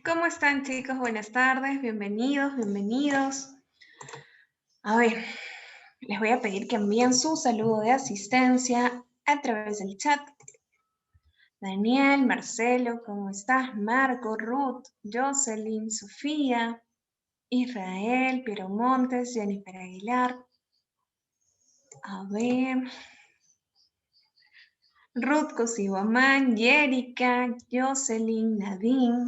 ¿Cómo están, chicos? Buenas tardes, bienvenidos, bienvenidos. A ver, les voy a pedir que envíen su saludo de asistencia a través del chat. Daniel, Marcelo, ¿cómo estás? Marco, Ruth, Jocelyn, Sofía, Israel, Piero Montes, Jennifer Aguilar. A ver. Ruth Cosibamán, Jerica, Jocelyn, Nadine.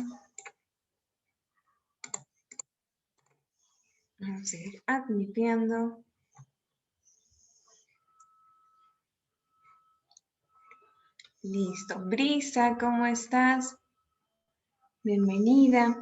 Vamos a seguir admitiendo. Listo. Brisa, ¿cómo estás? Bienvenida.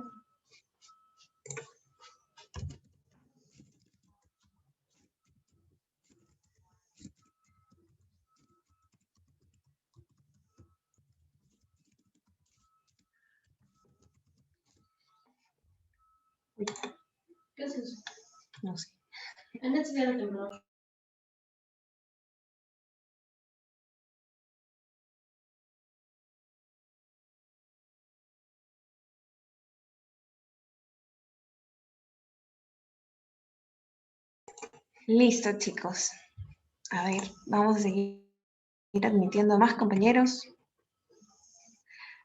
¿Qué es eso? No sé. Antes era temblor. Listo, chicos. A ver, vamos a seguir admitiendo más compañeros.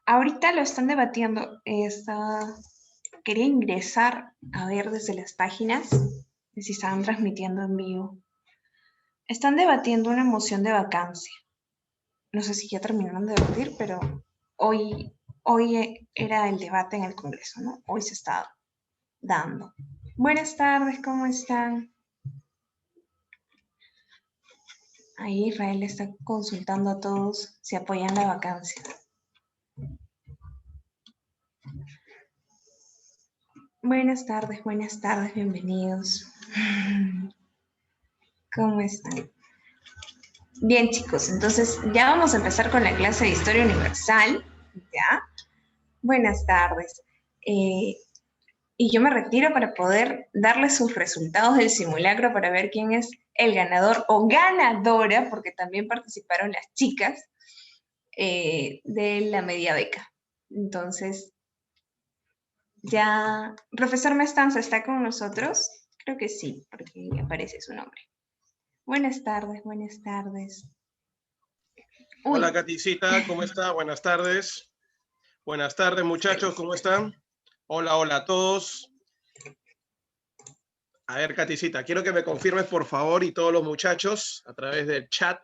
Ahorita lo están debatiendo. Quería ingresar a ver desde las páginas si estaban transmitiendo en vivo. Están debatiendo una moción de vacancia. No sé si ya terminaron de debatir, pero hoy era el debate en el Congreso, ¿no? Hoy se está dando. Buenas tardes, ¿cómo están? Ahí Israel está consultando a todos si apoyan la vacancia. Buenas tardes, bienvenidos. ¿Cómo están? Bien, chicos, entonces ya vamos a empezar con la clase de Historia Universal, ¿ya? Buenas tardes. Y yo me retiro para poder darles sus resultados del simulacro para ver quién es el ganador o ganadora, porque también participaron las chicas de la media beca. Entonces, ya, profesor Mestanza, ¿está con nosotros? Creo que sí, porque aparece su nombre. Buenas tardes, buenas tardes. Uy. Hola, Katicita, ¿cómo está? Buenas tardes. Buenas tardes, muchachos, ¿cómo están? Hola, hola a todos. A ver, Katicita, quiero que me confirmes, por favor, y todos los muchachos, a través del chat,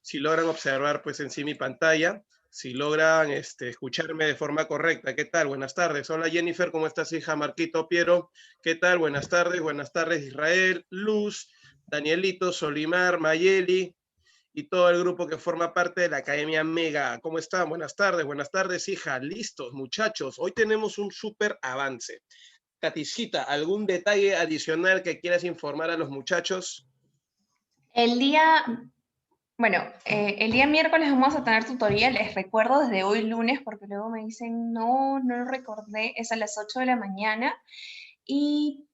si logran observar, pues, en sí mi pantalla, si logran escucharme de forma correcta. ¿Qué tal? Buenas tardes. Hola, Jennifer, ¿cómo estás, hija? Marquito, Piero, ¿qué tal? Buenas tardes, Israel, Luz, Danielito, Solimar, Mayeli, y todo el grupo que forma parte de la Academia Mega. ¿Cómo están? Buenas tardes, hija. Listos, muchachos. Hoy tenemos un súper avance. Katicita, ¿algún detalle adicional que quieras informar a los muchachos? El día miércoles vamos a tener tutoría, les recuerdo desde hoy lunes, porque luego me dicen, no lo recordé, es a las 8 de la mañana, y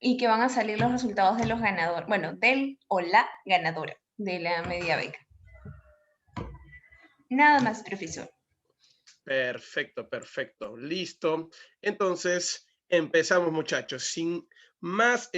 que van a salir los resultados de los ganadores, bueno, del o la ganadora de la media beca. Nada más, profesor. Perfecto, perfecto. Listo. Entonces, empezamos, muchachos. Sin más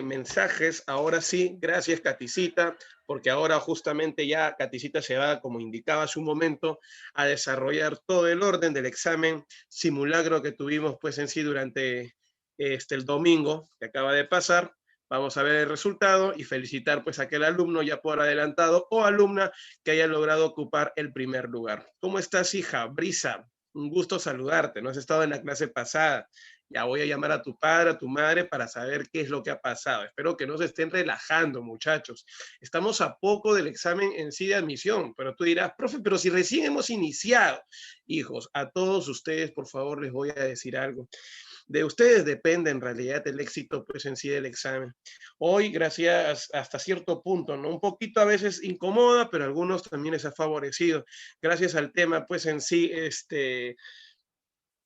mensajes, ahora sí, gracias, Katicita, porque ahora justamente ya Katicita se va, como indicaba hace un momento, a desarrollar todo el orden del examen simulacro que tuvimos, pues, en sí durante el domingo que acaba de pasar. Vamos a ver el resultado y felicitar pues a aquel alumno ya por adelantado o alumna que haya logrado ocupar el primer lugar. ¿Cómo estás, hija? Brisa, un gusto saludarte. No has estado en la clase pasada. Ya voy a llamar a tu padre, a tu madre para saber qué es lo que ha pasado. Espero que no se estén relajando, muchachos. Estamos a poco del examen en sí de admisión, pero tú dirás, profe, pero si recién hemos iniciado. Hijos, a todos ustedes, por favor, les voy a decir algo. De ustedes depende en realidad el éxito pues en sí del examen. Hoy, gracias hasta cierto punto, ¿no? Un poquito a veces incomoda, pero a algunos también les ha favorecido. Gracias al tema pues en sí,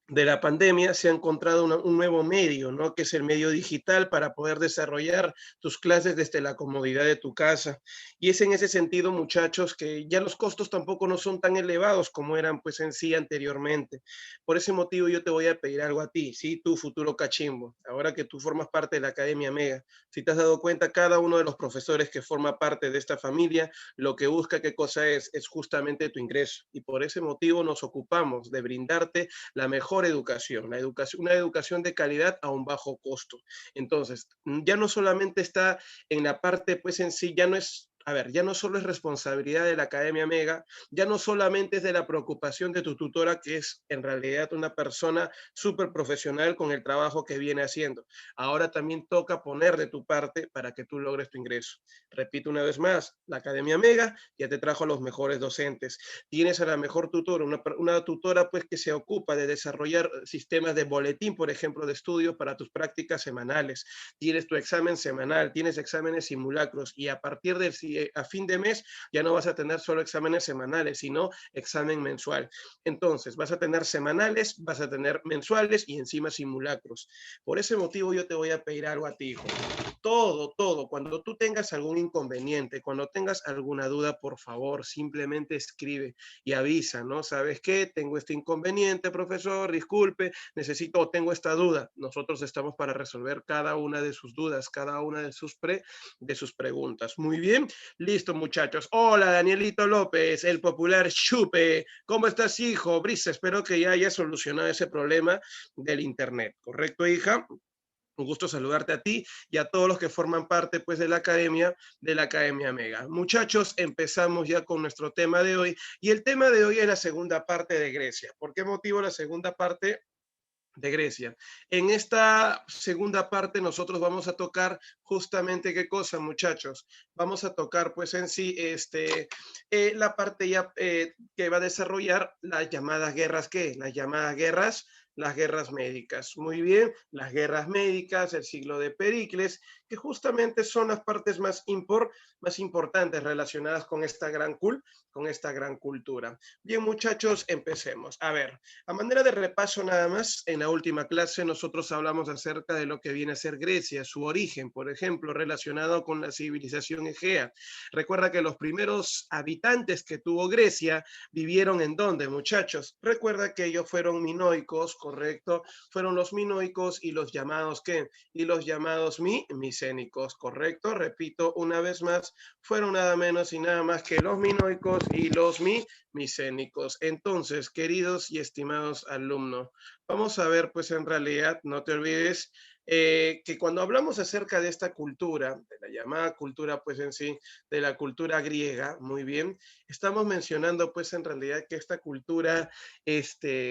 de la pandemia se ha encontrado un nuevo medio, ¿no? Que es el medio digital para poder desarrollar tus clases desde la comodidad de tu casa. Y es en ese sentido, muchachos, que ya los costos tampoco no son tan elevados como eran pues en sí anteriormente. Por ese motivo yo te voy a pedir algo a ti, ¿sí? Tu futuro cachimbo, ahora que tú formas parte de la Academia Mega. Si te has dado cuenta, cada uno de los profesores que forma parte de esta familia, lo que busca, ¿qué cosa es justamente tu ingreso. Y por ese motivo nos ocupamos de brindarte la mejor educación, una educación de calidad a un bajo costo. Entonces, ya no solamente está en la parte, pues en sí, ya no es, a ver, ya no solo es responsabilidad de la Academia Mega, ya no solamente es de la preocupación de tu tutora, que es en realidad una persona súper profesional con el trabajo que viene haciendo. Ahora también toca poner de tu parte para que tú logres tu ingreso. Repito una vez más, la Academia Mega ya te trajo a los mejores docentes. Tienes a la mejor tutora, una tutora pues que se ocupa de desarrollar sistemas de boletín, por ejemplo, de estudio para tus prácticas semanales. Tienes tu examen semanal, tienes exámenes simulacros y a partir de a fin de mes ya no vas a tener solo exámenes semanales, sino examen mensual. Entonces, vas a tener semanales, vas a tener mensuales y encima simulacros. Por ese motivo yo te voy a pedir algo a ti, hijo. Todo. Cuando tú tengas algún inconveniente, cuando tengas alguna duda, por favor, simplemente escribe y avisa, ¿no? ¿Sabes qué? Tengo este inconveniente, profesor, disculpe, necesito o tengo esta duda. Nosotros estamos para resolver cada una de sus dudas, cada una de sus preguntas. Muy bien, listo, muchachos. Hola, Danielito López, el popular Chupe. ¿Cómo estás, hijo? Brisa, espero que ya hayas solucionado ese problema del internet, ¿correcto, hija? Un gusto saludarte a ti y a todos los que forman parte pues de la Academia Mega. Muchachos, empezamos ya con nuestro tema de hoy y el tema de hoy es la segunda parte de Grecia. ¿Por qué motivo la segunda parte de Grecia? En esta segunda parte nosotros vamos a tocar justamente qué cosa, muchachos. Vamos a tocar pues en sí la parte ya que va a desarrollar las llamadas guerras, ¿qué? Las guerras médicas. Muy bien, las guerras médicas, el siglo de Pericles, que justamente son las partes más importantes relacionadas con esta gran cultura. Bien, muchachos, empecemos. A ver, a manera de repaso nada más, en la última clase nosotros hablamos acerca de lo que viene a ser Grecia, su origen, por ejemplo, relacionado con la civilización egea. Recuerda que los primeros habitantes que tuvo Grecia vivieron ¿en dónde, muchachos? Recuerda que ellos fueron minoicos, ¿correcto? Fueron los minoicos y los llamados, ¿qué? Y los llamados micénicos, ¿correcto? Repito una vez más, fueron nada menos y nada más que los minoicos y los micénicos. Entonces, queridos y estimados alumnos, vamos a ver, pues en realidad, no te olvides que cuando hablamos acerca de esta cultura, de la llamada cultura, pues en sí, de la cultura griega, muy bien, estamos mencionando, pues en realidad, que esta cultura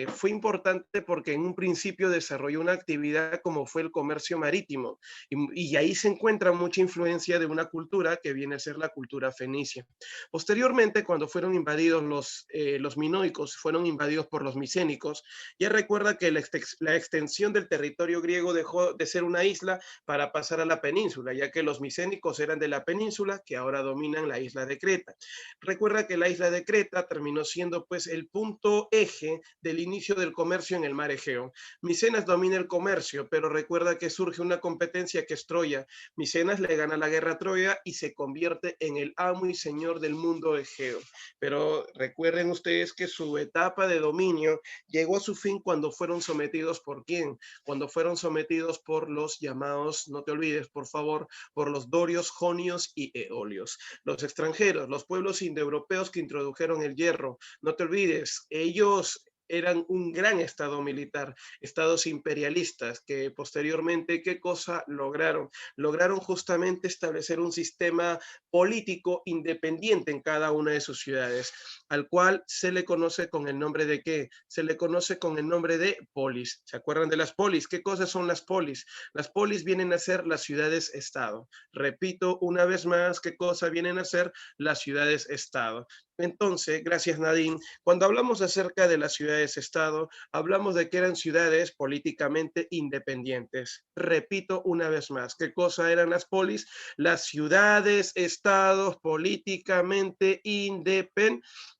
fue importante porque en un principio desarrolló una actividad como fue el comercio marítimo, y ahí se encuentra mucha influencia de una cultura que viene a ser la cultura fenicia. Posteriormente, cuando fueron invadidos los minoicos, fueron invadidos por los micénicos, ya recuerda que la extensión del territorio griego dejó de ser una isla para pasar a la península, ya que los micénicos eran de la península que ahora dominan la isla de Creta. Recuerda que la isla de Creta terminó siendo pues el punto eje del inicio del comercio en el mar Egeo. Micenas domina el comercio, pero recuerda que surge una competencia que es Troya. Micenas le gana la guerra a Troya y se convierte en el amo y señor del mundo Egeo. Pero recuerden ustedes que su etapa de dominio llegó a su fin cuando fueron sometidos ¿por quién? Cuando fueron sometidos por los llamados, no te olvides, por favor, por los dorios, jonios y eolios. Los extranjeros, los pueblos indoeuropeos que introdujeron el hierro. No te olvides, ellos eran un gran estado militar, estados imperialistas que posteriormente, ¿qué cosa lograron? Lograron justamente establecer un sistema político independiente en cada una de sus ciudades, al cual se le conoce con el nombre de ¿qué? Se le conoce con el nombre de polis. ¿Se acuerdan de las polis? ¿Qué cosas son las polis? Las polis vienen a ser las ciudades-estado. Repito una vez más, ¿qué cosa vienen a ser las ciudades-estado? Entonces, gracias Nadine, cuando hablamos acerca de las ciudades-estado, hablamos de que eran ciudades políticamente independientes. Repito una vez más, ¿qué cosa eran las polis? Las ciudades-estados políticamente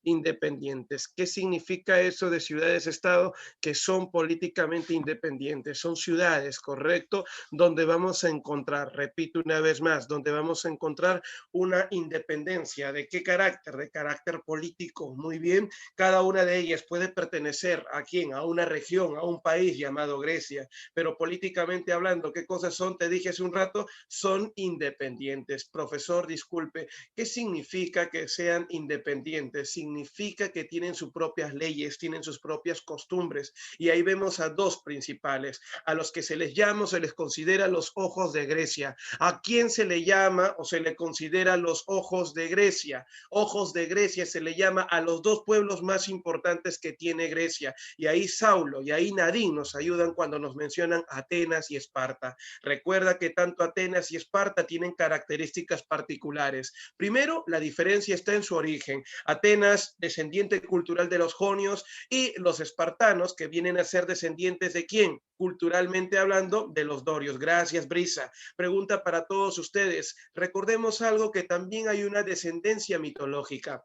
independientes. ¿Qué significa eso de ciudades-estado? Que son políticamente independientes, son ciudades, ¿correcto? Donde vamos a encontrar, repito una vez más, donde vamos a encontrar una independencia. ¿De qué carácter? De carácter político. Muy bien, cada una de ellas puede pertenecer a quién, a una región, a un país llamado Grecia, pero políticamente hablando, ¿qué cosas son? Te dije hace un rato, son independientes. Profesor, disculpe, ¿qué significa que sean independientes? Significa que tienen sus propias leyes, tienen sus propias costumbres, y ahí vemos a dos principales, a los que se les llama o se les considera los ojos de Grecia. ¿A quién se le llama o se le considera los ojos de Grecia? Ojos de Grecia se le llama a los dos pueblos más importantes que tiene Grecia, y ahí Saulo y ahí Nadine nos ayudan cuando nos mencionan Atenas y Esparta. Recuerda que tanto Atenas y Esparta tienen características particulares. Primero, la diferencia está en su origen. Atenas, descendiente cultural de los jonios, y los espartanos, que vienen a ser descendientes de ¿quién? Culturalmente hablando, de los dorios. Gracias, Brisa. Pregunta para todos ustedes. Recordemos algo, que también hay una descendencia mitológica.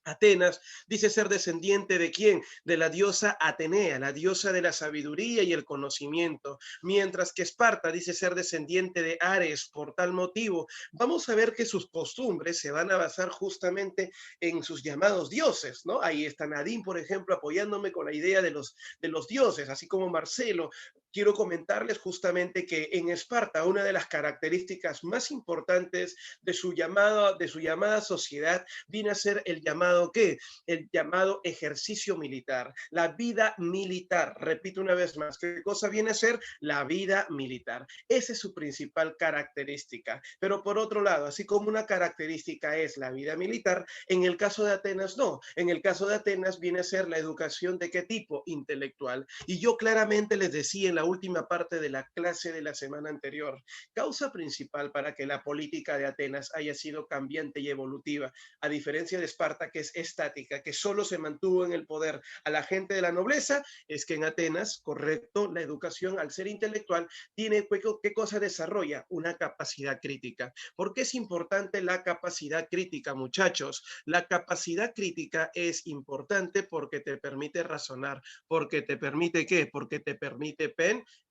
Atenas dice ser descendiente ¿de quién? De la diosa Atenea, la diosa de la sabiduría y el conocimiento, mientras que Esparta dice ser descendiente de Ares. Por tal motivo, vamos a ver que sus costumbres se van a basar justamente en sus llamados dioses, ¿no? Ahí está Nadine, por ejemplo, apoyándome con la idea de los dioses, así como Marcelo. Quiero comentarles justamente que en Esparta una de las características más importantes de su llamada sociedad viene a ser el llamado ¿qué? El llamado ejercicio militar, la vida militar. Repito una vez más, ¿qué cosa viene a ser? La vida militar. Esa es su principal característica. Pero por otro lado, así como una característica es la vida militar, en el caso de Atenas no. En el caso de Atenas viene a ser la educación ¿de qué tipo? Intelectual. Y yo claramente les decía en la última parte de la clase de la semana anterior, causa principal para que la política de Atenas haya sido cambiante y evolutiva, a diferencia de Esparta, que es estática, que solo se mantuvo en el poder a la gente de la nobleza, es que en Atenas, correcto, la educación al ser intelectual tiene, ¿qué cosa desarrolla? Una capacidad crítica. ¿Por qué es importante la capacidad crítica, muchachos? La capacidad crítica es importante porque te permite razonar, porque te permite ¿qué? Porque te permite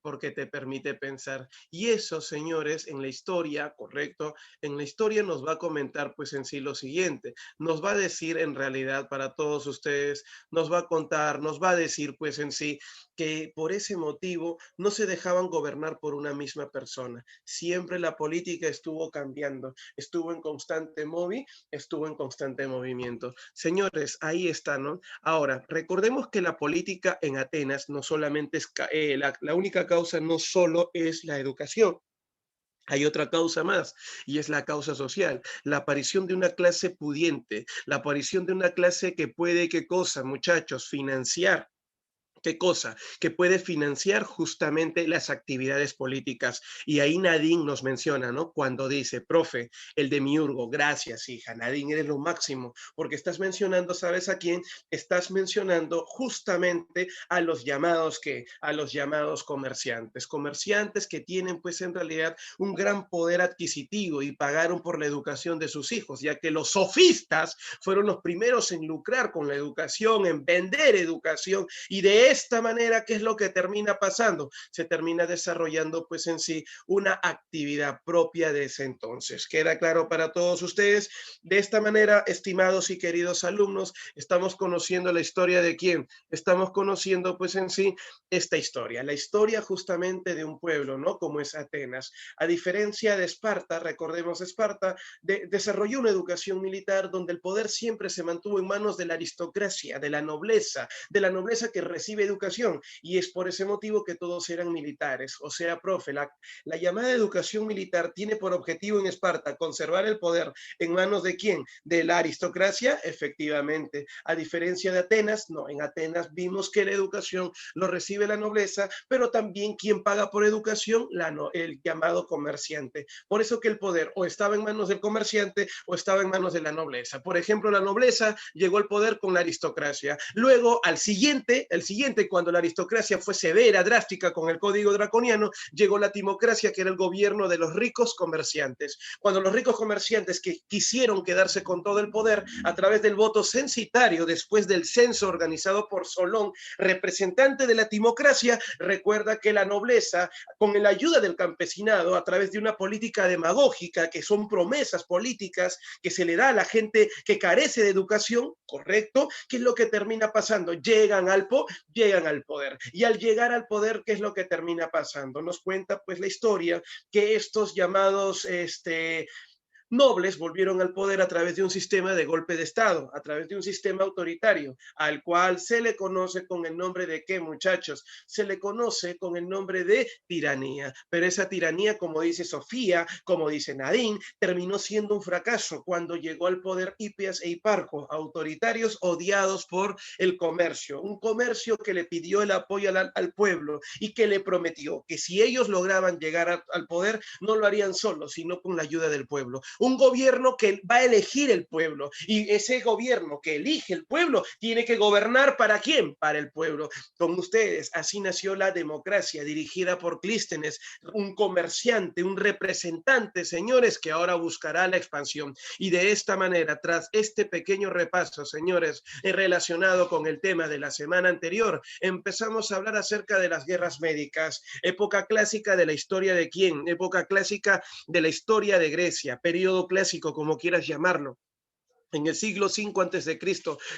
porque te permite pensar. Y eso, señores, en la historia, correcto, en la historia nos va a comentar pues en sí lo siguiente, nos va a decir en realidad para todos ustedes, nos va a contar, nos va a decir pues en sí que por ese motivo no se dejaban gobernar por una misma persona. Siempre la política estuvo cambiando, estuvo en constante estuvo en constante movimiento. Señores, ahí está, ¿no? Ahora, recordemos que la política en Atenas no solamente es, la única causa no solo es la educación. Hay otra causa más, y es la causa social, la aparición de una clase pudiente, la aparición de una clase que puede, ¿qué cosa, muchachos? Financiar. ¿Qué cosa? Que puede financiar justamente las actividades políticas. Y ahí Nadine nos menciona, ¿no? Cuando dice, profe, el demiurgo, gracias, hija, Nadine, eres lo máximo, porque estás mencionando, ¿sabes a quién? Estás mencionando justamente a los llamados, ¿qué? A los llamados comerciantes. Comerciantes que tienen, pues, en realidad, un gran poder adquisitivo y pagaron por la educación de sus hijos, ya que los sofistas fueron los primeros en lucrar con la educación, en vender educación, y de esta manera, ¿qué es lo que termina pasando? Se termina desarrollando pues en sí una actividad propia de ese entonces. ¿Queda claro para todos ustedes? De esta manera, estimados y queridos alumnos, estamos conociendo la historia de quién. Estamos conociendo pues en sí esta historia, la historia justamente de un pueblo, ¿no? Como es Atenas. A diferencia de Esparta, recordemos Esparta, desarrolló una educación militar donde el poder siempre se mantuvo en manos de la aristocracia, de la nobleza que recibe educación, y es por ese motivo que todos eran militares. O sea, profe, la llamada educación militar tiene por objetivo en Esparta conservar el poder en manos de ¿quién? De la aristocracia, efectivamente. A diferencia de Atenas, no, en Atenas vimos que la educación lo recibe la nobleza, pero también quien paga por educación, el llamado comerciante. Por eso que el poder o estaba en manos del comerciante o estaba en manos de la nobleza. Por ejemplo, la nobleza llegó al poder con la aristocracia. Luego, el siguiente Occidente, cuando la aristocracia fue severa, drástica con el código draconiano, llegó la timocracia, que era el gobierno de los ricos comerciantes. Cuando los ricos comerciantes que quisieron quedarse con todo el poder a través del voto censitario, después del censo organizado por Solón, representante de la timocracia, recuerda que la nobleza, con la ayuda del campesinado, a través de una política demagógica, que son promesas políticas que se le da a la gente que carece de educación, correcto, ¿qué es lo que termina pasando? Llegan al poder. Y al llegar al poder, ¿qué es lo que termina pasando? Nos cuenta pues la historia que estos llamados nobles volvieron al poder a través de un sistema de golpe de Estado, a través de un sistema autoritario, al cual se le conoce con el nombre de ¿qué, muchachos? Se le conoce con el nombre de tiranía. Pero esa tiranía, como dice Sofía, como dice Nadine, terminó siendo un fracaso cuando llegó al poder Hipias e Hiparco, autoritarios odiados por el comercio, un comercio que le pidió el apoyo al pueblo y que le prometió que si ellos lograban llegar al poder, no lo harían solos, sino con la ayuda del pueblo. Un gobierno que va a elegir el pueblo, y ese gobierno que elige el pueblo tiene que gobernar ¿para quién? Para el pueblo. Con ustedes, así nació la democracia dirigida por Clístenes, un comerciante, un representante, señores, que ahora buscará la expansión. Y de esta manera, tras este pequeño repaso, señores, relacionado con el tema de la semana anterior, empezamos a hablar acerca de las guerras médicas, época clásica de la historia de quién, época clásica de la historia de Grecia, periodo clásico, como quieras llamarlo. En el siglo V a.C.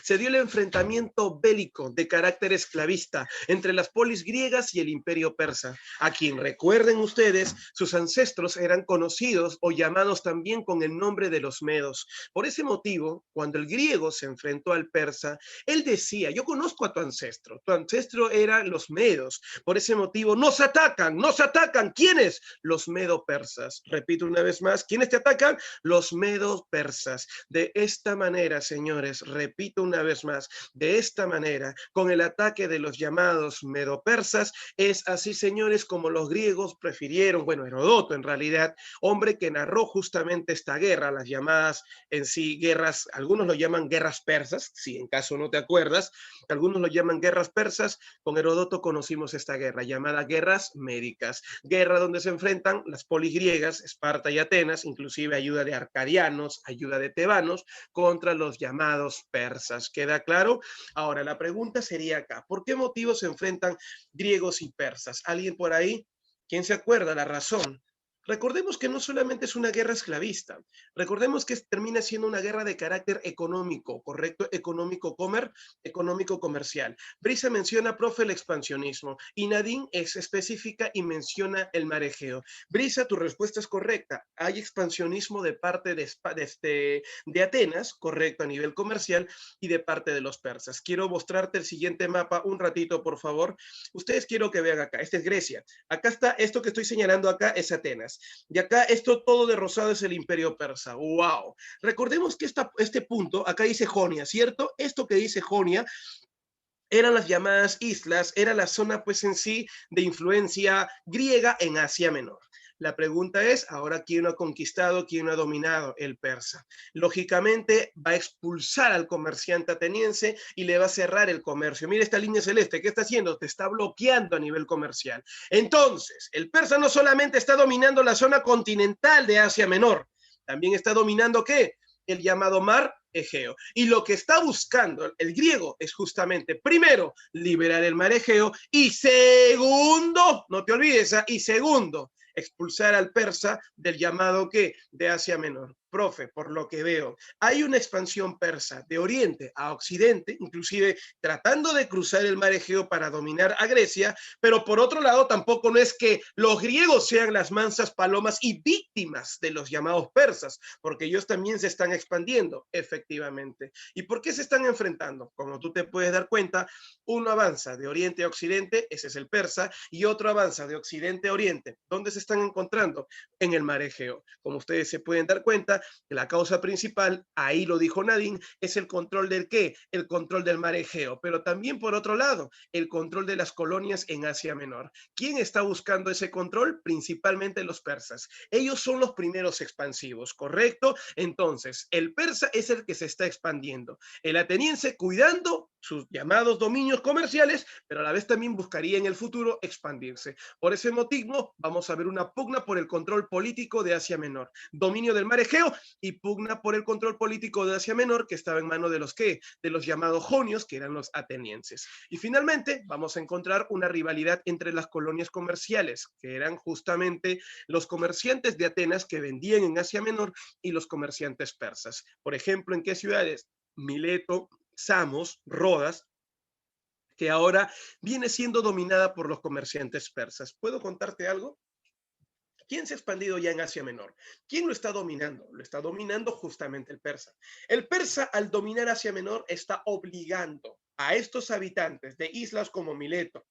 se dio el enfrentamiento bélico de carácter esclavista entre las polis griegas y el imperio persa, a quien, recuerden ustedes, sus ancestros eran conocidos o llamados también con el nombre de los medos. Por ese motivo, cuando el griego se enfrentó al persa, él decía: yo conozco a tu ancestro eran los medos. Por ese motivo, nos atacan. ¿Quiénes? Los medo-persas. Repito una vez más, ¿quiénes te atacan? Los medo-persas. De esta manera, señores, repito una vez más, de esta manera, con el ataque de los llamados medo-persas, es así, señores, como los griegos prefirieron, bueno, Herodoto en realidad, hombre que narró justamente esta guerra, las llamadas en sí guerras, algunos lo llaman guerras persas, si en caso no te acuerdas, algunos lo llaman guerras persas. Con Herodoto conocimos esta guerra llamada guerras médicas, guerra donde se enfrentan las polis griegas, Esparta y Atenas, inclusive ayuda de arcadianos, ayuda de tebanos, contra los llamados persas. ¿Queda claro? Ahora, la pregunta sería acá: ¿por qué motivos se enfrentan griegos y persas? ¿Alguien por ahí? ¿Quién se acuerda la razón? Recordemos que no solamente es una guerra esclavista, recordemos que termina siendo una guerra de carácter económico, ¿correcto? Económico comercial. Brisa menciona, profe, el expansionismo, y Nadine es específica y menciona el marejeo. Brisa, tu respuesta es correcta. Hay expansionismo de parte de Atenas, correcto, a nivel comercial, y de parte de los persas. Quiero mostrarte el siguiente mapa un ratito, por favor. Ustedes quiero que vean acá. Esta es Grecia. Acá está, esto que estoy señalando acá es Atenas. Y acá esto todo de rosado es el imperio persa. ¡Wow! Recordemos que este punto, acá dice Jonia, ¿cierto? Esto que dice Jonia eran las llamadas islas, era la zona pues en sí de influencia griega en Asia Menor. La pregunta es, ahora, ¿quién ha conquistado, quién ha dominado? El persa. Lógicamente va a expulsar al comerciante ateniense y le va a cerrar el comercio. Mira esta línea celeste, ¿qué está haciendo? Te está bloqueando a nivel comercial. Entonces, el persa no solamente está dominando la zona continental de Asia Menor, también está dominando, ¿qué? El llamado mar Egeo. Y lo que está buscando el griego es justamente, primero, liberar el mar Egeo, y segundo, no te olvides, y segundo, expulsar al persa del llamado ¿qué? De Asia Menor. Profe, por lo que veo, hay una expansión persa de oriente a occidente, inclusive tratando de cruzar el mar Egeo para dominar a Grecia, pero por otro lado tampoco no es que los griegos sean las mansas palomas y víctimas de los llamados persas, porque ellos también se están expandiendo, efectivamente. ¿Y por qué se están enfrentando? Como tú te puedes dar cuenta, uno avanza de oriente a occidente, ese es el persa, y otro avanza de occidente a oriente. ¿Dónde se están encontrando? En el mar Egeo. Como ustedes se pueden dar cuenta, la causa principal, ahí lo dijo Nadine, es el control del ¿qué? El control del mar Egeo, pero también por otro lado, el control de las colonias en Asia Menor. ¿Quién está buscando ese control? Principalmente los persas. Ellos son los primeros expansivos, ¿correcto? Entonces, el persa es el que se está expandiendo. El ateniense cuidando sus llamados dominios comerciales, pero a la vez también buscaría en el futuro expandirse. Por ese motivo, vamos a ver una pugna por el control político de Asia Menor, dominio del mar Egeo y pugna por el control político de Asia Menor, que estaba en manos de los ¿qué? De los llamados jonios, que eran los atenienses. Y finalmente, vamos a encontrar una rivalidad entre las colonias comerciales, que eran justamente los comerciantes de Atenas que vendían en Asia Menor y los comerciantes persas. Por ejemplo, ¿en qué ciudades? Mileto, Samos, Rodas, que ahora viene siendo dominada por los comerciantes persas. ¿Puedo contarte algo? ¿Quién se ha expandido ya en Asia Menor? ¿Quién lo está dominando? Lo está dominando justamente el persa. El persa, al dominar Asia Menor, está obligando a estos habitantes de islas como Mileto,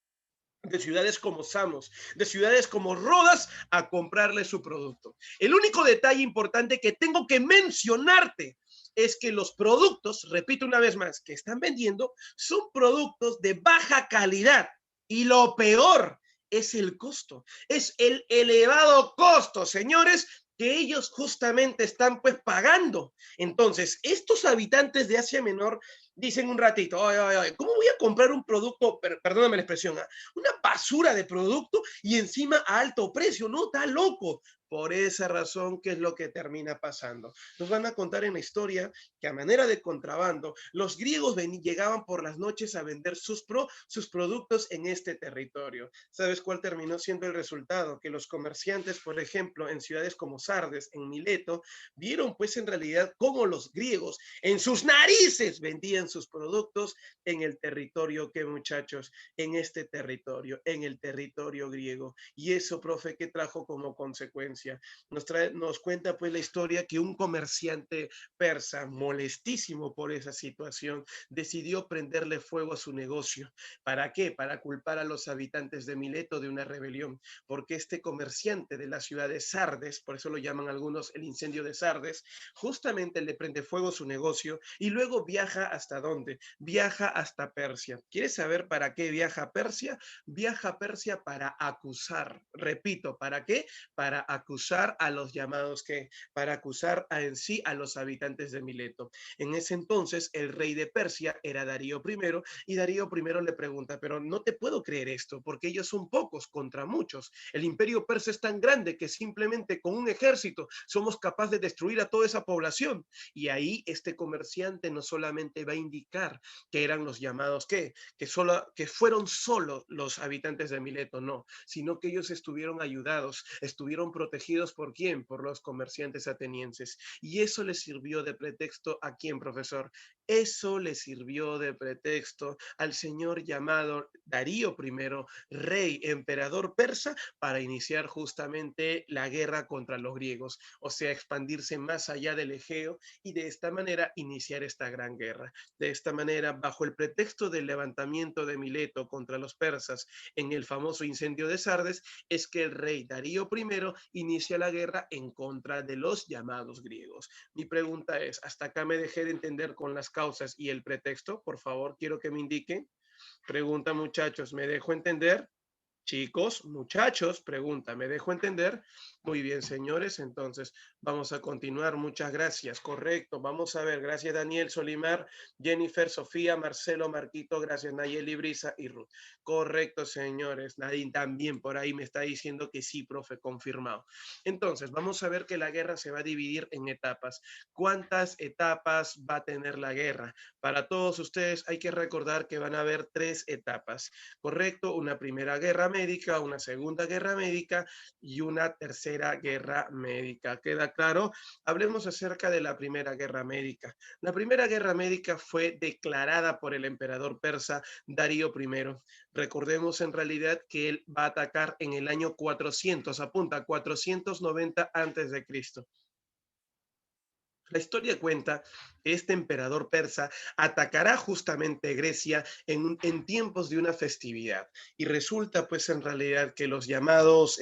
de ciudades como Samos, de ciudades como Rodas, a comprarle su producto. El único detalle importante que tengo que mencionarte es que los productos, repito una vez más, que están vendiendo son productos de baja calidad. Y lo peor es el costo, es el elevado costo, señores, que ellos justamente están pues pagando. Entonces, estos habitantes de Asia Menor dicen un ratito, ¿cómo voy a comprar un producto, perdóname la expresión, una basura de producto y encima a alto precio? No, está loco. Por esa razón, ¿qué es lo que termina pasando? Nos van a contar en la historia que a manera de contrabando, los griegos llegaban por las noches a vender sus productos en este territorio. ¿Sabes cuál terminó siendo el resultado? Que los comerciantes, por ejemplo, en ciudades como Sardes, en Mileto, vieron pues en realidad cómo los griegos en sus narices vendían sus productos en el territorio, ¿qué muchachos? En este territorio, en el territorio griego. Y eso, profe, ¿qué trajo como consecuencia? Nos cuenta pues la historia que un comerciante persa, molestísimo por esa situación, decidió prenderle fuego a su negocio. ¿Para qué? Para culpar a los habitantes de Mileto de una rebelión, porque este comerciante de la ciudad de Sardes, por eso lo llaman algunos el incendio de Sardes, justamente le prende fuego a su negocio y luego viaja ¿hasta dónde? Viaja hasta Persia. ¿Quieres saber para qué viaja a Persia? Viaja a Persia para acusar, repito, ¿para qué? Para acusar a los llamados que, para acusar en sí a los habitantes de Mileto. En ese entonces el rey de Persia era Darío I y Darío I le pregunta, pero no te puedo creer esto porque ellos son pocos contra muchos. El imperio persa es tan grande que simplemente con un ejército somos capaces de destruir a toda esa población. Y ahí este comerciante no solamente va a indicar que eran los llamados que fueron solo los habitantes de Mileto, no, sino que ellos estuvieron ayudados, estuvieron protegidos ¿por quién? Por los comerciantes atenienses. Y eso les sirvió de pretexto ¿a quién, profesor? Eso le sirvió de pretexto al señor llamado Darío I, rey, emperador persa, para iniciar justamente la guerra contra los griegos, o sea, expandirse más allá del Egeo y de esta manera iniciar esta gran guerra. De esta manera, bajo el pretexto del levantamiento de Mileto contra los persas en el famoso incendio de Sardes, es que el rey Darío I inicia la guerra en contra de los llamados griegos. Mi pregunta es, ¿hasta acá me dejé de entender con las causas y el pretexto? Por favor, quiero que me indiquen. Pregunta, muchachos, ¿me dejo entender? Chicos, muchachos, pregunta, ¿me dejo entender? Muy bien, señores, entonces vamos a continuar. Muchas gracias. Correcto, vamos a ver. Gracias, Daniel, Solimar, Jennifer, Sofía, Marcelo, Marquito, gracias, Nayeli, Brisa y Ruth. Correcto, señores. Nadine también por ahí me está diciendo que sí, profe, confirmado. Entonces, vamos a ver que la guerra se va a dividir en etapas. ¿Cuántas etapas va a tener la guerra? Para todos ustedes hay que recordar que van a haber 3 etapas. Correcto, una primera guerra médica, una segunda guerra médica y una tercera guerra médica. ¿Queda claro? Hablemos acerca de la primera guerra médica. La primera guerra médica fue declarada por el emperador persa Darío I. Recordemos en realidad que él va a atacar en el año 400, apunta, 490 antes de Cristo. La historia cuenta que este emperador persa atacará justamente Grecia en tiempos de una festividad. Y resulta pues en realidad que los llamados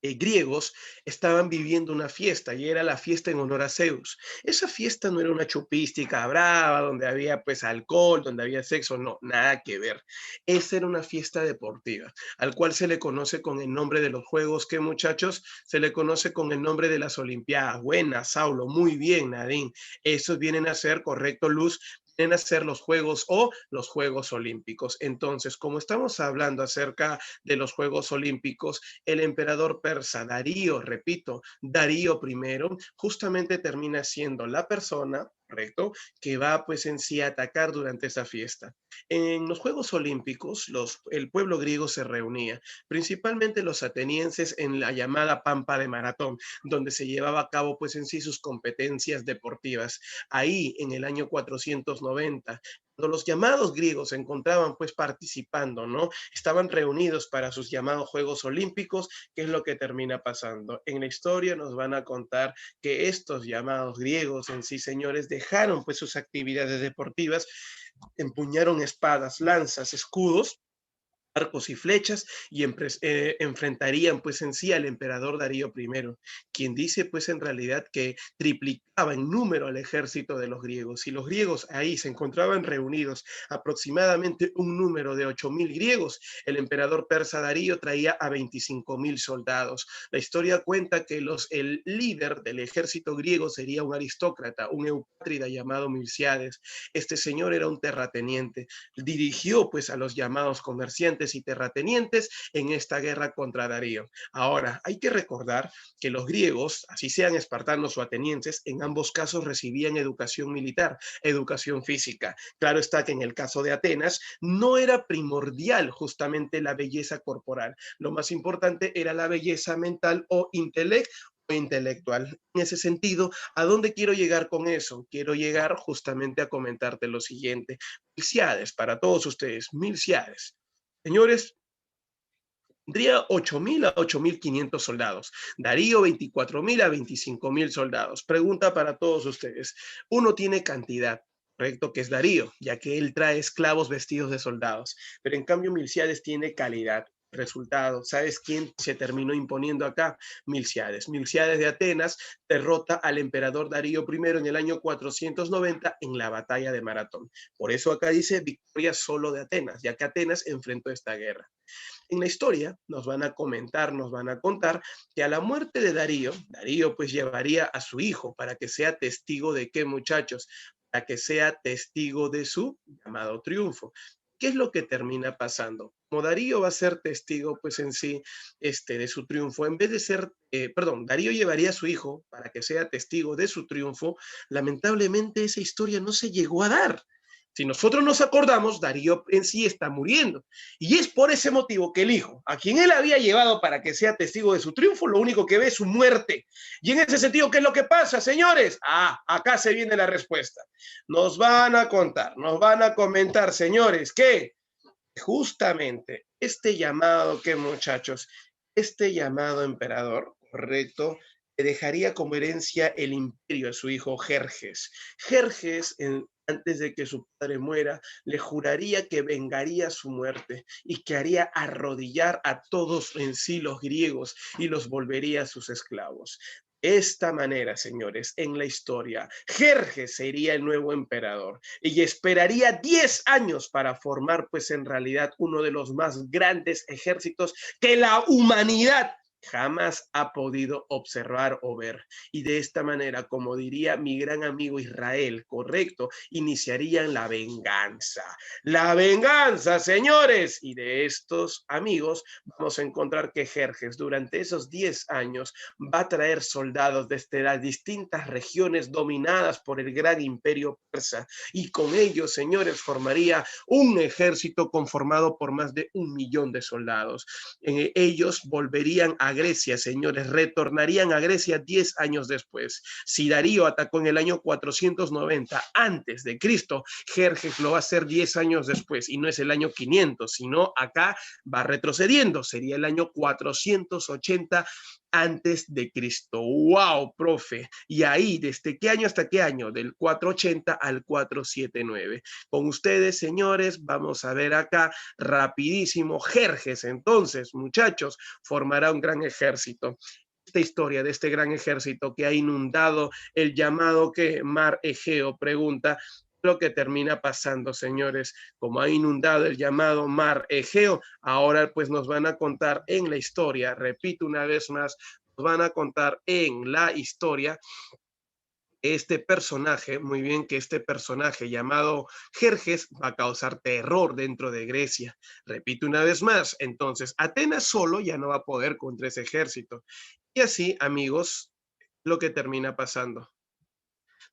griegos estaban viviendo una fiesta y era la fiesta en honor a Zeus. Esa fiesta no era una chupística brava donde había pues alcohol, donde había sexo, no, nada que ver. Esa era una fiesta deportiva, al cual se le conoce con el nombre de los juegos que, muchachos, se le conoce con el nombre de las Olimpiadas. Buena, Saulo, muy bien, Nadine. Esos vienen a ser, correcto, Luz, en hacer los Juegos o los Juegos Olímpicos. Entonces, como estamos hablando acerca de los Juegos Olímpicos, el emperador persa Darío, repito, Darío I, justamente termina siendo la persona, ¿correcto?, que va pues en sí a atacar durante esa fiesta. En los Juegos Olímpicos, el pueblo griego se reunía, principalmente los atenienses en la llamada Pampa de Maratón, donde se llevaba a cabo pues en sí sus competencias deportivas. Ahí, en el año 490, cuando los llamados griegos se encontraban pues participando, ¿no? Estaban reunidos para sus llamados Juegos Olímpicos. ¿Qué es lo que termina pasando? En la historia nos van a contar que estos llamados griegos en sí, señores, dejaron pues sus actividades deportivas, empuñaron espadas, lanzas, escudos, arcos y flechas y enfrentarían pues en sí al emperador Darío I, quien dice pues en realidad que triplicaba en número al ejército de los griegos. Y los griegos ahí se encontraban reunidos, aproximadamente un número de 8.000 griegos. El emperador persa Darío traía a 25.000 soldados. La historia cuenta que el líder del ejército griego sería un aristócrata, un eupátrida llamado Milciades. Este señor era un terrateniente, dirigió pues a los llamados comerciantes y terratenientes en esta guerra contra Darío. Ahora, hay que recordar que los griegos, así sean espartanos o atenienses, en ambos casos recibían educación militar, educación física. Claro está que en el caso de Atenas no era primordial justamente la belleza corporal. Lo más importante era la belleza mental o intelectual. En ese sentido, ¿a dónde quiero llegar con eso? Quiero llegar justamente a comentarte lo siguiente. Milciades, para todos ustedes, Milciades. Señores, tendría 8.000 a 8.500 soldados. Darío, 24.000 a 25.000 soldados. Pregunta para todos ustedes. Uno tiene cantidad, correcto, que es Darío, ya que él trae esclavos vestidos de soldados. Pero en cambio Milciades tiene calidad. Resultado, ¿sabes quién se terminó imponiendo acá? Milciades. Milciades de Atenas derrota al emperador Darío I en el año 490 en la batalla de Maratón. Por eso acá dice victoria solo de Atenas, ya que Atenas enfrentó esta guerra. En la historia nos van a comentar, nos van a contar que a la muerte de Darío pues llevaría a su hijo para que sea testigo de qué, muchachos, para que sea testigo de su llamado triunfo. ¿Qué es lo que termina pasando? Como Darío va a ser testigo, pues en sí, de su triunfo, en vez de ser, Darío llevaría a su hijo para que sea testigo de su triunfo. Lamentablemente esa historia no se llegó a dar. Si nosotros nos acordamos, Darío en sí está muriendo. Y es por ese motivo que el hijo, a quien él había llevado para que sea testigo de su triunfo, lo único que ve es su muerte. Y en ese sentido, ¿qué es lo que pasa, señores? Acá se viene la respuesta. Nos van a contar, nos van a comentar, señores, que justamente este llamado, ¿qué, muchachos? Este llamado emperador, correcto, le dejaría como herencia el imperio a su hijo Jerjes. Jerjes, antes de que su padre muera, le juraría que vengaría su muerte y que haría arrodillar a todos en sí los griegos y los volvería sus esclavos. De esta manera, señores, en la historia, Jerjes sería el nuevo emperador y esperaría 10 años para formar, pues en realidad, uno de los más grandes ejércitos que la humanidad jamás ha podido observar o ver. Y de esta manera, como diría mi gran amigo Israel, correcto, iniciarían la venganza. La venganza, señores. Y de estos amigos vamos a encontrar que Jerjes durante esos 10 años va a traer soldados desde las distintas regiones dominadas por el gran imperio persa. Y con ellos, señores, formaría un ejército conformado por más de 1.000.000 de soldados. Ellos volverían a Grecia, señores, retornarían a Grecia 10 años después. Si Darío atacó en el año 490 antes de Cristo, Jerjes lo va a hacer 10 años después, y no es el año 500, sino acá va retrocediendo, sería el año 480 antes de Cristo. ¡Wow, profe! Y ahí, ¿desde qué año hasta qué año? Del 480 al 479. Con ustedes, señores, vamos a ver acá rapidísimo. Jerjes, entonces, muchachos, formará un gran ejército. Esta historia de este gran ejército que ha inundado el llamado que Mar Egeo pregunta, lo que termina pasando, señores, como ha inundado el llamado Mar Egeo, ahora pues nos van a contar en la historia, repito una vez más, nos van a contar en la historia este personaje, muy bien, que este personaje llamado Jerjes va a causar terror dentro de Grecia. Repito una vez más, entonces Atenas solo ya no va a poder contra ese ejército. Y así, amigos, lo que termina pasando.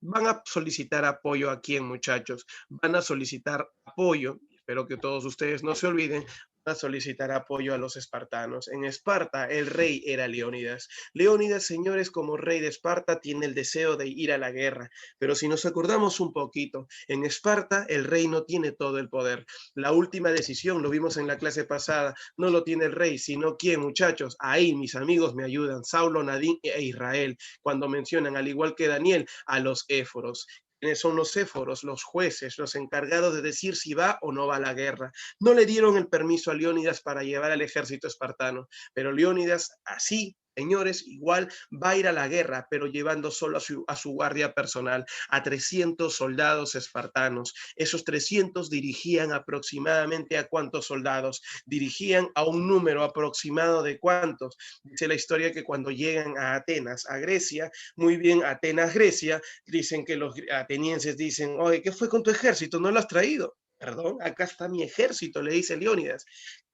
Van a solicitar apoyo a quién, muchachos. Van a solicitar apoyo, espero que todos ustedes no se olviden, a solicitar apoyo a los espartanos. En Esparta, el rey era Leónidas. Leónidas, señores, como rey de Esparta, tiene el deseo de ir a la guerra. Pero si nos acordamos un poquito, en Esparta el rey no tiene todo el poder. La última decisión, lo vimos en la clase pasada, no lo tiene el rey, sino quién, muchachos. Ahí mis amigos me ayudan, Saulo, Nadín e Israel, cuando mencionan, al igual que Daniel, a los éforos. ¿Quiénes son los éforos? Los jueces, los encargados de decir si va o no va a la guerra. No le dieron el permiso a Leónidas para llevar al ejército espartano, pero Leónidas así, señores, igual va a ir a la guerra, pero llevando solo a su guardia personal, a 300 soldados espartanos. Esos 300 dirigían aproximadamente a cuántos soldados, dirigían a un número aproximado de cuántos. Dice la historia que cuando llegan a Atenas, a Grecia, muy bien, Atenas, Grecia, dicen que los atenienses dicen, oye, ¿qué fue con tu ejército? ¿No lo has traído? Perdón, acá está mi ejército, le dice Leónidas.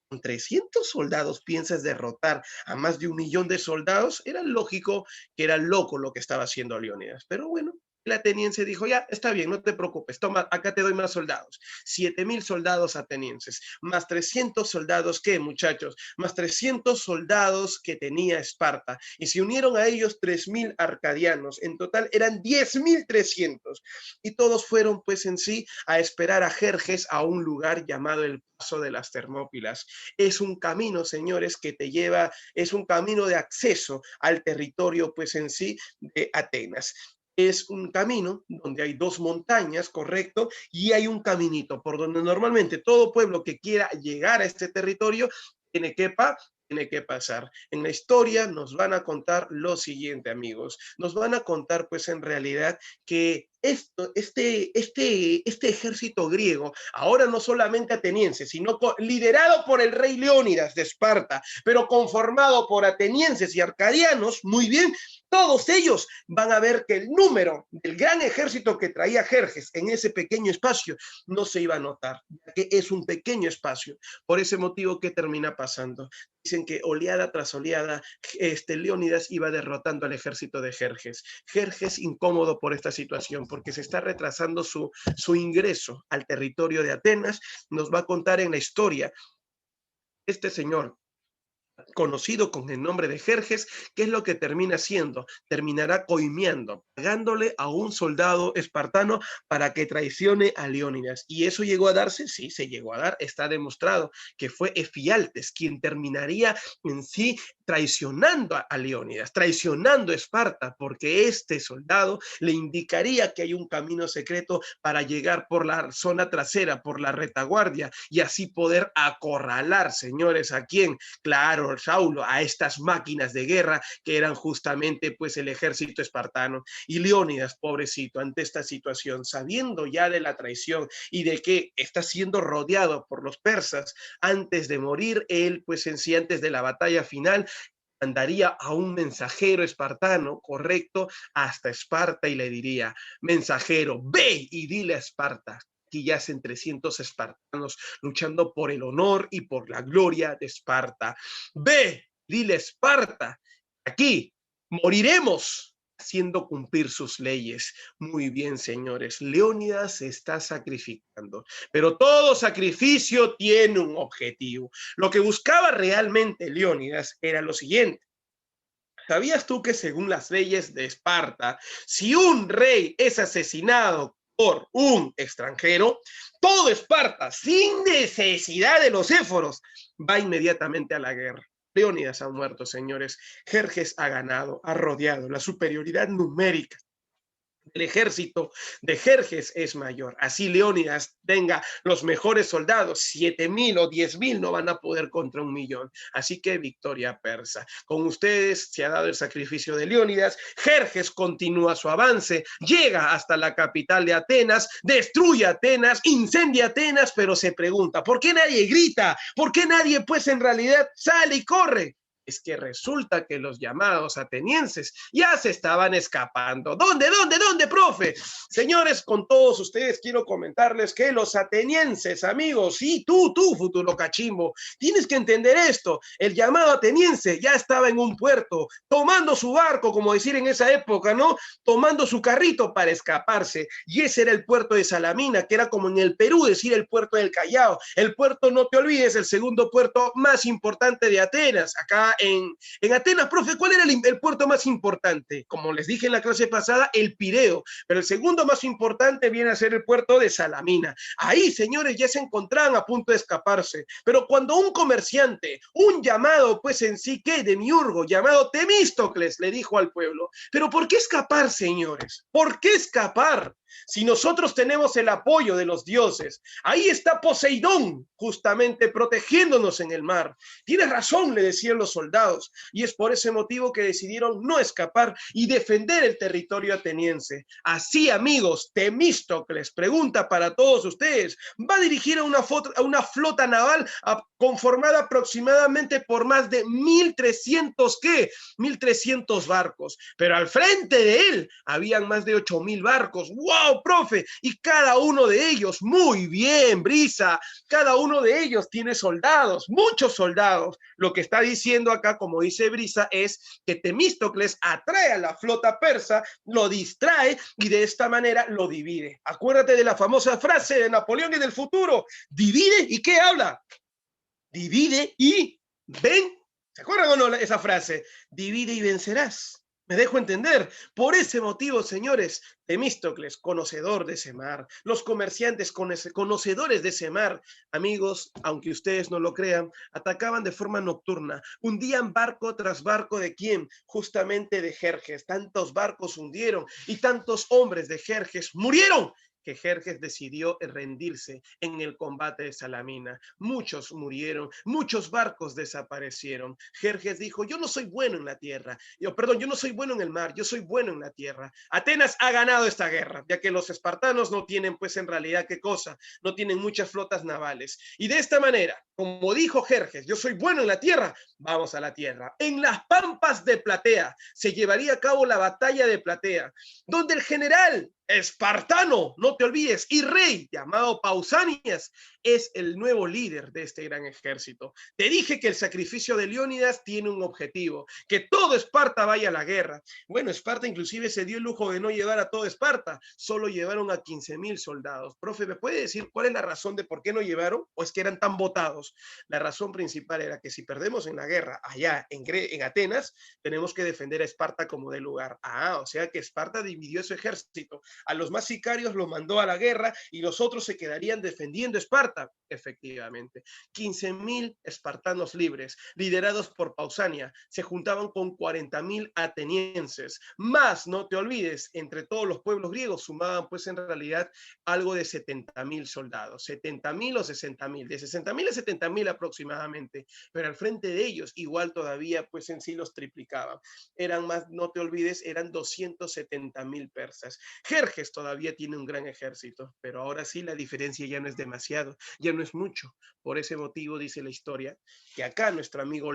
Con 300 soldados piensas derrotar a más de 1.000.000 de soldados, era lógico que era loco lo que estaba haciendo Leónidas. Pero bueno, el ateniense dijo, ya, está bien, no te preocupes, toma, acá te doy más soldados. 7.000 soldados atenienses, más 300 soldados, ¿qué, muchachos? Más 300 soldados que tenía Esparta. Y se unieron a ellos 3.000 arcadianos. En total eran 10.300. Y todos fueron, pues, en sí, a esperar a Jerjes a un lugar llamado el Paso de las Termópilas. Es un camino, señores, que te lleva, es un camino de acceso al territorio, pues, en sí, de Atenas. Es un camino donde hay dos montañas, correcto, y hay un caminito por donde normalmente todo pueblo que quiera llegar a este territorio tiene que pasar. En la historia nos van a contar lo siguiente, amigos. Nos van a contar, pues, en realidad que este ejército griego, ahora no solamente ateniense, sino liderado por el rey Leónidas de Esparta, pero conformado por atenienses y arcadianos, muy bien, todos ellos van a ver que el número del gran ejército que traía Jerjes en ese pequeño espacio no se iba a notar, ya que es un pequeño espacio. Por ese motivo, ¿qué termina pasando? Dicen que oleada tras oleada, Leónidas iba derrotando al ejército de Jerjes. Jerjes incómodo por esta situación, porque se está retrasando su ingreso al territorio de Atenas. Nos va a contar en la historia este señor, conocido con el nombre de Jerjes, ¿qué es lo que termina haciendo? Terminará coimeando, pagándole a un soldado espartano para que traicione a Leónidas. ¿Y eso llegó a darse? Sí, se llegó a dar. Está demostrado que fue Efialtes quien terminaría en sí traicionando a Leónidas, traicionando a Esparta, porque este soldado le indicaría que hay un camino secreto para llegar por la zona trasera, por la retaguardia, y así poder acorralar, señores, ¿a quién? Claro, Saulo, a estas máquinas de guerra que eran justamente, pues, el ejército espartano. Y Leónidas, pobrecito, ante esta situación, sabiendo ya de la traición y de que está siendo rodeado por los persas, antes de morir, él, pues, en sí, antes de la batalla final, mandaría a un mensajero espartano, correcto, hasta Esparta y le diría, mensajero, ve y dile a Esparta, aquí yacen 300 espartanos luchando por el honor y por la gloria de Esparta. Ve, dile a Esparta, aquí moriremos haciendo cumplir sus leyes. Muy bien, señores, Leónidas se está sacrificando, pero todo sacrificio tiene un objetivo. Lo que buscaba realmente Leónidas era lo siguiente. ¿Sabías tú que según las leyes de Esparta, si un rey es asesinado por un extranjero, todo Esparta, sin necesidad de los éforos, va inmediatamente a la guerra? Leónidas ha muerto, señores. Jerjes ha ganado, ha rodeado. La superioridad numérica del ejército de Jerjes es mayor. Así Leónidas tenga los mejores soldados, 7.000 o 10.000 no van a poder contra 1.000.000. Así que victoria persa. Con ustedes se ha dado el sacrificio de Leónidas. Jerjes continúa su avance, llega hasta la capital de Atenas, destruye Atenas, incendia Atenas, pero se pregunta, ¿por qué nadie grita? ¿Por qué nadie, pues, en realidad sale y corre? Es que resulta que los llamados atenienses ya se estaban escapando. ¿Dónde, profe? Señores, con todos ustedes quiero comentarles que los atenienses, amigos, y tú, futuro cachimbo, tienes que entender esto. El llamado ateniense ya estaba en un puerto, tomando su barco, como decir en esa época, ¿no? Tomando su carrito para escaparse. Y ese era el puerto de Salamina, que era como en el Perú decir el puerto del Callao. El puerto, no te olvides, el segundo puerto más importante de Atenas. Acá en Atenas, profe, ¿cuál era el puerto más importante? Como les dije en la clase pasada, el Pireo, pero el segundo más importante viene a ser el puerto de Salamina. Ahí, señores, ya se encontraban a punto de escaparse, pero cuando un comerciante, un llamado, pues en sí, ¿qué? Demiurgo, llamado Temístocles, le dijo al pueblo, ¿pero por qué escapar, señores? ¿Por qué escapar? Si nosotros tenemos el apoyo de los dioses, ahí está Poseidón, justamente protegiéndonos en el mar. Tienes razón, le decían los soldados, y es por ese motivo que decidieron no escapar y defender el territorio ateniense. Así, amigos, Temístocles, pregunta para todos ustedes, va a dirigir a una flota naval conformada aproximadamente por más de 1.300, ¿qué? 1.300 barcos, pero al frente de él habían más de 8.000 barcos. ¡Wow, profe! Y cada uno de ellos, muy bien, Brisa, cada uno de ellos tiene soldados, muchos soldados. Lo que está diciendo acá, como dice Brisa, es que Temístocles atrae a la flota persa, lo distrae y de esta manera lo divide. Acuérdate de la famosa frase de Napoleón en el futuro, divide y ¿qué habla? Divide y ven. ¿Se acuerdan o no esa frase? Divide y vencerás. Me dejo entender. Por ese motivo, señores, Temístocles, conocedor de ese mar, los comerciantes conocedores de ese mar, amigos, aunque ustedes no lo crean, atacaban de forma nocturna, hundían barco tras barco de quién, justamente de Jerjes. Tantos barcos hundieron y tantos hombres de Jerjes murieron, que Jerjes decidió rendirse en el combate de Salamina. Muchos murieron, muchos barcos desaparecieron. Jerjes dijo, yo no soy bueno en la tierra, yo no soy bueno en el mar, yo soy bueno en la tierra. Atenas ha ganado esta guerra, ya que los espartanos no tienen, pues en realidad, ¿qué cosa? No tienen muchas flotas navales. Y de esta manera, como dijo Jerjes, yo soy bueno en la tierra, vamos a la tierra. En las pampas de Platea se llevaría a cabo la batalla de Platea, donde el general espartano, no te olvides, y rey llamado Pausanias es el nuevo líder de este gran ejército. Te dije que el sacrificio de Leónidas tiene un objetivo, que todo Esparta vaya a la guerra. Bueno, Esparta inclusive se dio el lujo de no llevar a todo Esparta, solo llevaron a 15.000 soldados. Profe, ¿me puede decir cuál es la razón de por qué no llevaron? ¿O es que eran tan votados? La razón principal era que si perdemos en la guerra allá en Atenas, tenemos que defender a Esparta como de lugar. O sea que Esparta dividió su ejército. A los más sicarios los mandó a la guerra y los otros se quedarían defendiendo Esparta. Efectivamente, 15.000 espartanos libres, liderados por Pausania, se juntaban con 40.000 atenienses. Más, no te olvides, entre todos los pueblos griegos sumaban pues en realidad algo de 70.000 soldados, 70.000 o 60.000, de 60.000 a 70.000 aproximadamente, pero al frente de ellos igual todavía pues en sí los triplicaban. Eran más, no te olvides, eran 270.000 persas. Jerjes todavía tiene un gran ejército, pero ahora sí la diferencia ya no es demasiado, ya no es mucho. Por ese motivo dice la historia que acá nuestro amigo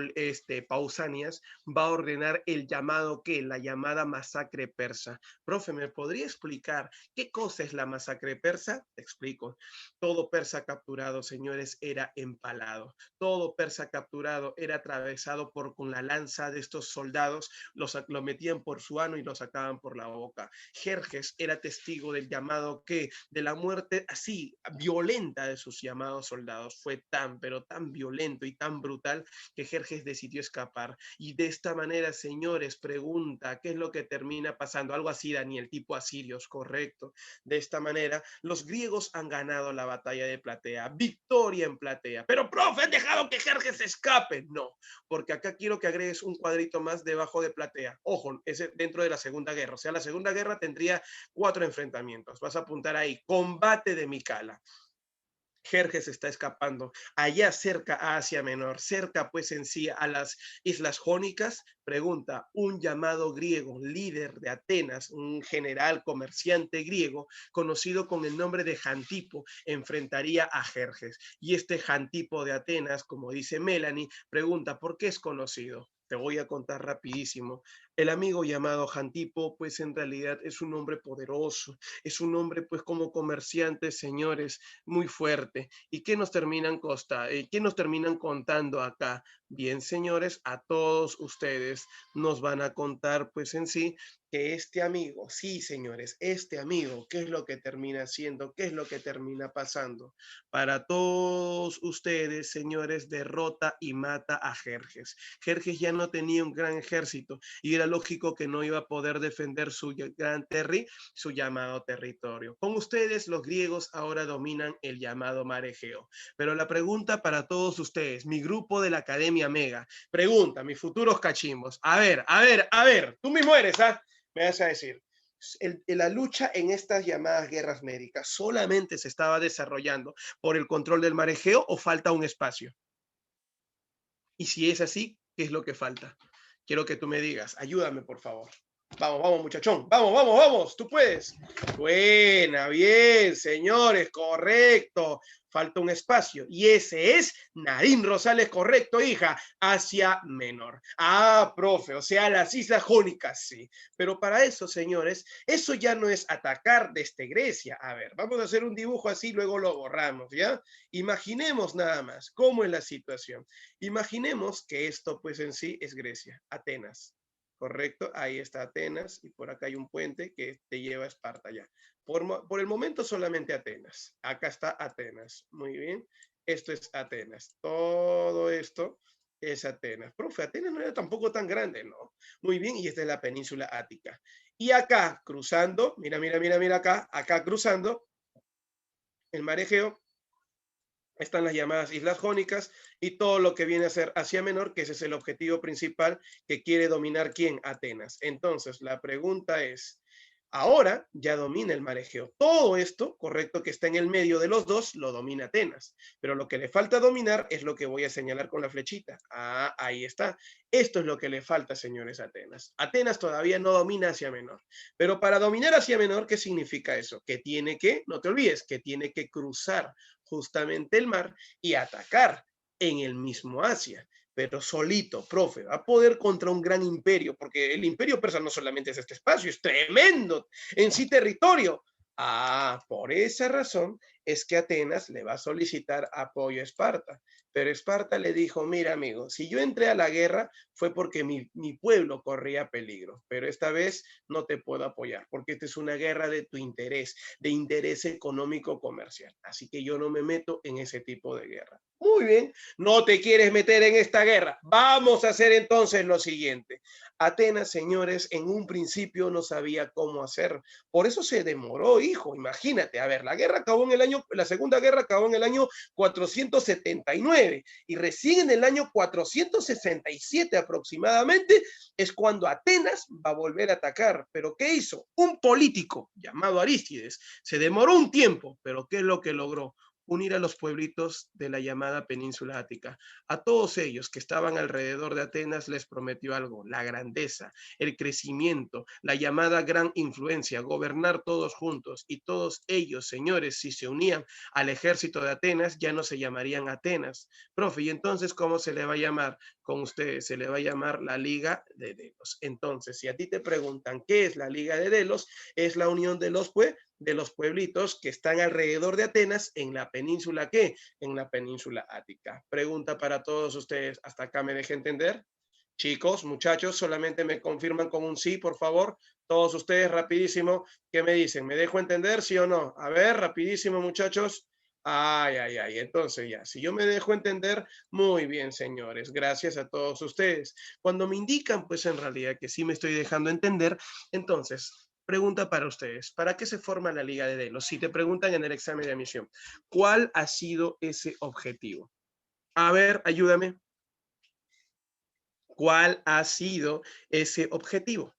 Pausanias va a ordenar el llamado, ¿qué? La llamada masacre persa. Profe, ¿me podría explicar qué cosa es la masacre persa? Te explico. Todo persa capturado, señores, era empalado. Todo persa capturado era atravesado con la lanza de estos soldados, lo metían por su ano y lo sacaban por la boca. Jerjes era testigo del llamado que de la muerte así violenta de sus llamados soldados. Fue tan, pero tan violento y tan brutal que Jerjes decidió escapar. Y de esta manera, señores, pregunta, ¿qué es lo que termina pasando? Algo así, Daniel, tipo asirios, correcto. De esta manera, los griegos han ganado la batalla de Platea. Victoria en Platea. Pero, profe, ¿han dejado que Jerjes escape? No, porque acá quiero que agregues un cuadrito más debajo de Platea. Ojo, ese dentro de la Segunda Guerra. O sea, la Segunda Guerra tendría 4 enfrentamientos. Vas a apuntar ahí, combate de Micala. Jerjes está escapando allá cerca a Asia Menor, cerca pues en sí a las Islas Jónicas. Pregunta, un llamado griego, líder de Atenas, un general comerciante griego, conocido con el nombre de Jantipo, enfrentaría a Jerjes. Y este Jantipo de Atenas, como dice Melanie, pregunta, ¿por qué es conocido? Te voy a contar rapidísimo. El amigo llamado Jantipo, pues en realidad es un hombre poderoso, es un hombre pues como comerciante, señores, muy fuerte. ¿Y qué nos qué nos terminan contando acá? Bien, señores, a todos ustedes nos van a contar pues en sí que este amigo, sí, señores, este amigo, ¿qué es lo que termina haciendo? ¿Qué es lo que termina pasando? Para todos ustedes, señores, derrota y mata a Jerjes. Jerjes ya no tenía un gran ejército y era lógico que no iba a poder defender su gran su llamado territorio. Con ustedes, los griegos ahora dominan el llamado Mar Egeo. Pero la pregunta para todos ustedes, mi grupo de la Academia Mega, pregunta, mis futuros cachimbos, a ver, tú mismo eres, ¿ah? Me vas a decir, la lucha en estas llamadas guerras médicas solamente se estaba desarrollando por el control del Mar Egeo o falta un espacio. Y si es así, ¿qué es lo que falta? Quiero que tú me digas, ayúdame por favor. Vamos, muchachón, vamos, tú puedes. Buena, bien, señores, correcto. Falta un espacio y ese es Nadine Rosales, correcto, hija, Asia Menor. Ah, profe, o sea, las Islas Jónicas, sí. Pero para eso, señores, eso ya no es atacar desde Grecia. A ver, vamos a hacer un dibujo así, luego lo borramos, ¿ya? Imaginemos nada más cómo es la situación. Imaginemos que esto, pues en sí, es Grecia, Atenas. Correcto, ahí está Atenas y por acá hay un puente que te lleva a Esparta ya. Por el momento solamente Atenas. Acá está Atenas. Muy bien. Esto es Atenas. Todo esto es Atenas. Profe, Atenas no era tampoco tan grande, ¿no? Muy bien, y esta es la península Ática. Y acá, cruzando, mira acá cruzando el Mar Egeo, están las llamadas Islas Jónicas y todo lo que viene a ser Asia Menor, que ese es el objetivo principal que quiere dominar ¿quién? Atenas. Entonces, la pregunta es, ahora ya domina el Mar Egeo. Todo esto, correcto, que está en el medio de los dos, lo domina Atenas. Pero lo que le falta dominar es lo que voy a señalar con la flechita. Ah, ahí está. Esto es lo que le falta, señores, a Atenas. Atenas todavía no domina Asia Menor. Pero para dominar Asia Menor, ¿qué significa eso? Que tiene que, no te olvides, que tiene que cruzar justamente el mar y atacar en el mismo Asia. Pero solito, profe, va a poder contra un gran imperio, porque el imperio persa no solamente es este espacio, es tremendo en sí territorio. Ah, por esa razón es que Atenas le va a solicitar apoyo a Esparta. Pero Esparta le dijo, mira amigo, si yo entré a la guerra fue porque mi pueblo corría peligro, pero esta vez no te puedo apoyar, porque esta es una guerra de tu interés, de interés económico comercial. Así que yo no me meto en ese tipo de guerra. Muy bien, no te quieres meter en esta guerra. Vamos a hacer entonces lo siguiente. Atenas, señores, en un principio no sabía cómo hacer. Por eso se demoró, hijo. Imagínate, a ver, la Segunda Guerra acabó en el año 479 y recién en el año 467 aproximadamente es cuando Atenas va a volver a atacar. ¿Pero qué hizo? Un político llamado Arístides. Se demoró un tiempo, pero ¿qué es lo que logró? Unir a los pueblitos de la llamada península ática. A todos ellos que estaban alrededor de Atenas les prometió algo, la grandeza, el crecimiento, la llamada gran influencia, gobernar todos juntos. Y todos ellos, señores, si se unían al ejército de Atenas, ya no se llamarían Atenas. Profe, ¿y entonces cómo se le va a llamar? Con ustedes se le va a llamar la Liga de Delos. Entonces, si a ti te preguntan qué es la Liga de Delos, es la unión de los pueblitos que están alrededor de Atenas en la península, ¿qué? En la península ática. Pregunta para todos ustedes, ¿hasta acá me dejé entender? Chicos, muchachos, solamente me confirman con un sí, por favor. Todos ustedes, rapidísimo, ¿qué me dicen? ¿Me dejo entender, sí o no? A ver, rapidísimo, muchachos. Ay. Entonces ya, si yo me dejo entender, muy bien, señores. Gracias a todos ustedes. Cuando me indican, pues en realidad que sí me estoy dejando entender, entonces, pregunta para ustedes, ¿para qué se forma la Liga de Delos? Si te preguntan en el examen de admisión, ¿cuál ha sido ese objetivo? A ver, ayúdame. ¿Cuál ha sido ese objetivo?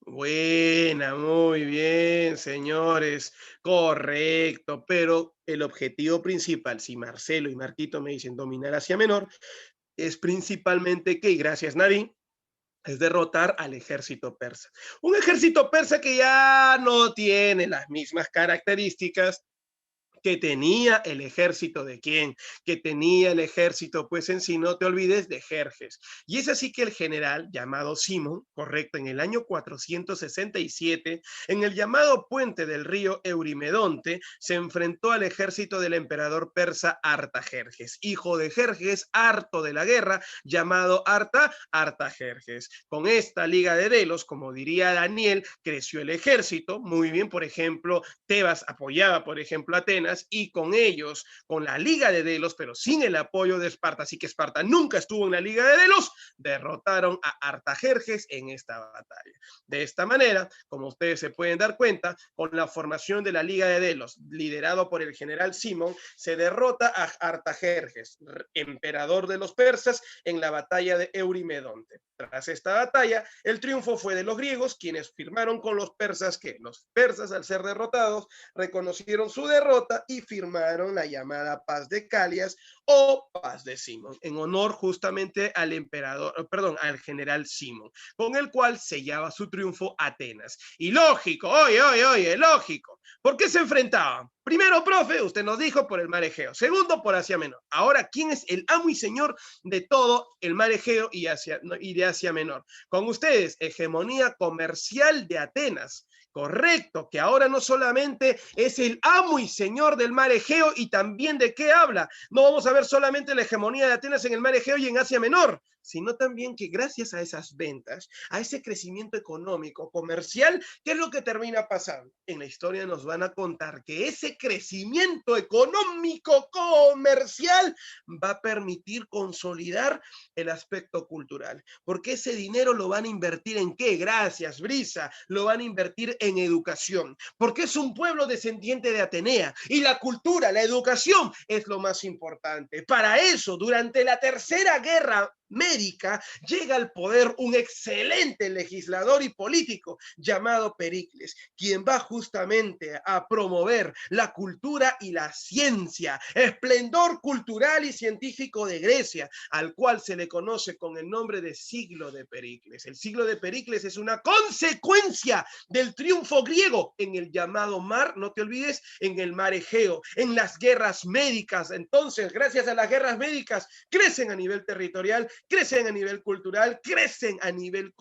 Buena, muy bien, señores. Correcto, pero el objetivo principal, si Marcelo y Marquito me dicen dominar Asia Menor, es principalmente que, y gracias Nadine, es derrotar al ejército persa. Un ejército persa que ya no tiene las mismas características que tenía el ejército ¿de quién? Que tenía el ejército, pues en sí, no te olvides, de Jerjes. Y es así que el general llamado Simón, correcto, en el año 467, en el llamado puente del río Eurimedonte, se enfrentó al ejército del emperador persa Artajerjes, hijo de Jerjes, harto de la guerra, llamado Artajerjes. Con esta liga de Delos, como diría Daniel, creció el ejército, muy bien, por ejemplo, Tebas apoyaba, por ejemplo, a Atenas, y con ellos, con la Liga de Delos, pero sin el apoyo de Esparta, así que Esparta nunca estuvo en la Liga de Delos, derrotaron a Artajerjes en esta batalla. De esta manera, como ustedes se pueden dar cuenta, con la formación de la Liga de Delos, liderado por el general Simón, se derrota a Artajerjes, emperador de los persas, en la batalla de Eurimedonte. Tras esta batalla, el triunfo fue de los griegos, quienes firmaron con los persas que los persas, al ser derrotados, reconocieron su derrota y firmaron la llamada Paz de Calias o Paz de Simón, en honor justamente al emperador, perdón, al general Simón, con el cual sellaba su triunfo Atenas. Y lógico, oye, lógico. ¿Por qué se enfrentaban? Primero, profe, usted nos dijo por el mar Egeo. Segundo, por Asia Menor. Ahora, ¿quién es el amo y señor de todo el mar Egeo y de Asia Menor? Con ustedes, hegemonía comercial de Atenas. Correcto, que ahora no solamente es el amo y señor del mar Egeo, y también de qué habla. No vamos a ver solamente la hegemonía de Atenas en el mar Egeo y en Asia Menor, sino también que gracias a esas ventas, a ese crecimiento económico, comercial, ¿qué es lo que termina pasando? En la historia nos van a contar que ese crecimiento económico, comercial, va a permitir consolidar el aspecto cultural, porque ese dinero lo van a invertir ¿en qué? Gracias, Brisa, lo van a invertir en educación, porque es un pueblo descendiente de Atenea, y la cultura, la educación es lo más importante. Para eso, durante la Tercera Guerra Médica, llega al poder un excelente legislador y político llamado Pericles, quien va justamente a promover la cultura y la ciencia, esplendor cultural y científico de Grecia, al cual se le conoce con el nombre de siglo de Pericles. El siglo de Pericles es una consecuencia del triunfo griego en el llamado mar, no te olvides, en el mar Egeo, en las guerras médicas. Entonces, gracias a las guerras médicas, crecen a nivel territorial, crecen a nivel cultural, crecen a nivel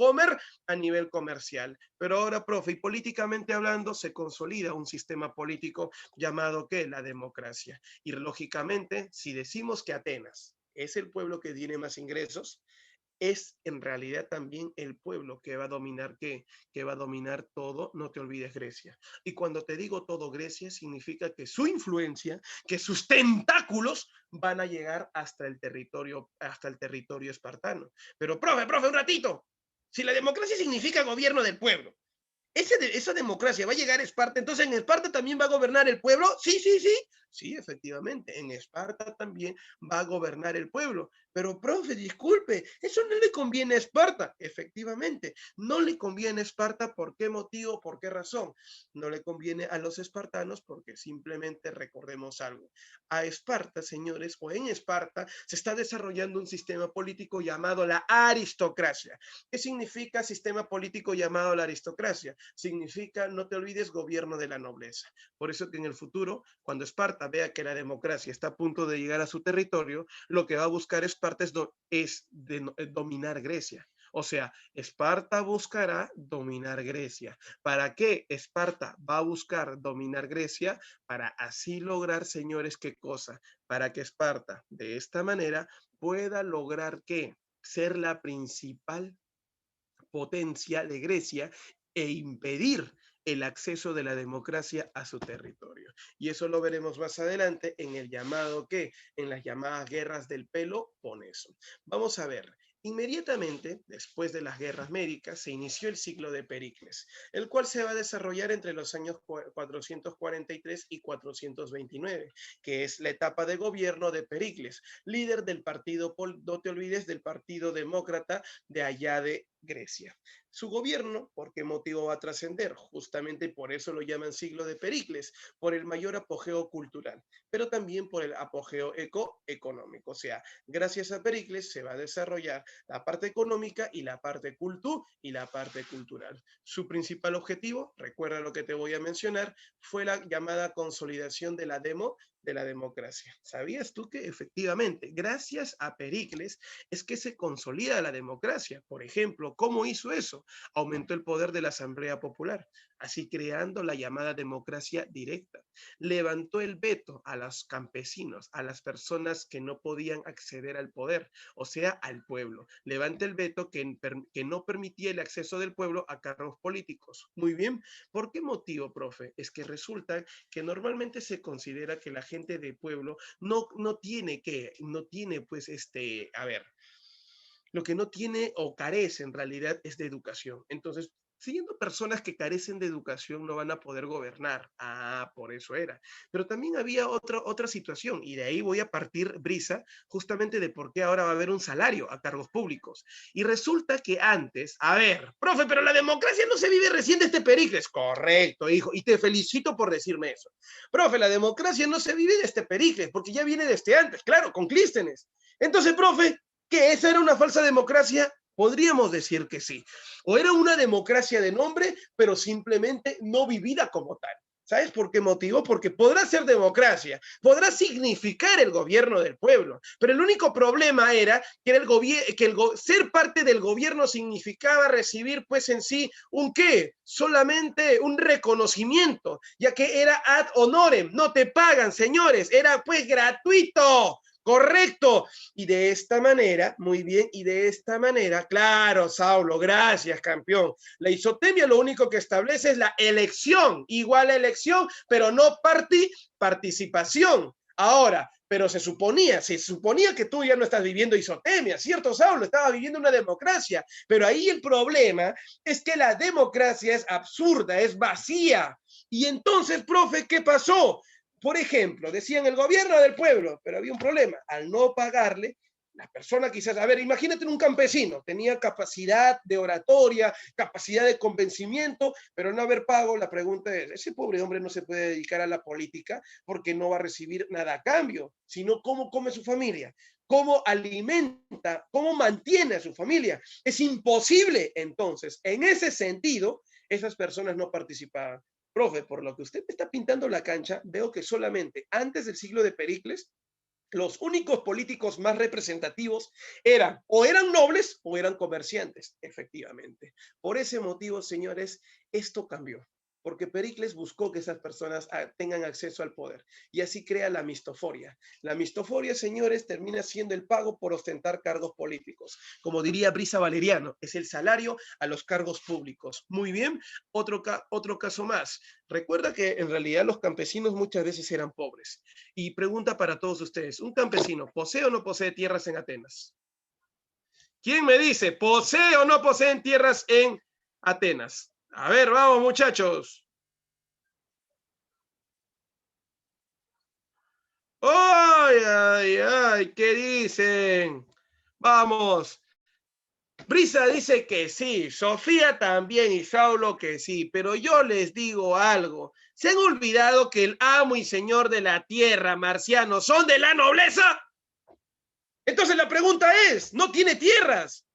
comercial. Pero ahora, profe, y políticamente hablando, se consolida un sistema político llamado, ¿qué? La democracia. Y lógicamente, si decimos que Atenas es el pueblo que tiene más ingresos, es en realidad también el pueblo que va a dominar ¿qué? Que va a dominar todo, no te olvides, Grecia. Y cuando te digo todo Grecia, significa que su influencia, que sus tentáculos van a llegar hasta el territorio espartano. Pero, profe, un ratito. Si la democracia significa gobierno del pueblo, esa democracia va a llegar a Esparta, entonces en Esparta también va a gobernar el pueblo. Sí, efectivamente, en Esparta también va a gobernar el pueblo. Pero, profe, disculpe, eso no le conviene a Esparta. Efectivamente, no le conviene a Esparta. ¿Por qué motivo? ¿Por qué razón? No le conviene a los espartanos porque simplemente recordemos algo. A Esparta, señores, o en Esparta, se está desarrollando un sistema político llamado la aristocracia. ¿Qué significa sistema político llamado la aristocracia? Significa, no te olvides, gobierno de la nobleza. Por eso que en el futuro, cuando Esparta vea que la democracia está a punto de llegar a su territorio, lo que va a buscar Esparta es dominar Grecia. O sea, Esparta buscará dominar Grecia. ¿Para qué Esparta va a buscar dominar Grecia? Para así lograr, señores, ¿qué cosa? Para que Esparta, de esta manera, pueda lograr ¿qué? Ser la principal potencia de Grecia e impedir el acceso de la democracia a su territorio. Y eso lo veremos más adelante en el llamado ¿qué? En las llamadas guerras del Peloponeso. Vamos a ver. Inmediatamente después de las guerras médicas se inició el ciclo de Pericles, el cual se va a desarrollar entre los años 443 y 429, que es la etapa de gobierno de Pericles, líder del partido, no te olvides, del Partido Demócrata de allá de Grecia. Su gobierno, ¿por qué motivo va a trascender? Justamente por eso lo llaman siglo de Pericles, por el mayor apogeo cultural, pero también por el apogeo económico. O sea, gracias a Pericles se va a desarrollar la parte económica y la parte cultural. Su principal objetivo, recuerda lo que te voy a mencionar, fue la llamada consolidación de la democracia. ¿Sabías tú que efectivamente, gracias a Pericles, es que se consolida la democracia? Por ejemplo, ¿cómo hizo eso? Aumentó el poder de la Asamblea Popular, así creando la llamada democracia directa. Levantó el veto a los campesinos, a las personas que no podían acceder al poder, o sea, al pueblo. Levanta el veto que no permitía el acceso del pueblo a cargos políticos. Muy bien. ¿Por qué motivo, profe? Es que resulta que normalmente se considera que la gente de pueblo no tiene pues a ver, lo que no tiene o carece en realidad es de educación. Entonces, siendo personas que carecen de educación no van a poder gobernar. Ah, por eso era. Pero también había otra situación, y de ahí voy a partir brisa justamente de por qué ahora va a haber un salario a cargos públicos. Y resulta que antes, a ver, profe, pero la democracia no se vive recién de este Pericles. Correcto, hijo, y te felicito por decirme eso. Profe, la democracia no se vive de este Pericles, porque ya viene desde antes, claro, con Clístenes. Entonces, profe, ¿que esa era una falsa democracia? Podríamos decir que sí. O era una democracia de nombre, pero simplemente no vivida como tal. ¿Sabes por qué motivo? Porque podrá ser democracia, podrá significar el gobierno del pueblo, pero el único problema era que, ser parte del gobierno significaba recibir pues en sí un qué, solamente un reconocimiento, ya que era ad honorem, no te pagan, señores, era pues gratuito. Correcto. Y de esta manera, muy bien, y de esta manera, claro, Saulo, gracias, campeón. La isotemia lo único que establece es la elección, igual a elección, pero no participación. Ahora, pero se suponía que tú ya no estás viviendo isotemia, ¿cierto, Saulo? Estaba viviendo una democracia, pero ahí el problema es que la democracia es absurda, es vacía. Y entonces, profe, ¿qué pasó? Por ejemplo, decían el gobierno del pueblo, pero había un problema. Al no pagarle, la persona quizás, a ver, imagínate un campesino, tenía capacidad de oratoria, capacidad de convencimiento, pero no haber pago, la pregunta es, ese pobre hombre no se puede dedicar a la política porque no va a recibir nada a cambio, sino cómo come su familia, cómo alimenta, cómo mantiene a su familia. Es imposible. Entonces, en ese sentido, esas personas no participaban. Profe, por lo que usted me está pintando la cancha, veo que solamente antes del siglo de Pericles, los únicos políticos más representativos eran nobles o eran comerciantes, efectivamente. Por ese motivo, señores, esto cambió, porque Pericles buscó que esas personas tengan acceso al poder y así crea la mistoforia. La mistoforia, señores, termina siendo el pago por ostentar cargos políticos. Como diría Brisa Valeriano, es el salario a los cargos públicos. Muy bien, otro caso más. Recuerda que en realidad los campesinos muchas veces eran pobres. Y pregunta para todos ustedes, ¿un campesino posee o no posee tierras en Atenas? ¿Quién me dice, posee o no poseen tierras en Atenas? A ver, vamos muchachos. ¡Ay, ay, ay! ¿Qué dicen? Vamos. Brisa dice que sí, Sofía también y Saulo que sí, pero yo les digo algo. ¿Se han olvidado que el amo y señor de la tierra, marciano, son de la nobleza? Entonces la pregunta es, ¿no tiene tierras?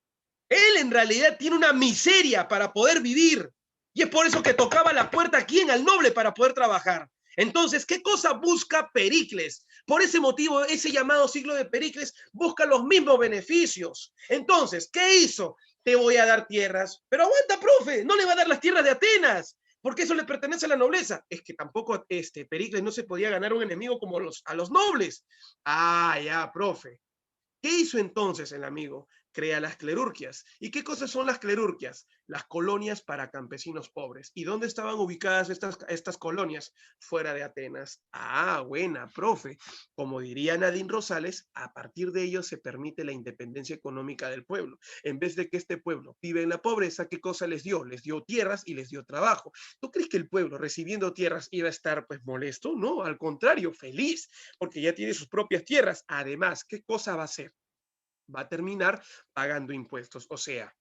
Él en realidad tiene una miseria para poder vivir. Y es por eso que tocaba la puerta aquí en al noble para poder trabajar. Entonces, ¿qué cosa busca Pericles? Por ese motivo, ese llamado siglo de Pericles busca los mismos beneficios. Entonces, ¿qué hizo? Te voy a dar tierras. Pero aguanta, profe, no le va a dar las tierras de Atenas, porque eso le pertenece a la nobleza. Es que tampoco Pericles no se podía ganar un enemigo como a los nobles. Ah, ya, profe. ¿Qué hizo entonces el amigo? Crea las clerurquias. ¿Y qué cosas son las clerurquias? Las colonias para campesinos pobres. ¿Y dónde estaban ubicadas estas colonias? Fuera de Atenas. Ah, buena, profe. Como diría Nadine Rosales, a partir de ello se permite la independencia económica del pueblo. En vez de que este pueblo vive en la pobreza, ¿qué cosa les dio? Les dio tierras y les dio trabajo. ¿Tú crees que el pueblo recibiendo tierras iba a estar pues molesto? No, al contrario, feliz, porque ya tiene sus propias tierras. Además, ¿qué cosa va a hacer? Va a terminar pagando impuestos. O sea,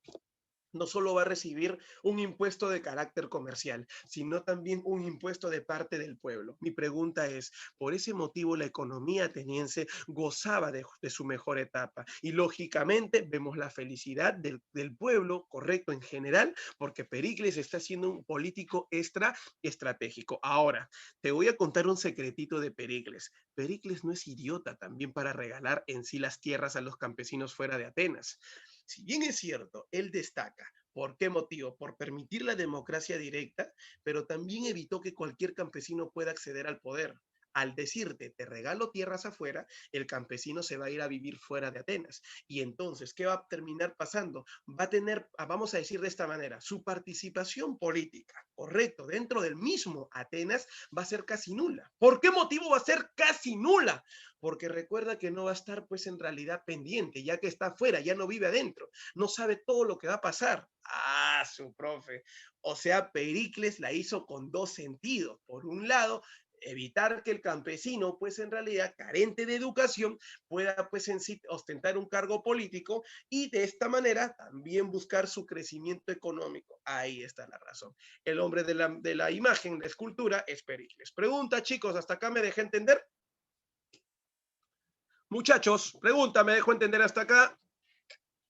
no solo va a recibir un impuesto de carácter comercial, sino también un impuesto de parte del pueblo. Mi pregunta es, por ese motivo la economía ateniense gozaba de su mejor etapa y lógicamente vemos la felicidad del pueblo, correcto, en general, porque Pericles está siendo un político estratégico. Ahora, te voy a contar un secretito de Pericles. Pericles no es idiota también para regalar en sí las tierras a los campesinos fuera de Atenas. Si bien es cierto, él destaca. ¿Por qué motivo? Por permitir la democracia directa, pero también evitó que cualquier campesino pueda acceder al poder. Al decirte, te regalo tierras afuera, el campesino se va a ir a vivir fuera de Atenas. Y entonces, ¿qué va a terminar pasando? Va a tener, vamos a decir de esta manera, su participación política, correcto, dentro del mismo Atenas va a ser casi nula. ¿Por qué motivo va a ser casi nula? Porque recuerda que no va a estar pues en realidad pendiente, ya que está afuera, ya no vive adentro, no sabe todo lo que va a pasar. Ah, su profe. O sea, Pericles la hizo con dos sentidos. Por un lado, evitar que el campesino, pues en realidad carente de educación, pueda pues en sí ostentar un cargo político y de esta manera también buscar su crecimiento económico. Ahí está la razón. El hombre de la imagen, la escultura, es Pericles. Pregunta, chicos, ¿hasta acá me dejé entender? Muchachos, pregunta, ¿me dejo entender hasta acá?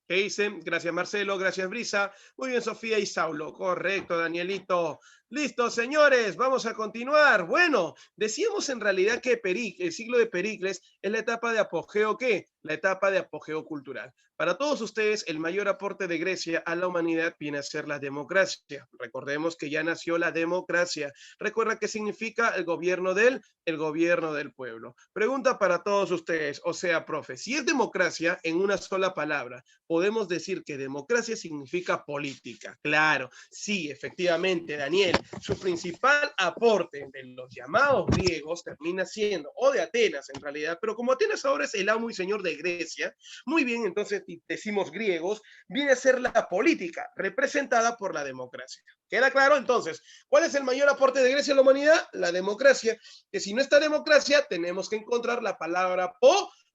¿Qué dicen? Gracias, Marcelo. Gracias, Brisa. Muy bien, Sofía y Saulo. Correcto, Danielito. Listo, señores. Vamos a continuar. Bueno, decíamos en realidad que el siglo de Pericles es la etapa de apogeo, ¿qué? La etapa de apogeo cultural. Para todos ustedes, el mayor aporte de Grecia a la humanidad viene a ser la democracia. Recordemos que ya nació la democracia. Recuerda qué significa el gobierno del pueblo. Pregunta para todos ustedes, o sea, profe, si es democracia en una sola palabra, podemos decir que democracia significa política. Claro, sí, efectivamente, Daniel, su principal aporte de los llamados griegos termina siendo, o de Atenas en realidad, pero como Atenas ahora es el amo y señor de Grecia, muy bien, entonces decimos griegos, viene a ser la política representada por la democracia. ¿Queda claro? Entonces, ¿cuál es el mayor aporte de Grecia a la humanidad? La democracia, que si no está democracia, tenemos que encontrar la palabra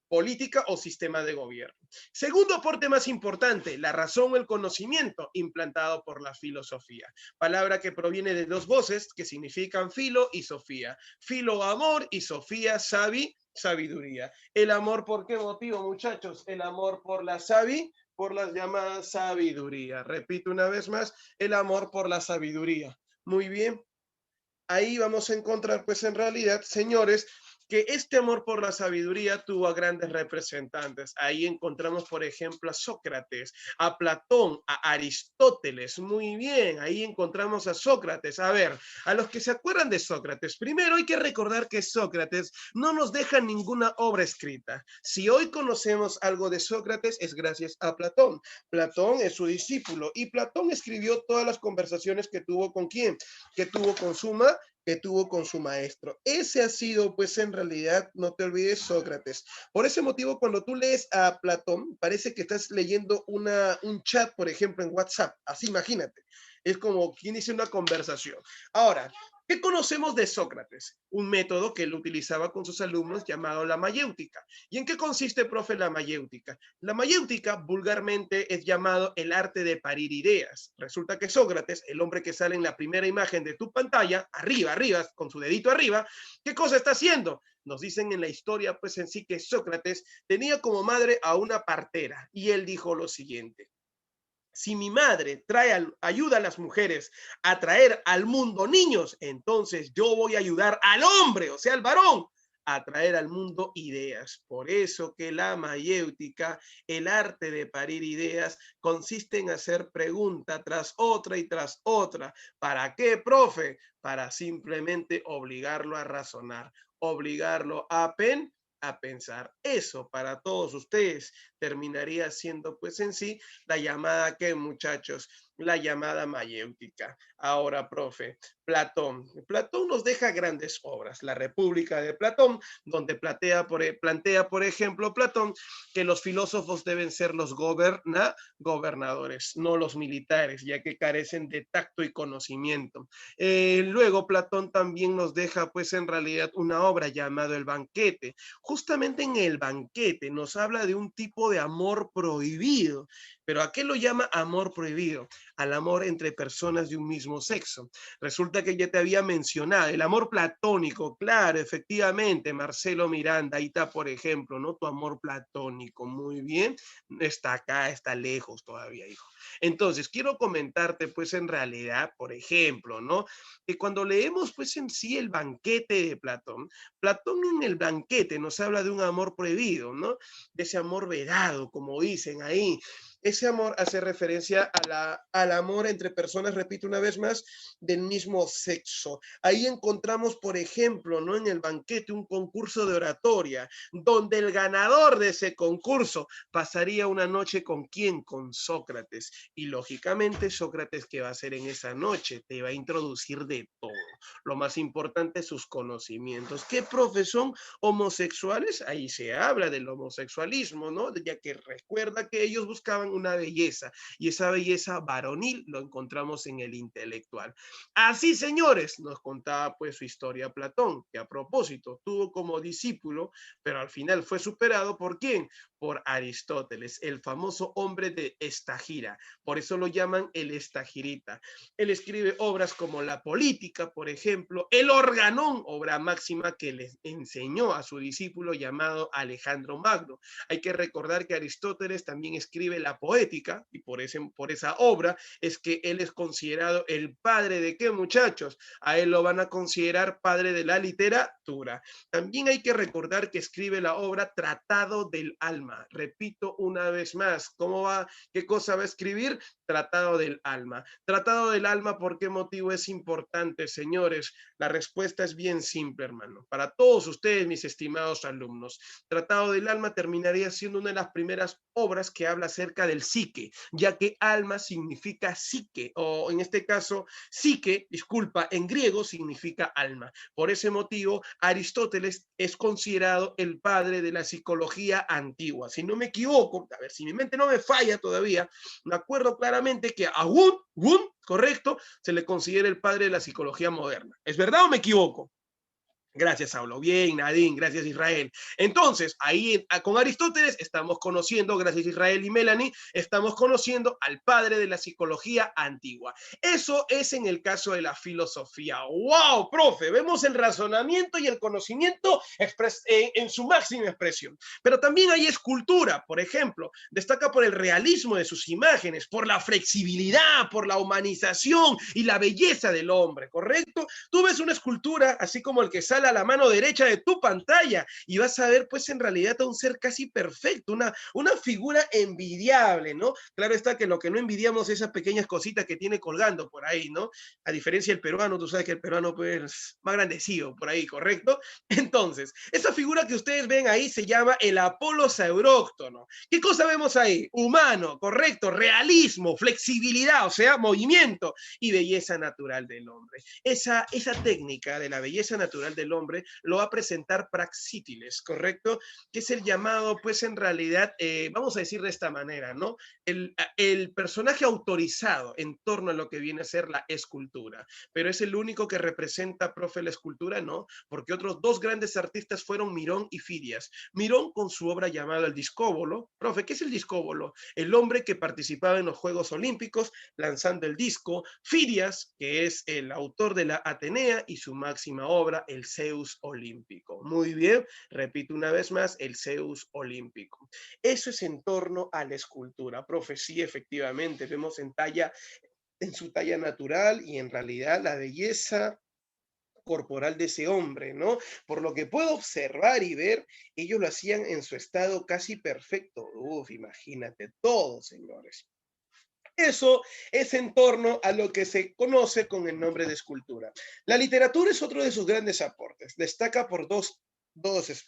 política o sistema de gobierno. Segundo aporte más importante, la razón o el conocimiento implantado por la filosofía. Palabra que proviene de dos voces que significan filo y sofía. Filo, amor, y sofía, sabiduría. El amor, ¿por qué motivo, muchachos? El amor por la por las llamadas sabiduría. Repito una vez más, el amor por la sabiduría. Muy bien. Ahí vamos a encontrar, pues en realidad, señores, que este amor por la sabiduría tuvo a grandes representantes. Ahí encontramos, por ejemplo, a Sócrates, a Platón, a Aristóteles. Muy bien, ahí encontramos a Sócrates. A ver, a los que se acuerdan de Sócrates, primero hay que recordar que Sócrates no nos deja ninguna obra escrita. Si hoy conocemos algo de Sócrates es gracias a Platón. Platón es su discípulo y Platón escribió todas las conversaciones que tuvo con quién, que tuvo con su maestro. Ese ha sido, pues en realidad, no te olvides, Sócrates. Por ese motivo, cuando tú lees a Platón, parece que estás leyendo un chat, por ejemplo, en WhatsApp. Así, imagínate. Es como quien dice una conversación. Ahora, ¿qué conocemos de Sócrates? Un método que él utilizaba con sus alumnos llamado la mayéutica. ¿Y en qué consiste, profe, la mayéutica? La mayéutica vulgarmente es llamado el arte de parir ideas. Resulta que Sócrates, el hombre que sale en la primera imagen de tu pantalla, arriba, con su dedito arriba, ¿qué cosa está haciendo? Nos dicen en la historia, pues en sí, que Sócrates tenía como madre a una partera y él dijo lo siguiente: si mi madre ayuda a las mujeres a traer al mundo niños, entonces yo voy a ayudar al hombre, o sea, al varón, a traer al mundo ideas. Por eso que la mayéutica, el arte de parir ideas, consiste en hacer pregunta tras otra y tras otra. ¿Para qué, profe? Para simplemente obligarlo a razonar, obligarlo a pensar. Eso para todos ustedes terminaría siendo pues en sí la llamada, ¿qué, muchachos? La llamada mayéutica. Ahora, profe, Platón. Platón nos deja grandes obras. La República de Platón, donde plantea, por ejemplo, Platón, que los filósofos deben ser los gobernadores, no los militares, ya que carecen de tacto y conocimiento. Luego, Platón también nos deja, pues, en realidad, una obra llamada El Banquete. Justamente en El Banquete nos habla de un tipo de amor prohibido. Pero ¿a qué lo llama amor prohibido? Al amor entre personas de un mismo sexo. Resulta que ya te había mencionado el amor platónico, claro, efectivamente, Marcelo Miranda, ahí está, por ejemplo, ¿no? Tu amor platónico, muy bien, está acá, está lejos todavía, hijo. Entonces, quiero comentarte, pues, en realidad, por ejemplo, ¿no? Que cuando leemos, pues, en sí el banquete de Platón, Platón en el banquete nos habla de un amor prohibido, ¿no? De ese amor vedado, como dicen ahí. Ese amor hace referencia al amor entre personas, repito una vez más, del mismo sexo. Ahí encontramos, por ejemplo, ¿no? En el banquete un concurso de oratoria, donde el ganador de ese concurso pasaría una noche con quién, con Sócrates. Y lógicamente Sócrates, ¿qué va a hacer en esa noche? Te va a introducir de todo. Lo más importante, sus conocimientos. ¿Qué profesión? Homosexuales, ahí se habla del homosexualismo, ¿no? Ya que recuerda que ellos buscaban una belleza y esa belleza varonil lo encontramos en el intelectual. Así, señores, nos contaba pues su historia Platón, que a propósito tuvo como discípulo, pero al final fue superado ¿por quién? Por Aristóteles, el famoso hombre de Estagira. Por eso lo llaman el estagirita. Él escribe obras como La Política, por ejemplo, El Organón, obra máxima que le enseñó a su discípulo llamado Alejandro Magno. Hay que recordar que Aristóteles también escribe La Poética y por esa obra es que él es considerado el padre de ¿qué, muchachos? A él lo van a considerar padre de la literatura. También hay que recordar que escribe la obra Tratado del Alma. Repito una vez más, ¿cómo va? ¿Qué cosa va a escribir? Tratado del Alma. Tratado del Alma, ¿por qué motivo es importante, señores? La respuesta es bien simple, hermano. Para todos ustedes, mis estimados alumnos, Tratado del Alma terminaría siendo una de las primeras obras que habla acerca del psique, ya que alma significa psique, o en este caso, psique, disculpa, en griego significa alma. Por ese motivo, Aristóteles es considerado el padre de la psicología antigua. Si no me equivoco, a ver, si mi mente no me falla todavía, me acuerdo claramente que a Wundt, correcto, se le considera el padre de la psicología moderna. ¿Es verdad o me equivoco? Gracias, Saulo. Bien, Nadine. Gracias, Israel. Entonces, ahí con Aristóteles estamos conociendo, gracias Israel y Melanie, estamos conociendo al padre de la psicología antigua. Eso es en el caso de la filosofía. ¡Wow, profe! Vemos el razonamiento y el conocimiento en su máxima expresión. Pero también hay escultura, por ejemplo. Destaca por el realismo de sus imágenes, por la flexibilidad, por la humanización y la belleza del hombre, ¿correcto? Tú ves una escultura, así como el que sale a la mano derecha de tu pantalla y vas a ver pues en realidad a un ser casi perfecto, una figura envidiable, ¿no? Claro está que lo que no envidiamos es esas pequeñas cositas que tiene colgando por ahí, ¿no? A diferencia del peruano, tú sabes que el peruano pues más grandecido por ahí, ¿correcto? Entonces, esa figura que ustedes ven ahí se llama el Apolo sauróctono. ¿Qué cosa vemos ahí? Humano, correcto, realismo, flexibilidad, o sea, movimiento y belleza natural del hombre. Esa técnica de la belleza natural del hombre lo va a presentar Praxíteles, ¿correcto? Que es el llamado, pues en realidad, vamos a decir de esta manera, ¿no? El personaje autorizado en torno a lo que viene a ser la escultura. Pero es el único que representa, profe, la escultura, ¿no? Porque otros dos grandes artistas fueron Mirón y Fidias. Mirón con su obra llamada El Discóbolo. Profe, ¿qué es el discóbolo? El hombre que participaba en los Juegos Olímpicos lanzando el disco. Fidias, que es el autor de la Atenea y su máxima obra, el Zeus Olímpico. Muy bien, repito una vez más, el Zeus Olímpico. Eso es en torno a la escultura. Profe, sí, efectivamente, vemos en su talla natural y en realidad la belleza corporal de ese hombre, ¿no? Por lo que puedo observar y ver, ellos lo hacían en su estado casi perfecto. Uf, imagínate todo, señores. Eso es en torno a lo que se conoce con el nombre de escultura. La literatura es otro de sus grandes aportes. Destaca por dos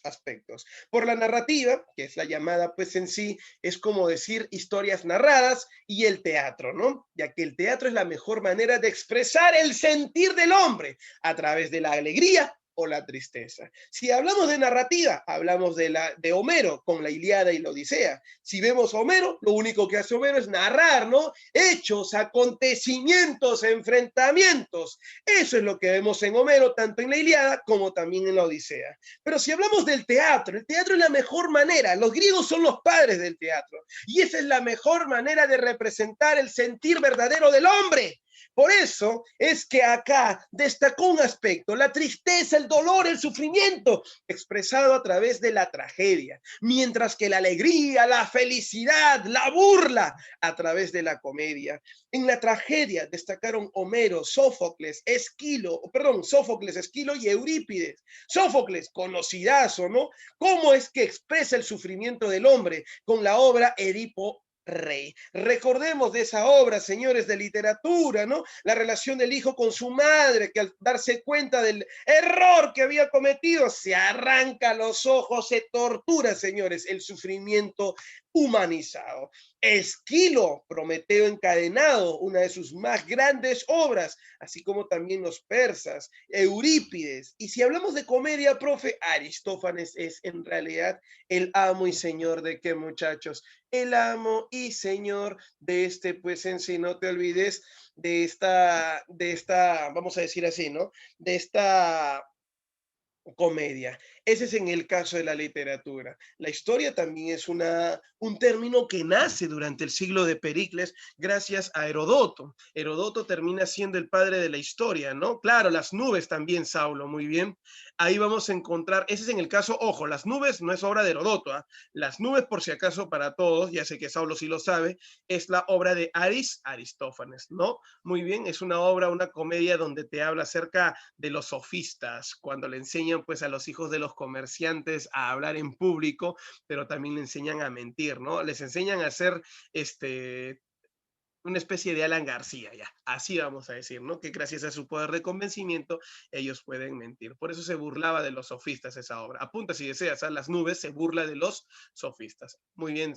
aspectos. Por la narrativa, que es la llamada, pues en sí, es como decir historias narradas, y el teatro, ¿no? Ya que el teatro es la mejor manera de expresar el sentir del hombre a través de la alegría o la tristeza. Si hablamos de narrativa, hablamos de Homero con la Ilíada y la Odisea. Si vemos a Homero, lo único que hace Homero es narrar, ¿no? Hechos, acontecimientos, enfrentamientos. Eso es lo que vemos en Homero, tanto en la Ilíada como también en la Odisea. Pero si hablamos del teatro, el teatro es la mejor manera. Los griegos son los padres del teatro. Y esa es la mejor manera de representar el sentir verdadero del hombre. Por eso es que acá destacó un aspecto, la tristeza, el dolor, el sufrimiento, expresado a través de la tragedia, mientras que la alegría, la felicidad, la burla, a través de la comedia. En la tragedia destacaron Homero, Sófocles, Esquilo y Eurípides. Sófocles, conocidazo, ¿no? ¿Cómo es que expresa el sufrimiento del hombre con la obra Edipo Rey? Recordemos de esa obra, señores de literatura, ¿no? La relación del hijo con su madre, que al darse cuenta del error que había cometido, se arranca los ojos, se tortura, señores, el sufrimiento humanizado. Esquilo, Prometeo encadenado, una de sus más grandes obras, así como también los persas, Eurípides. Y si hablamos de comedia, profe, Aristófanes es en realidad el amo y señor de qué, muchachos, el amo y señor de este, pues en sí, no te olvides de esta, vamos a decir así, ¿no? De esta comedia. Ese es en el caso de la literatura. La historia también es un término que nace durante el siglo de Pericles gracias a Herodoto. Herodoto termina siendo el padre de la historia, ¿no? Claro, las nubes también, Saulo, muy bien. Ahí vamos a encontrar, ese es en el caso, ojo, las nubes no es obra de Herodoto, ¿eh? Las nubes, por si acaso, para todos, ya sé que Saulo sí lo sabe, es la obra de Aristófanes, ¿no? Muy bien, es una obra, una comedia donde te habla acerca de los sofistas, cuando le enseñan pues a los hijos de los comerciantes a hablar en público, pero también le enseñan a mentir, ¿no? Les enseñan a hacer una especie de Alan García, ya, así vamos a decir, ¿no? Que gracias a su poder de convencimiento, ellos pueden mentir. Por eso se burlaba de los sofistas esa obra. Apunta si deseas, a Las nubes se burla de los sofistas. Muy bien,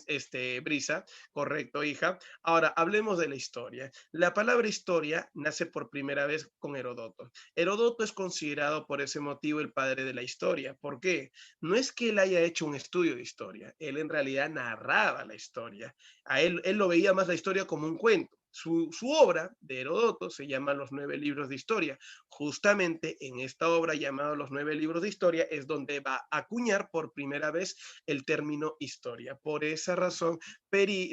Brisa, correcto, hija. Ahora, hablemos de la historia. La palabra historia nace por primera vez con Herodoto. Herodoto es considerado por ese motivo el padre de la historia. ¿Por qué? No es que él haya hecho un estudio de historia, él en realidad narraba la historia. A él lo veía más la historia como un cuento. Su obra de Herodoto se llama Los 9 libros de historia. Justamente en esta obra llamada Los 9 libros de historia es donde va a acuñar por primera vez el término historia. Por esa razón,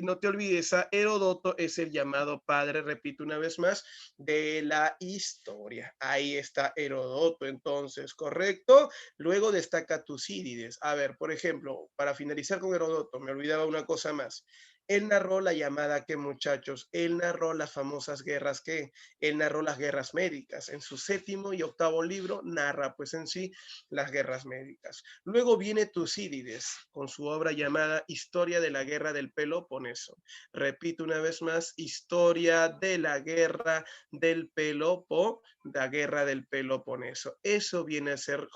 no te olvides, Herodoto es el llamado padre, repito una vez más, de la historia. Ahí está Herodoto, entonces, ¿correcto? Luego destaca Tucídides. A ver, por ejemplo, para finalizar con Herodoto, me olvidaba una cosa más. Él narró la llamada, ¿qué, muchachos? Él narró las famosas guerras, ¿qué? Él narró las guerras médicas. En su 7º y 8º libro narra pues en sí las guerras médicas. Luego viene Tucídides con su obra llamada Historia de la Guerra del Peloponeso. Repito una vez más, Historia de la Guerra del Peloponeso. Eso viene a ser,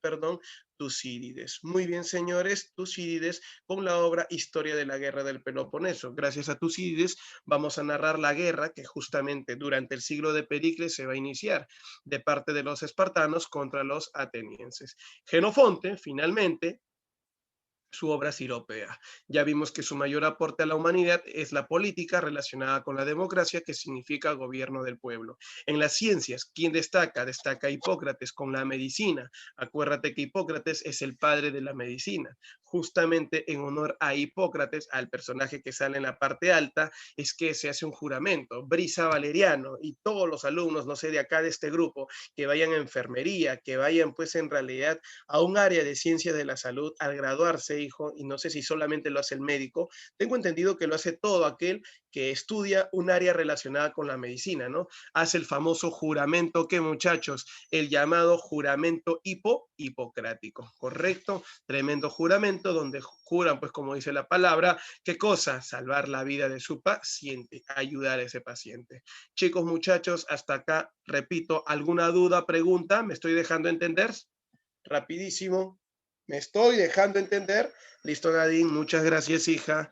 perdón, Tucídides. Muy bien, señores, Tucídides con la obra Historia de la Guerra del Peloponeso. Gracias a Tucídides vamos a narrar la guerra que justamente durante el siglo de Pericles se va a iniciar de parte de los espartanos contra los atenienses. Jenofonte, finalmente, su obra Siropea. Ya vimos que su mayor aporte a la humanidad es la política relacionada con la democracia, que significa gobierno del pueblo. En las ciencias, ¿quién destaca? Destaca Hipócrates con la medicina. Acuérdate que Hipócrates es el padre de la medicina. Justamente en honor a Hipócrates, al personaje que sale en la parte alta, es que se hace un juramento. Brisa Valeriano y todos los alumnos, no sé, de acá de este grupo, que vayan a enfermería, que vayan pues en realidad a un área de ciencia de la salud, al graduarse, hijo, y no sé si solamente lo hace el médico, tengo entendido que lo hace todo aquel que estudia un área relacionada con la medicina, ¿no? Hace el famoso juramento, que, muchachos, el llamado juramento hipocrático, ¿correcto? Tremendo juramento donde juran, pues como dice la palabra, ¿qué cosa? Salvar la vida de su paciente, ayudar a ese paciente. Chicos, muchachos, hasta acá, repito, ¿alguna duda, pregunta? ¿Me estoy dejando entender? Rapidísimo. ¿Me estoy dejando entender? Listo, Nadine. Muchas gracias, hija.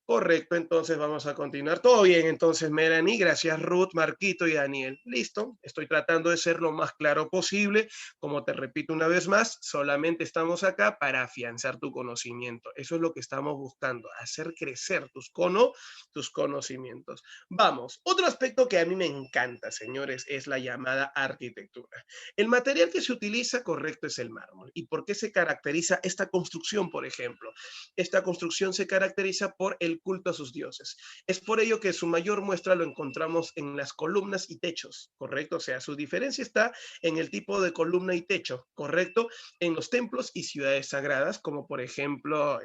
Correcto, entonces vamos a continuar. Todo bien, entonces, Melanie, gracias Ruth, Marquito y Daniel. Listo, estoy tratando de ser lo más claro posible. Como te repito una vez más, solamente estamos acá para afianzar tu conocimiento. Eso es lo que estamos buscando, hacer crecer tus conocimientos. Vamos, otro aspecto que a mí me encanta, señores, es la llamada arquitectura. El material que se utiliza, correcto, es el mármol. ¿Y por qué se caracteriza esta construcción, por ejemplo? Esta construcción se caracteriza por el culto a sus dioses. Es por ello que su mayor muestra lo encontramos en las columnas y techos, ¿correcto? O sea, su diferencia está en el tipo de columna y techo, ¿correcto? En los templos y ciudades sagradas, como por ejemplo,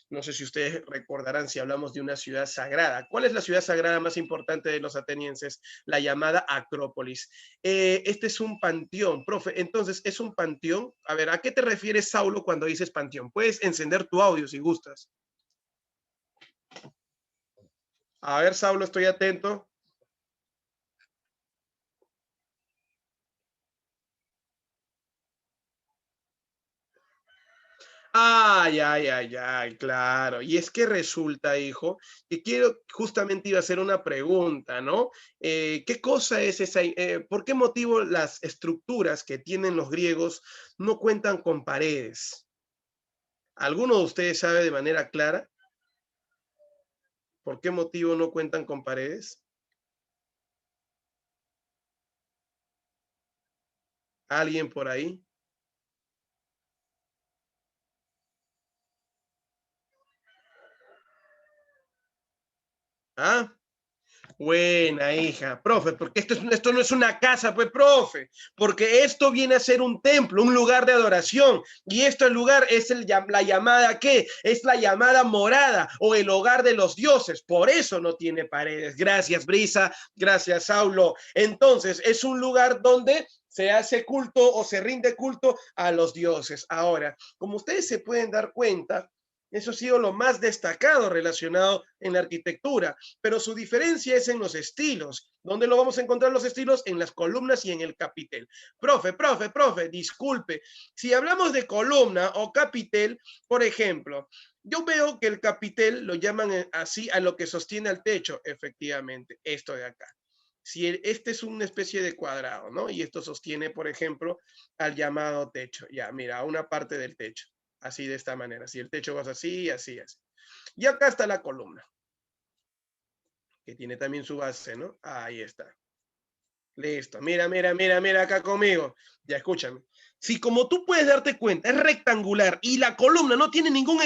no sé si ustedes recordarán si hablamos de una ciudad sagrada. ¿Cuál es la ciudad sagrada más importante de los atenienses? La llamada Acrópolis. Este es un panteón, profe. Entonces, ¿es un panteón? A ver, ¿a qué te refieres, Saulo, cuando dices panteón? Puedes encender tu audio si gustas. A ver, Saulo, estoy atento. Ay, ay, ay, ay, claro. Y es que resulta, hijo, que justamente iba a hacer una pregunta, ¿no? ¿Qué cosa es esa, por qué motivo las estructuras que tienen los griegos no cuentan con paredes? ¿Alguno de ustedes sabe de manera clara por qué motivo no cuentan con paredes? ¿Alguien por ahí? ¿Ah? Buena, hija. Profe, porque esto no es una casa, pues, profe. Porque esto viene a ser un templo, un lugar de adoración. Y este lugar es la llamada, ¿qué? Es la llamada morada o el hogar de los dioses. Por eso no tiene paredes. Gracias, Brisa. Gracias, Saulo. Entonces, es un lugar donde se hace culto o se rinde culto a los dioses. Ahora, como ustedes se pueden dar cuenta, eso ha sido lo más destacado relacionado en la arquitectura, pero su diferencia es en los estilos. ¿Dónde lo vamos a encontrar los estilos? En las columnas y en el capitel. Profe, disculpe. Si hablamos de columna o capitel, por ejemplo, yo veo que el capitel lo llaman así a lo que sostiene el techo, efectivamente, esto de acá. Si este es una especie de cuadrado, ¿no? Y esto sostiene, por ejemplo, al llamado techo. Ya, mira, una parte del techo. Así de esta manera. Si el techo va así, así, así. Y acá está la columna, que tiene también su base, ¿no? Ahí está. Listo. Mira acá conmigo. Ya, escúchame. Si como tú puedes darte cuenta, es rectangular y la columna no tiene ningún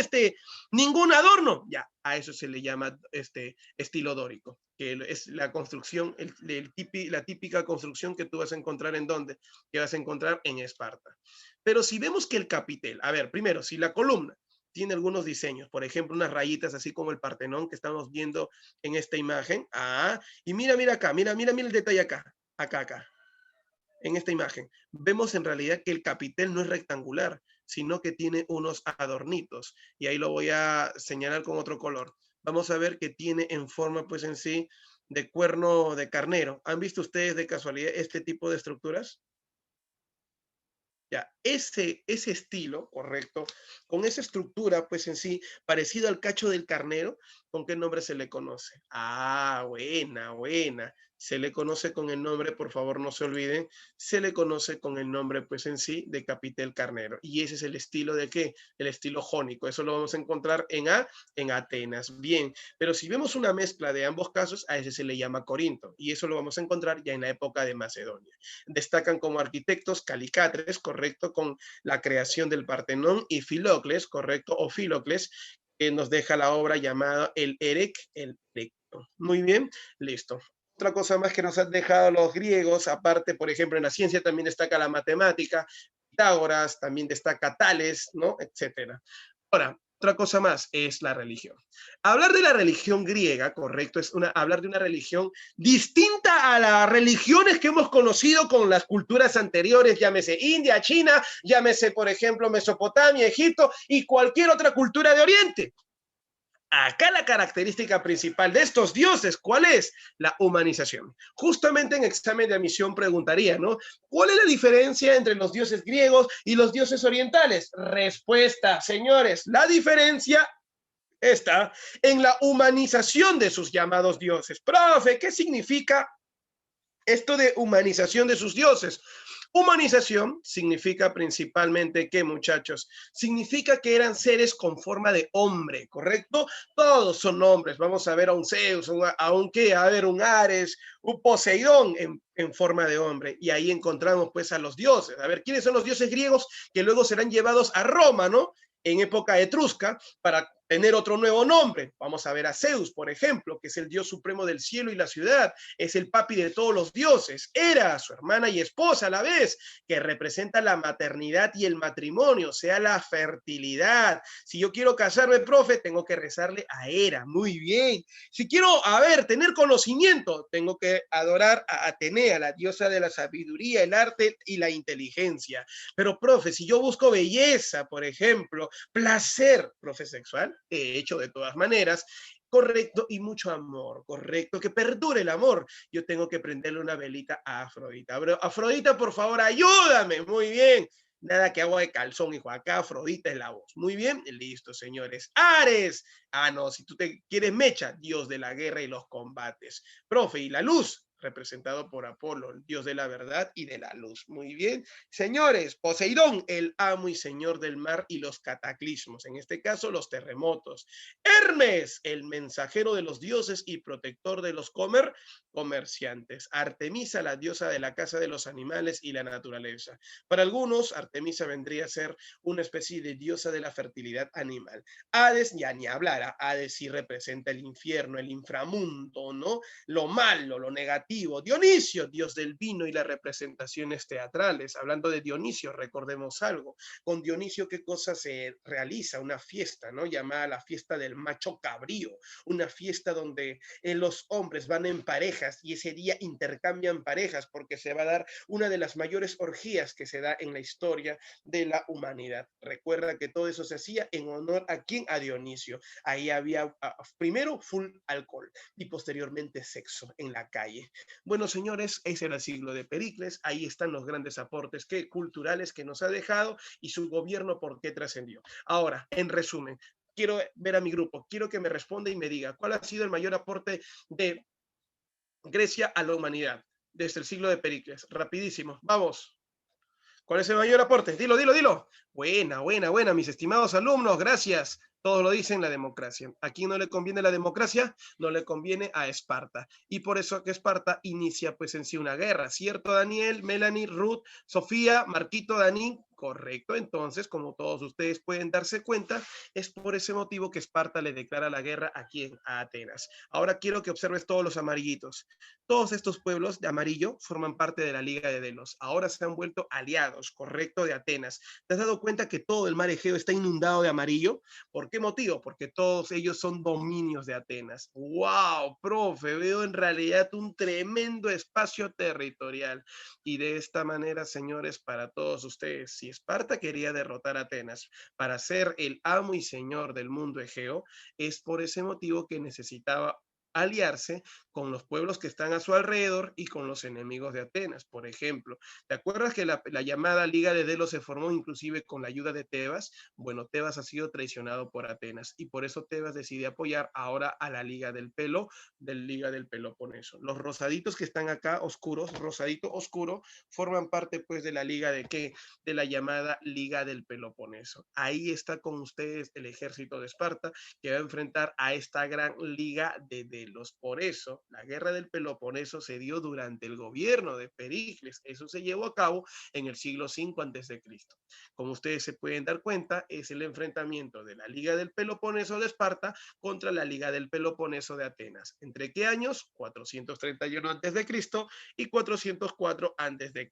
adorno, ya, a eso se le llama estilo dórico, que es la construcción, la típica construcción que tú vas a encontrar ¿en dónde? Que vas a encontrar en Esparta. Pero si vemos que el capitel, a ver, primero, si la columna tiene algunos diseños, por ejemplo, unas rayitas así como el Partenón que estamos viendo en esta imagen. Y mira acá, mira el detalle acá, en esta imagen. Vemos en realidad que el capitel no es rectangular, sino que tiene unos adornitos. Y ahí lo voy a señalar con otro color. Vamos a ver que tiene en forma, pues en sí, de cuerno de carnero. ¿Han visto ustedes de casualidad este tipo de estructuras? Ya, ese estilo, correcto, con esa estructura, pues en sí, parecido al cacho del carnero, ¿con qué nombre se le conoce? Buena. Se le conoce con el nombre, por favor no se olviden, se le conoce con el nombre, pues en sí, de capitel carnero. Y ese es el estilo de ¿qué? El estilo jónico. Eso lo vamos a encontrar en Atenas. Bien, pero si vemos una mezcla de ambos casos, a ese se le llama Corinto. Y eso lo vamos a encontrar ya en la época de Macedonia. Destacan como arquitectos Calicatres, correcto, con la creación del Partenón, y Filocles, correcto, o Filocles, que nos deja la obra llamada el Erecto. Muy bien, listo. Otra cosa más que nos han dejado los griegos, aparte, por ejemplo, en la ciencia también destaca la matemática, Pitágoras, también destaca Tales, ¿no? Etcétera. Ahora, otra cosa más es la religión. Hablar de la religión griega, correcto, es hablar de una religión distinta a las religiones que hemos conocido con las culturas anteriores, llámese India, China, llámese, por ejemplo, Mesopotamia, Egipto y cualquier otra cultura de Oriente. Acá la característica principal de estos dioses, ¿cuál es? La humanización. Justamente en examen de admisión preguntaría, ¿no? ¿Cuál es la diferencia entre los dioses griegos y los dioses orientales? Respuesta, señores, la diferencia está en la humanización de sus llamados dioses. Profe, ¿qué significa esto de humanización de sus dioses? Humanización significa principalmente, ¿qué, muchachos? Significa que eran seres con forma de hombre, ¿correcto? Todos son hombres. Vamos a ver a un Zeus, un Ares, un Poseidón en forma de hombre. Y ahí encontramos pues a los dioses. A ver, ¿quiénes son los dioses griegos que luego serán llevados a Roma, ¿no? En época etrusca, para tener otro nuevo nombre? Vamos a ver a Zeus, por ejemplo, que es el dios supremo del cielo y la ciudad, es el papi de todos los dioses. Hera, su hermana y esposa a la vez, que representa la maternidad y el matrimonio, o sea, la fertilidad. Si yo quiero casarme, profe, tengo que rezarle a Hera. Muy bien. Si quiero, tener conocimiento, tengo que adorar a Atenea, la diosa de la sabiduría, el arte y la inteligencia. Pero, profe, si yo busco belleza, por ejemplo, placer, profe, sexual, de hecho, de todas maneras, correcto, y mucho amor, correcto, que perdure el amor, yo tengo que prenderle una velita a Afrodita. Afrodita, por favor, ayúdame. Muy bien. Nada que agua de calzón, hijo. Acá Afrodita es la voz. Muy bien, listo, señores. Ares. No, si tú te quieres Mecha, dios de la guerra y los combates. Profe, y la luz, representado por Apolo, el dios de la verdad y de la luz. Muy bien. Señores, Poseidón, el amo y señor del mar y los cataclismos, en este caso los terremotos. Hermes, el mensajero de los dioses y protector de los comerciantes. Artemisa, la diosa de la casa de los animales y la naturaleza. Para algunos, Artemisa vendría a ser una especie de diosa de la fertilidad animal. Hades, ya ni hablar, Hades sí representa el infierno, el inframundo, ¿no? Lo malo, lo negativo. Dionisio, dios del vino y las representaciones teatrales. Hablando de Dionisio, recordemos algo. Con Dionisio, ¿qué cosa se realiza? Una fiesta, ¿no? Llamada la fiesta del macho cabrío. Una fiesta donde los hombres van en parejas y ese día intercambian parejas porque se va a dar una de las mayores orgías que se da en la historia de la humanidad. Recuerda que todo eso se hacía en honor a quién, a Dionisio. Ahí había primero full alcohol y posteriormente sexo en la calle. Bueno, señores, ese era el siglo de Pericles. Ahí están los grandes aportes culturales que nos ha dejado y su gobierno por qué trascendió. Ahora, en resumen, quiero ver a mi grupo, quiero que me responda y me diga cuál ha sido el mayor aporte de Grecia a la humanidad desde el siglo de Pericles. Rapidísimo, vamos. ¿Cuál es el mayor aporte? Dilo, dilo, dilo. Buena, mis estimados alumnos, gracias. Todos lo dicen, la democracia. ¿A quién no le conviene la democracia? No le conviene a Esparta. Y por eso que Esparta inicia pues en sí una guerra. ¿Cierto, Daniel, Melanie, Ruth, Sofía, Marquito, Dani? Correcto. Entonces, como todos ustedes pueden darse cuenta, es por ese motivo que Esparta le declara la guerra a ¿quién? A Atenas. Ahora quiero que observes todos los amarillitos. Todos estos pueblos de amarillo forman parte de la Liga de Delos. Ahora se han vuelto aliados, correcto, de Atenas. ¿Te has dado cuenta que todo el mar Egeo está inundado de amarillo? ¿Por qué motivo? Porque todos ellos son dominios de Atenas. ¡Wow, profe! Veo en realidad un tremendo espacio territorial. Y de esta manera, señores, para todos ustedes, si Esparta quería derrotar a Atenas para ser el amo y señor del mundo Egeo, es por ese motivo que necesitaba aliarse con los pueblos que están a su alrededor y con los enemigos de Atenas. Por ejemplo, ¿te acuerdas que la llamada Liga de Delos se formó inclusive con la ayuda de Tebas? Bueno, Tebas ha sido traicionado por Atenas y por eso Tebas decide apoyar ahora a la Liga del Peloponeso. Los rosaditos que están acá, oscuros, rosadito oscuro, forman parte pues de la Liga de ¿qué? De la llamada Liga del Peloponeso. Ahí está con ustedes el ejército de Esparta que va a enfrentar a esta gran Liga de Delos. Por eso, la guerra del Peloponeso se dio durante el gobierno de Pericles. Eso se llevó a cabo en el siglo V a.C. Como ustedes se pueden dar cuenta, es el enfrentamiento de la Liga del Peloponeso de Esparta contra la Liga del Peloponeso de Atenas. ¿Entre qué años? 431 a.C. y 404 a.C.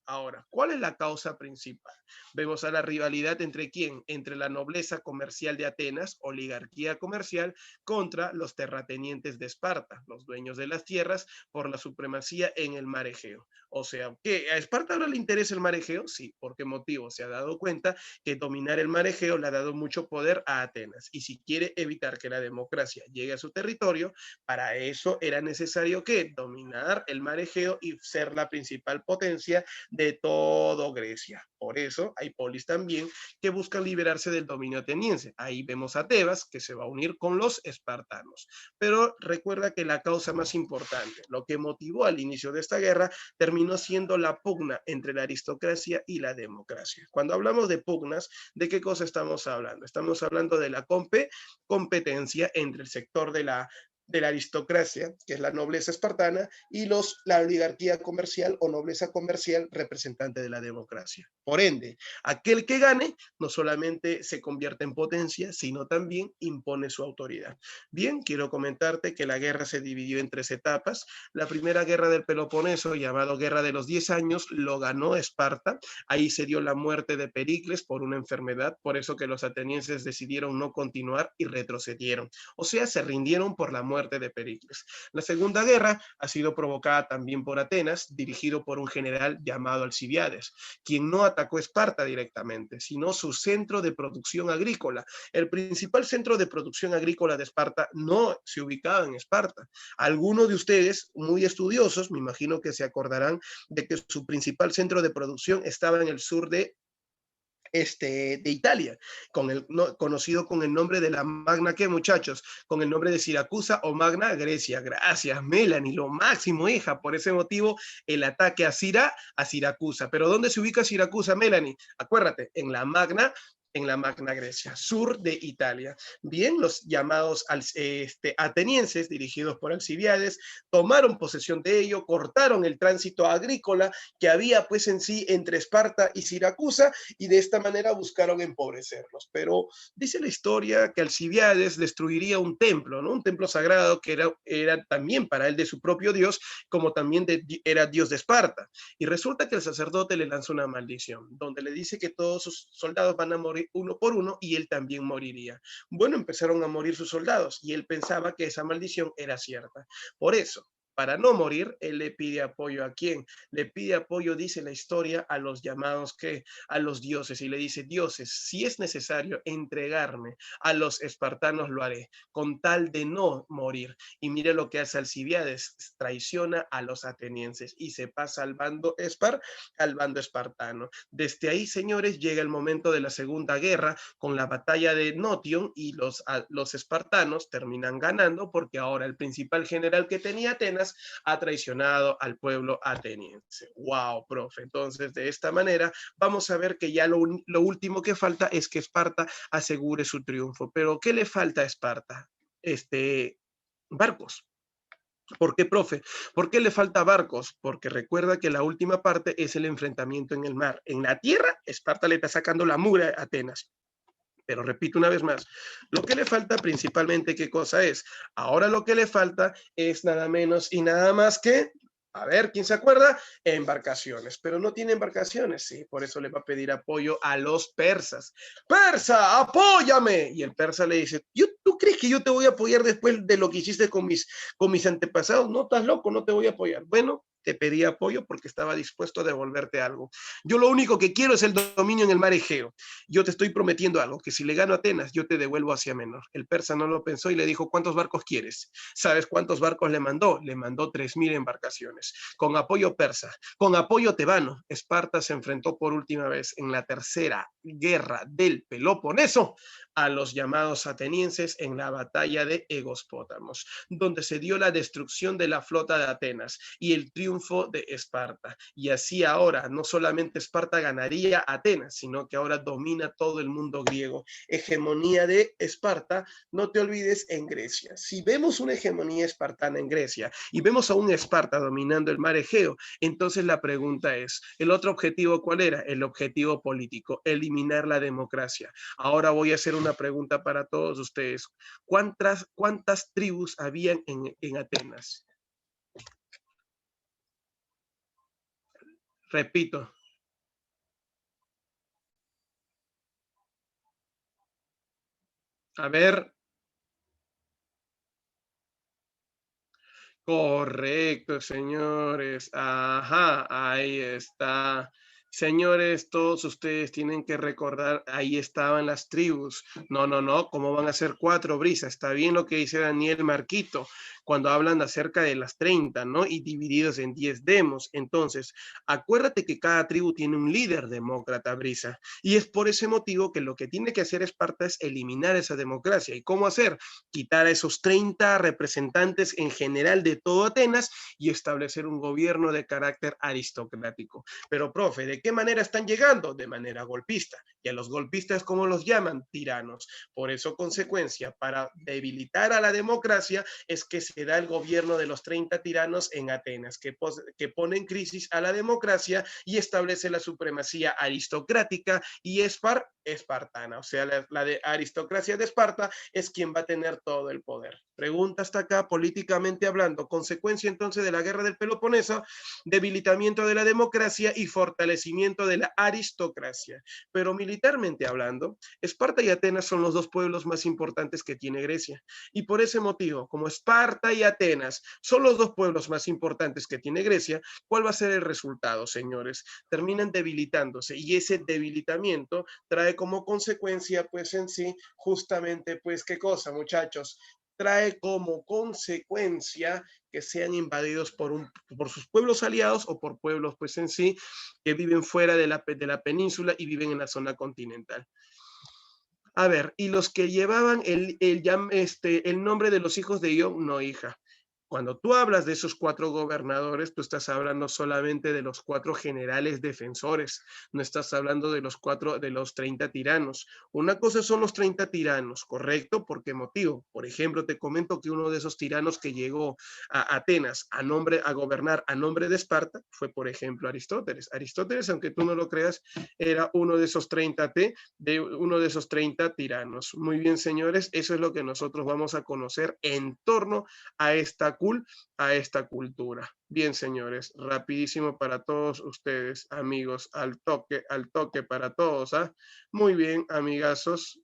Ahora, ¿cuál es la causa principal? Vemos a la rivalidad entre ¿quién? Entre la nobleza comercial de Atenas, oligarquía comercial, contra los terratenientes de Esparta, los dueños de las tierras, por la supremacía en el mar Egeo. O sea, ¿qué? ¿A Esparta ahora le interesa el mar Egeo? Sí. ¿Por qué motivo? Se ha dado cuenta que dominar el mar Egeo le ha dado mucho poder a Atenas. Y si quiere evitar que la democracia llegue a su territorio, para eso era necesario que dominar el mar Egeo y ser la principal potencia de todo Grecia. Por eso hay polis también que buscan liberarse del dominio ateniense. Ahí vemos a Tebas, que se va a unir con los espartanos. Pero recuerda que la causa más importante, lo que motivó al inicio de esta guerra, terminó siendo la pugna entre la aristocracia y la democracia. Cuando hablamos de pugnas, ¿de qué cosa estamos hablando? Estamos hablando de la competencia entre el sector de la aristocracia, que es la nobleza espartana, y la oligarquía comercial o nobleza comercial representante de la democracia. Por ende, aquel que gane no solamente se convierte en potencia, sino también impone su autoridad. Bien, quiero comentarte que la guerra se dividió en 3 etapas. La primera guerra del Peloponeso, llamado Guerra de los 10 años, lo ganó Esparta. Ahí se dio la muerte de Pericles por una enfermedad, por eso que los atenienses decidieron no continuar y retrocedieron. O sea, se rindieron por la muerte de Pericles. La segunda guerra ha sido provocada también por Atenas, dirigido por un general llamado Alcibiades, quien no atacó Esparta directamente, sino su centro de producción agrícola. El principal centro de producción agrícola de Esparta no se ubicaba en Esparta. Algunos de ustedes, muy estudiosos, me imagino que se acordarán de que su principal centro de producción estaba en el sur de Italia, conocido con el nombre de la Magna, ¿qué muchachos? Con el nombre de Siracusa o Magna Grecia. Gracias, Melanie, lo máximo, hija. Por ese motivo, el ataque a Siracusa. ¿Pero dónde se ubica Siracusa, Melanie? Acuérdate, en la Magna Grecia, sur de Italia. Bien, los llamados atenienses, dirigidos por Alcibiades, tomaron posesión de ello, cortaron el tránsito agrícola que había pues en sí entre Esparta y Siracusa, y de esta manera buscaron empobrecerlos. Pero dice la historia que Alcibiades destruiría un templo, ¿no? Un templo sagrado que era también para él de su propio dios, como también era dios de Esparta. Y resulta que el sacerdote le lanza una maldición, donde le dice que todos sus soldados van a morir uno por uno y él también moriría. Bueno, empezaron a morir sus soldados y él pensaba que esa maldición era cierta. Por eso, para no morir, él le pide apoyo a quién. Le pide apoyo, dice la historia, a los llamados que a los dioses, y le dice: dioses, si es necesario entregarme a los espartanos, lo haré, con tal de no morir. Y mire lo que hace Alcibiades: traiciona a los atenienses y se pasa al bando espartano. Desde ahí, señores, llega el momento de la Segunda Guerra con la batalla de Notion, y los espartanos terminan ganando porque ahora el principal general que tenía Atenas ha traicionado al pueblo ateniense. ¡Wow, profe! Entonces, de esta manera, vamos a ver que ya lo último que falta es que Esparta asegure su triunfo. ¿Pero qué le falta a Esparta? Barcos. ¿Por qué, profe? ¿Por qué le falta barcos? Porque recuerda que la última parte es el enfrentamiento en el mar. En la tierra, Esparta le está sacando la mugre a Atenas. Pero repito una vez más, lo que le falta principalmente, ¿qué cosa es? Ahora lo que le falta es nada menos y nada más que, a ver, ¿quién se acuerda? Embarcaciones. Pero no tiene embarcaciones, sí, por eso le va a pedir apoyo a los persas. ¡Persa, apóyame! Y el persa le dice: ¿tú crees que yo te voy a apoyar después de lo que hiciste con mis antepasados? No, estás loco, no te voy a apoyar. Bueno, te pedí apoyo porque estaba dispuesto a devolverte algo. Yo lo único que quiero es el dominio en el mar Egeo. Yo te estoy prometiendo algo, que si le gano a Atenas, yo te devuelvo Asia Menor. El persa no lo pensó y le dijo: ¿cuántos barcos quieres? ¿Sabes cuántos barcos le mandó? Le mandó 3,000 embarcaciones. Con apoyo persa, con apoyo tebano, Esparta se enfrentó por última vez en la tercera guerra del Peloponeso a los llamados atenienses en la batalla de Egospótamos, donde se dio la destrucción de la flota de Atenas y el triunfo de Esparta. Y así ahora no solamente Esparta ganaría a Atenas, sino que ahora domina todo el mundo griego. Hegemonía de Esparta, no te olvides, en Grecia. Si vemos una hegemonía espartana en Grecia y vemos a un Esparta dominando el mar Egeo, entonces la pregunta es: ¿el otro objetivo cuál era? El objetivo político, eliminar la democracia. Ahora voy a hacer una pregunta para todos ustedes. ¿Cuántas tribus habían en Atenas? Repito. A ver. Correcto, señores. Ajá, ahí está. Señores, todos ustedes tienen que recordar, ahí estaban las tribus. No, no, no, ¿cómo van a ser 4, Brisa? Está bien lo que dice Daniel Marquito cuando hablan acerca de las 30, ¿no? Y divididos en 10 demos. Entonces, acuérdate que cada tribu tiene un líder demócrata, Brisa. Y es por ese motivo que lo que tiene que hacer Esparta es eliminar esa democracia. ¿Y cómo hacer? Quitar a esos 30 representantes en general de todo Atenas y establecer un gobierno de carácter aristocrático. Pero, profe, ¿de qué manera están llegando? De manera golpista. Y a los golpistas, ¿cómo los llaman? Tiranos. Por eso, consecuencia, para debilitar a la democracia es que se da el gobierno de los 30 tiranos en Atenas, que pone en crisis a la democracia y establece la supremacía aristocrática y espartana. O sea, la de aristocracia de Esparta es quien va a tener todo el poder. Pregunta hasta acá, políticamente hablando, consecuencia entonces de la guerra del Peloponeso, debilitamiento de la democracia y fortalecimiento de la aristocracia. Pero militarmente hablando, Esparta y Atenas son los 2 pueblos más importantes que tiene Grecia. Y por ese motivo, como Esparta y Atenas son los 2 pueblos más importantes que tiene Grecia, ¿cuál va a ser el resultado, señores? Terminan debilitándose y ese debilitamiento trae como consecuencia, pues en sí, justamente, pues, ¿qué cosa, muchachos? Trae como consecuencia que sean invadidos por sus pueblos aliados o por pueblos, pues en sí, que viven fuera de la península y viven en la zona continental. A ver, y los que llevaban el nombre de los hijos de Ión, no, hija. Cuando tú hablas de esos 4 gobernadores, tú estás hablando solamente de los 4 generales defensores, no estás hablando de los 30 tiranos. Una cosa son los 30 tiranos, ¿correcto? ¿Por qué motivo? Por ejemplo, te comento que uno de esos tiranos que llegó a Atenas a gobernar a nombre de Esparta fue, por ejemplo, Aristóteles. Aristóteles, aunque tú no lo creas, era uno de esos 30 tiranos. Muy bien, señores, eso es lo que nosotros vamos a conocer en torno a esta cultura. Bien, señores, rapidísimo para todos ustedes, amigos, al toque para todos. ¿Ah? Muy bien, amigazos.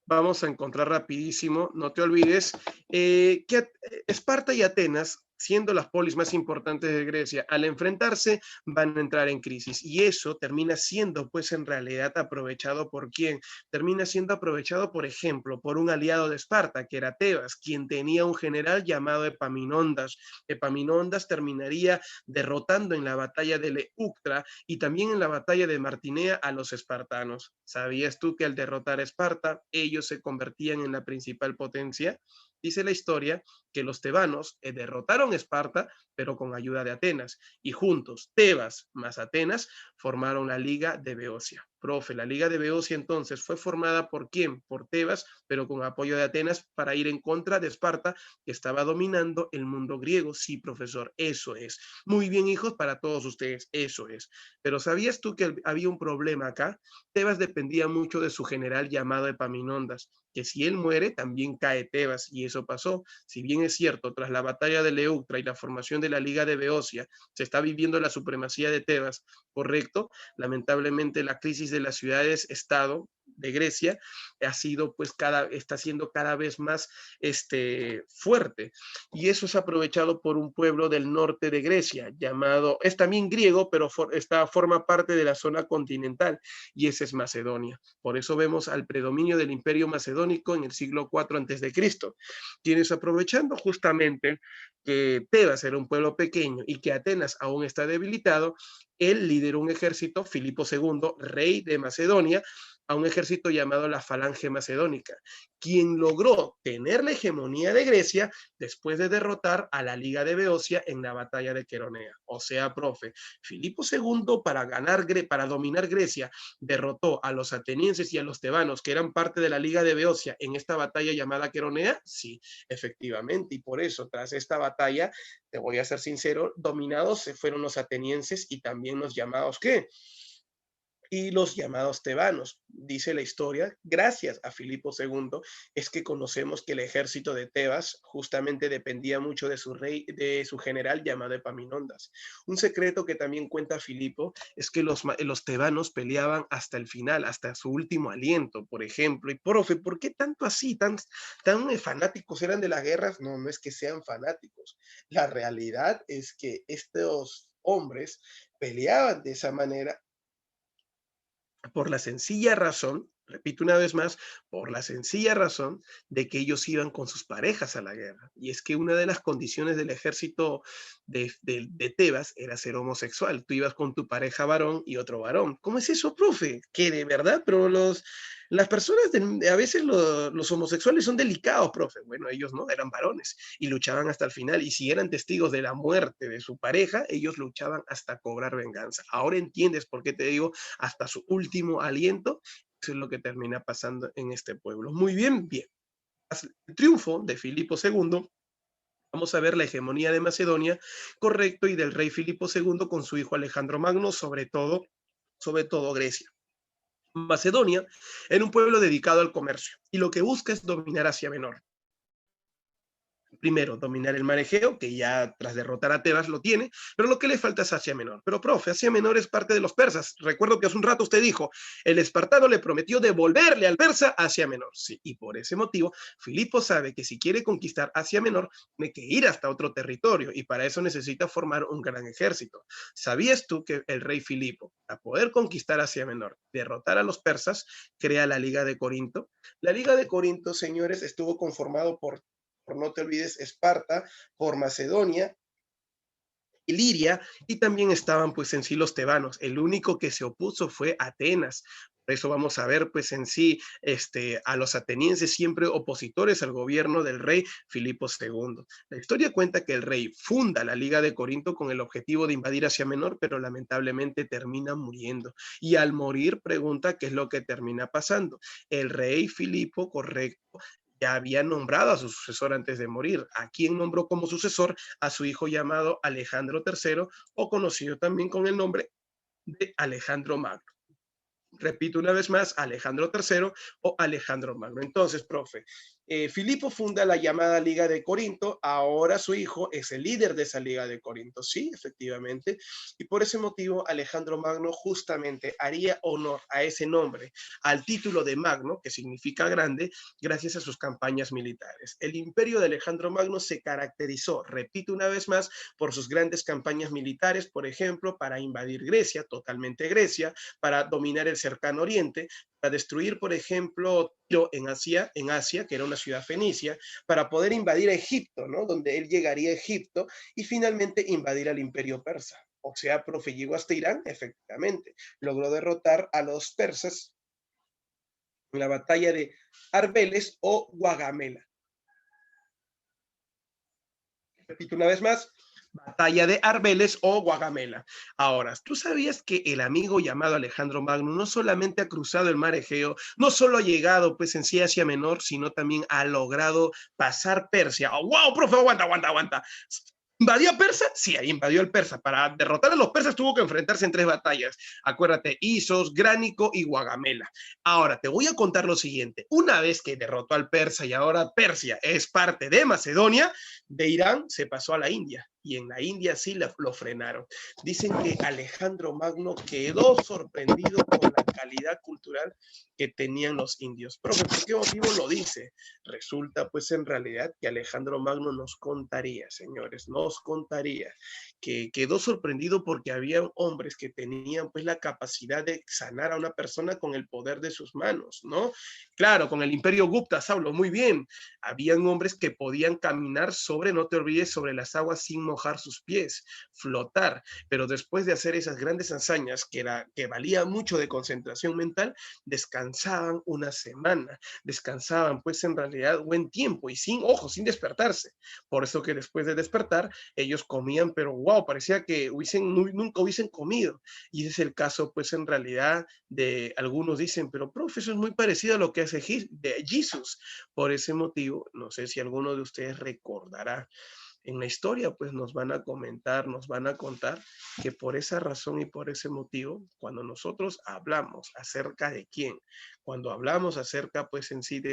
Vamos a encontrar rapidísimo, no te olvides, que Esparta y Atenas, siendo las polis más importantes de Grecia, al enfrentarse van a entrar en crisis y eso termina siendo pues en realidad aprovechado por quién, termina siendo aprovechado por ejemplo por un aliado de Esparta que era Tebas, quien tenía un general llamado Epaminondas. Epaminondas terminaría derrotando en la batalla de Leuctra y también en la batalla de Martinea a los espartanos. ¿Sabías tú que al derrotar a Esparta ellos se convertían en la principal potencia? Dice la historia que los tebanos derrotaron a Esparta, pero con ayuda de Atenas, y juntos, Tebas más Atenas, formaron la Liga de Beocia. Profe, la Liga de Beocia entonces fue formada por quién? Por Tebas, pero con apoyo de Atenas para ir en contra de Esparta, que estaba dominando el mundo griego. Sí, profesor, eso es. Muy bien, hijos, para todos ustedes, eso es. Pero ¿sabías tú que había un problema acá? Tebas dependía mucho de su general llamado Epaminondas, que si él muere, también cae Tebas, y eso pasó. Si bien es cierto, tras la batalla de Leuctra y la formación de la Liga de Beocia, se está viviendo la supremacía de Tebas, correcto, lamentablemente la crisis de las ciudades-estado de Grecia está siendo cada vez más fuerte, y eso es aprovechado por un pueblo del norte de Grecia, es también griego, pero forma parte de la zona continental, y ese es Macedonia. Por eso vemos al predominio del imperio macedónico en el siglo IV a.C., quienes aprovechando justamente que Tebas era un pueblo pequeño y que Atenas aún está debilitado, él lideró un ejército, Filipo II, rey de Macedonia, a un ejército llamado la Falange Macedónica, quien logró tener la hegemonía de Grecia después de derrotar a la Liga de Beocia en la batalla de Queronea. O sea, profe, Filipo II para dominar Grecia derrotó a los atenienses y a los tebanos, que eran parte de la Liga de Beocia, en esta batalla llamada Queronea. Sí, efectivamente, y por eso tras esta batalla, te voy a ser sincero, dominados se fueron los atenienses y también los llamados, ¿qué? Y los llamados tebanos. Dice la historia, gracias a Filipo II, es que conocemos que el ejército de Tebas justamente dependía mucho de su general llamado Epaminondas. Un secreto que también cuenta Filipo es que los tebanos peleaban hasta el final, hasta su último aliento, por ejemplo. Y profe, ¿por qué tanto así? ¿Tan fanáticos eran de las guerras? No, no es que sean fanáticos. La realidad es que estos hombres peleaban de esa manera por la sencilla razón, repito una vez más, por la sencilla razón de que ellos iban con sus parejas a la guerra. Y es que una de las condiciones del ejército de Tebas era ser homosexual. Tú ibas con tu pareja varón y otro varón. ¿Cómo es eso, profe? Que de verdad, pero las personas, a veces los homosexuales son delicados, profe. Bueno, ellos no, eran varones y luchaban hasta el final. Y si eran testigos de la muerte de su pareja, ellos luchaban hasta cobrar venganza. Ahora entiendes por qué te digo hasta su último aliento. Eso es lo que termina pasando en este pueblo. Muy bien, bien. El triunfo de Filipo II, vamos a ver la hegemonía de Macedonia, correcto, y del rey Filipo II con su hijo Alejandro Magno, sobre todo Grecia. Macedonia era un pueblo dedicado al comercio y lo que busca es dominar Asia Menor. Primero, dominar el mar Egeo, que ya tras derrotar a Tebas lo tiene, pero lo que le falta es Asia Menor. Pero, profe, Asia Menor es parte de los persas. Recuerdo que hace un rato usted dijo, el espartano le prometió devolverle al persa Asia Menor. Sí, y por ese motivo, Filipo sabe que si quiere conquistar Asia Menor, tiene que ir hasta otro territorio, y para eso necesita formar un gran ejército. ¿Sabías tú que el rey Filipo, para poder conquistar Asia Menor, derrotar a los persas, crea la Liga de Corinto? La Liga de Corinto, señores, estuvo conformado por no te olvides, Esparta, por Macedonia, Iliria, y también estaban pues en sí los tebanos. El único que se opuso fue Atenas. Por eso vamos a ver pues en sí a los atenienses siempre opositores al gobierno del rey Filipo II. La historia cuenta que el rey funda la Liga de Corinto con el objetivo de invadir Asia Menor, pero lamentablemente termina muriendo. Y al morir pregunta qué es lo que termina pasando. El rey Filipo, correcto, ya había nombrado a su sucesor antes de morir. ¿A quién nombró como sucesor? A su hijo llamado Alejandro III, o conocido también con el nombre de Alejandro Magno. Repito una vez más, Alejandro III o Alejandro Magno. Entonces, profe, Filipo funda la llamada Liga de Corinto, ahora su hijo es el líder de esa Liga de Corinto, sí, efectivamente, y por ese motivo Alejandro Magno justamente haría honor a ese nombre, al título de Magno, que significa grande, gracias a sus campañas militares. El imperio de Alejandro Magno se caracterizó, repito una vez más, por sus grandes campañas militares, por ejemplo, para invadir Grecia, totalmente Grecia, para dominar el cercano oriente, para destruir, por ejemplo, Tiro en Asia, que era una ciudad fenicia, para poder invadir a Egipto, ¿no? Donde él llegaría a Egipto, y finalmente invadir al imperio persa. O sea, profe, llegó hasta Irán, efectivamente. Logró derrotar a los persas en la batalla de Arbeles o Guagamela. Repito una vez más, batalla de Arbeles o Guagamela. Ahora, ¿tú sabías que el amigo llamado Alejandro Magno no solamente ha cruzado el mar Egeo, no solo ha llegado pues en sí Asia Menor, sino también ha logrado pasar Persia? Oh, ¡wow, profe! Aguanta. ¿Invadió Persa? Sí, ahí invadió el Persa. Para derrotar a los persas tuvo que enfrentarse en 3 batallas. Acuérdate, Isos, Gránico y Guagamela. Ahora, te voy a contar lo siguiente. Una vez que derrotó al persa y ahora Persia es parte de Macedonia, de Irán se pasó a la India. Y en la India sí lo frenaron. Dicen que Alejandro Magno quedó sorprendido con la calidad cultural que tenían los indios. Profe, ¿por qué motivo lo dice? Resulta pues en realidad que Alejandro Magno nos contaría, señores, nos contaría que quedó sorprendido porque había hombres que tenían pues la capacidad de sanar a una persona con el poder de sus manos, ¿no? Claro, con el imperio Gupta, hablo muy bien. Habían hombres que podían caminar sobre, no te olvides, sobre las aguas sin mojar sus pies, flotar, pero después de hacer esas grandes hazañas que valía mucho de concentración mental, descansaban una semana, descansaban pues en realidad buen tiempo y sin ojos, sin despertarse. Por eso que después de despertar, ellos comían, pero wow, parecía que nunca hubiesen comido. Y ese es el caso pues en realidad de algunos dicen, pero profe, eso es muy parecido a lo que hace Jesús. Por ese motivo, no sé si alguno de ustedes recordará en la historia, pues nos van a comentar, nos van a contar que por esa razón y por ese motivo, cuando nosotros hablamos acerca de quién, cuando hablamos acerca pues en sí de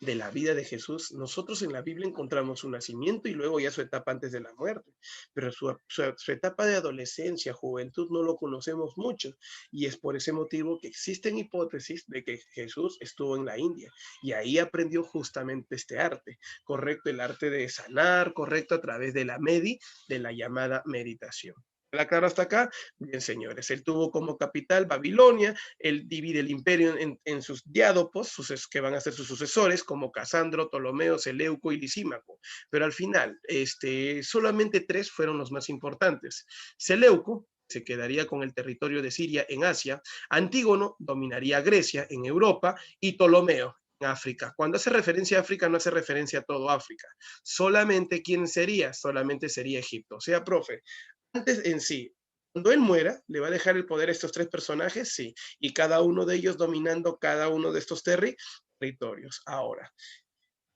de la vida de Jesús, nosotros en la Biblia encontramos su nacimiento y luego ya su etapa antes de la muerte, pero su etapa de adolescencia, juventud, no lo conocemos mucho, y es por ese motivo que existen hipótesis de que Jesús estuvo en la India y ahí aprendió justamente este arte, correcto, el arte de sanar, correcto, a través de de la llamada meditación. ¿Queda claro hasta acá? Bien, señores, él tuvo como capital Babilonia, él divide el imperio en sus diádopos, que van a ser sus sucesores, como Casandro, Ptolomeo, Seleuco y Lisímaco, pero al final, solamente 3 fueron los más importantes. Seleuco se quedaría con el territorio de Siria en Asia, Antígono dominaría Grecia en Europa y Ptolomeo en África. Cuando hace referencia a África, no hace referencia a todo África. Solamente quién sería, solamente sería Egipto. O sea, profe, antes en sí, cuando él muera, ¿le va a dejar el poder a estos 3 personajes? Sí, y cada uno de ellos dominando cada uno de estos territorios. Ahora,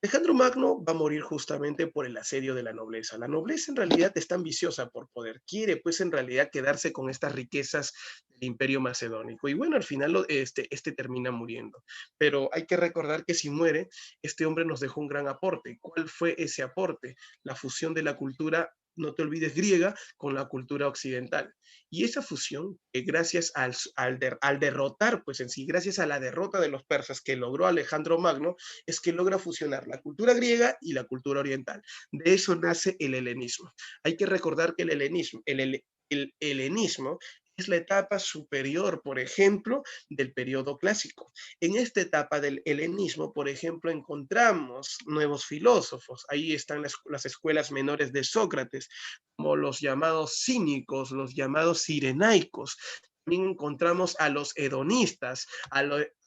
Alejandro Magno va a morir justamente por el asedio de la nobleza. La nobleza en realidad está ambiciosa por poder, quiere pues en realidad quedarse con estas riquezas del imperio macedónico. Y bueno, al final este termina muriendo. Pero hay que recordar que si muere, este hombre nos dejó un gran aporte. ¿Cuál fue ese aporte? La fusión de la cultura, no te olvides, griega con la cultura occidental. Y esa fusión, gracias al derrotar, pues en sí, gracias a la derrota de los persas que logró Alejandro Magno, es que logra fusionar la cultura griega y la cultura oriental. De eso nace el helenismo. Hay que recordar que el helenismo es la etapa superior, por ejemplo, del periodo clásico. En esta etapa del helenismo, por ejemplo, encontramos nuevos filósofos. Ahí están las escuelas menores de Sócrates, como los llamados cínicos, los llamados cirenaicos. También encontramos a los hedonistas,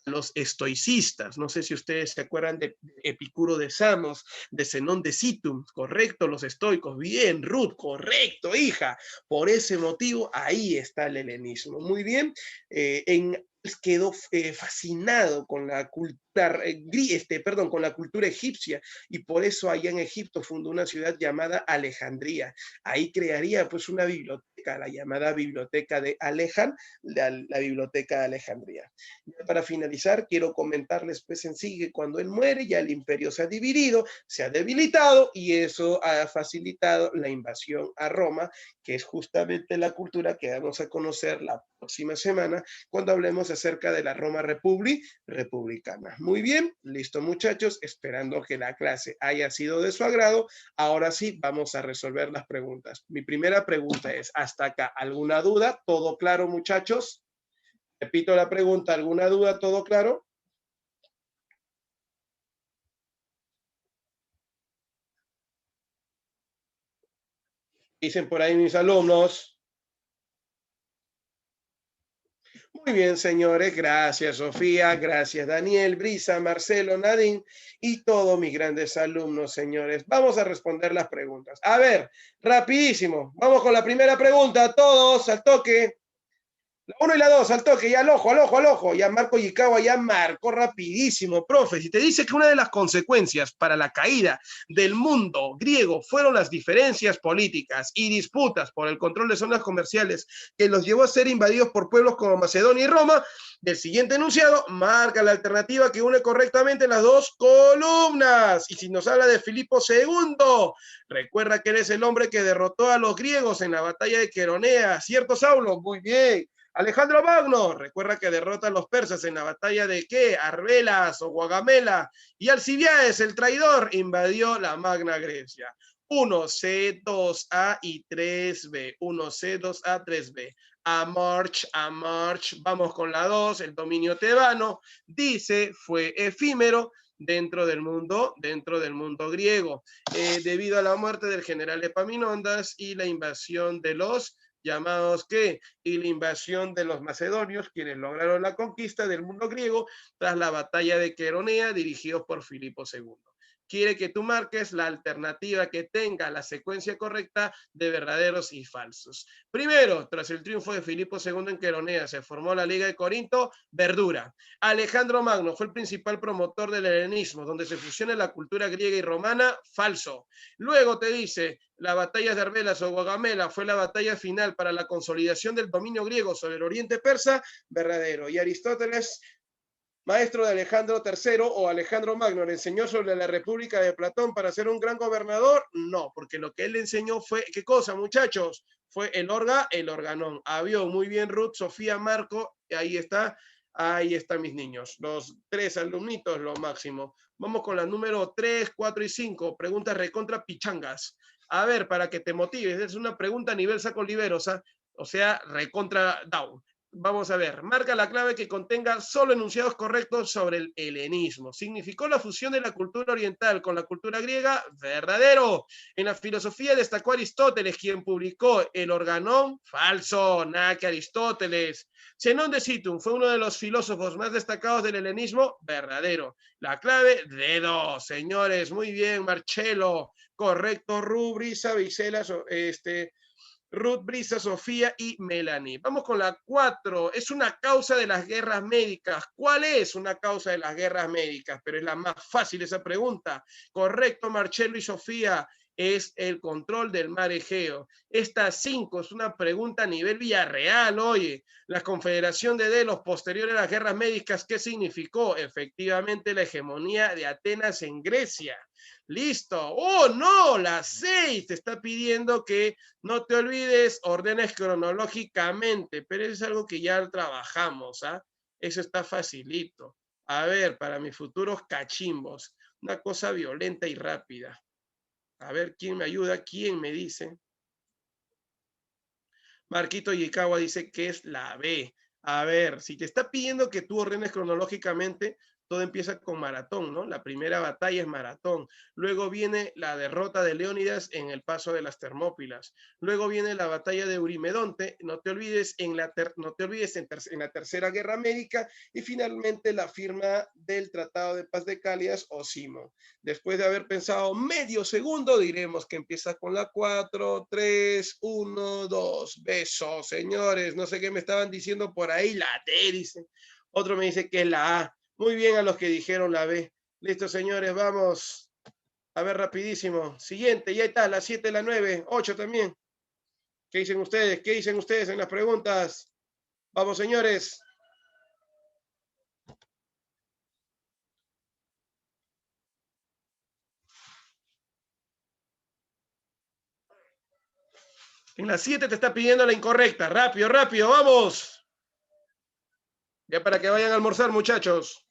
los estoicistas. No sé si ustedes se acuerdan de Epicuro de Samos, de Zenón de Citum, correcto, los estoicos. Bien, Ruth, correcto, hija. Por ese motivo, ahí está el helenismo. Muy bien, quedó fascinado con la cultura, con la cultura egipcia, y por eso allá en Egipto fundó una ciudad llamada Alejandría. Ahí crearía pues una biblioteca, la llamada Biblioteca de la Biblioteca de Alejandría. Ya para finalizar, quiero comentarles pues en sí que cuando él muere ya el imperio se ha dividido, se ha debilitado, y eso ha facilitado la invasión a Roma, que es justamente la cultura que vamos a conocer la próxima semana cuando hablemos acerca de la Roma republicana. Muy bien, listo muchachos, esperando que la clase haya sido de su agrado. Ahora sí, vamos a resolver las preguntas. Mi primera pregunta es, ¿hasta acá alguna duda? ¿Todo claro, muchachos? Repito la pregunta, ¿alguna duda? ¿Todo claro? Dicen por ahí mis alumnos. Muy bien, señores. Gracias, Sofía. Gracias, Daniel, Brisa, Marcelo, Nadine y todos mis grandes alumnos, señores. Vamos a responder las preguntas. A ver, rapidísimo. Vamos con la primera pregunta. Todos al toque. La 1 y la 2, al toque, ya al ojo, al ojo, al ojo. Ya Marco Yikawa ya marcó rapidísimo, profe. Si te dice que una de las consecuencias para la caída del mundo griego fueron las diferencias políticas y disputas por el control de zonas comerciales que los llevó a ser invadidos por pueblos como Macedonia y Roma, del siguiente enunciado marca la alternativa que une correctamente las dos columnas. Y si nos habla de Filipo II, recuerda que eres el hombre que derrotó a los griegos en la batalla de Queronea, ¿cierto, Saulo? Muy bien. Alejandro Magno, recuerda que derrota a los persas en la batalla de ¿qué? Arbelas o Guagamela, y Alcibiades, el traidor, invadió la Magna Grecia. 1C, 2A y 3B. 1C, 2A, 3B. A march, vamos con la 2, el dominio tebano, dice, fue efímero dentro del mundo griego, debido a la muerte del general Epaminondas y la invasión de los llamados ¿qué? Y la invasión de los macedonios, quienes lograron la conquista del mundo griego tras la batalla de Queronea, dirigidos por Filipo II. Quiere que tú marques la alternativa que tenga la secuencia correcta de verdaderos y falsos. Primero, tras el triunfo de Filipo II en Queronea, se formó la Liga de Corinto, verdura. Alejandro Magno fue el principal promotor del helenismo, donde se fusiona la cultura griega y romana, falso. Luego te dice, la batalla de Arbelas o Gaugamela fue la batalla final para la consolidación del dominio griego sobre el oriente persa, verdadero. Y Aristóteles maestro de Alejandro III o Alejandro Magno, ¿le enseñó sobre la República de Platón para ser un gran gobernador? No, porque lo que él le enseñó fue, ¿qué cosa, muchachos? Fue el organón. Avión, muy bien, Ruth, Sofía, Marco, ahí están mis niños. Los 3 alumnitos, lo máximo. Vamos con la número 3, 4 y 5. Preguntas recontra pichangas. A ver, para que te motives, es una pregunta a nivel saco liberosa, o sea, recontra down. Vamos a ver, marca la clave que contenga solo enunciados correctos sobre el helenismo. ¿Significó la fusión de la cultura oriental con la cultura griega? Verdadero. En la filosofía destacó Aristóteles, quien publicó el Organón. Falso, nada que Aristóteles. Zenón de Citum fue uno de los filósofos más destacados del helenismo. Verdadero. La clave, dedo. Señores, muy bien, Marcelo. Correcto, Rubrisa, Vicela, Ruth, Brisa, Sofía y Melanie. Vamos con la 4. Es una causa de las guerras médicas. ¿Cuál es una causa de las guerras médicas? Pero es la más fácil esa pregunta. Correcto, Marcelo y Sofía. Es el control del mar Egeo. Esta 5 es una pregunta a nivel Villarreal. Oye, la Confederación de Delos posterior a las guerras médicas, ¿qué significó? Efectivamente, la hegemonía de Atenas en Grecia. Listo. Oh, no, la 6 te está pidiendo que no te olvides, ordenes cronológicamente, pero eso es algo que ya trabajamos, ¿ah? Eso está facilito. A ver, para mis futuros cachimbos, una cosa violenta y rápida. A ver, ¿quién me ayuda? ¿Quién me dice? Marquito Yikawa dice que es la B. A ver, si te está pidiendo que tú ordenes cronológicamente, todo empieza con Maratón, ¿no? La primera batalla es Maratón. Luego viene la derrota de Leónidas en el paso de las Termópilas. Luego viene la batalla de Eurimedonte. No te olvides en la Tercera Guerra Médica. Y finalmente la firma del Tratado de Paz de Calias o Simo. Después de haber pensado medio segundo, diremos que empieza con la 4, 3, 1, 2. Besos, señores. No sé qué me estaban diciendo por ahí. La D, dicen. Otro me dice que es la A. Muy bien a los que dijeron la B. Listo, señores, vamos. A ver, rapidísimo. Siguiente, ya está, la 7, la 9, 8 también. ¿Qué dicen ustedes? ¿Qué dicen ustedes en las preguntas? Vamos, señores. En la 7 te está pidiendo la incorrecta. Rápido, rápido, vamos. Ya para que vayan a almorzar, muchachos.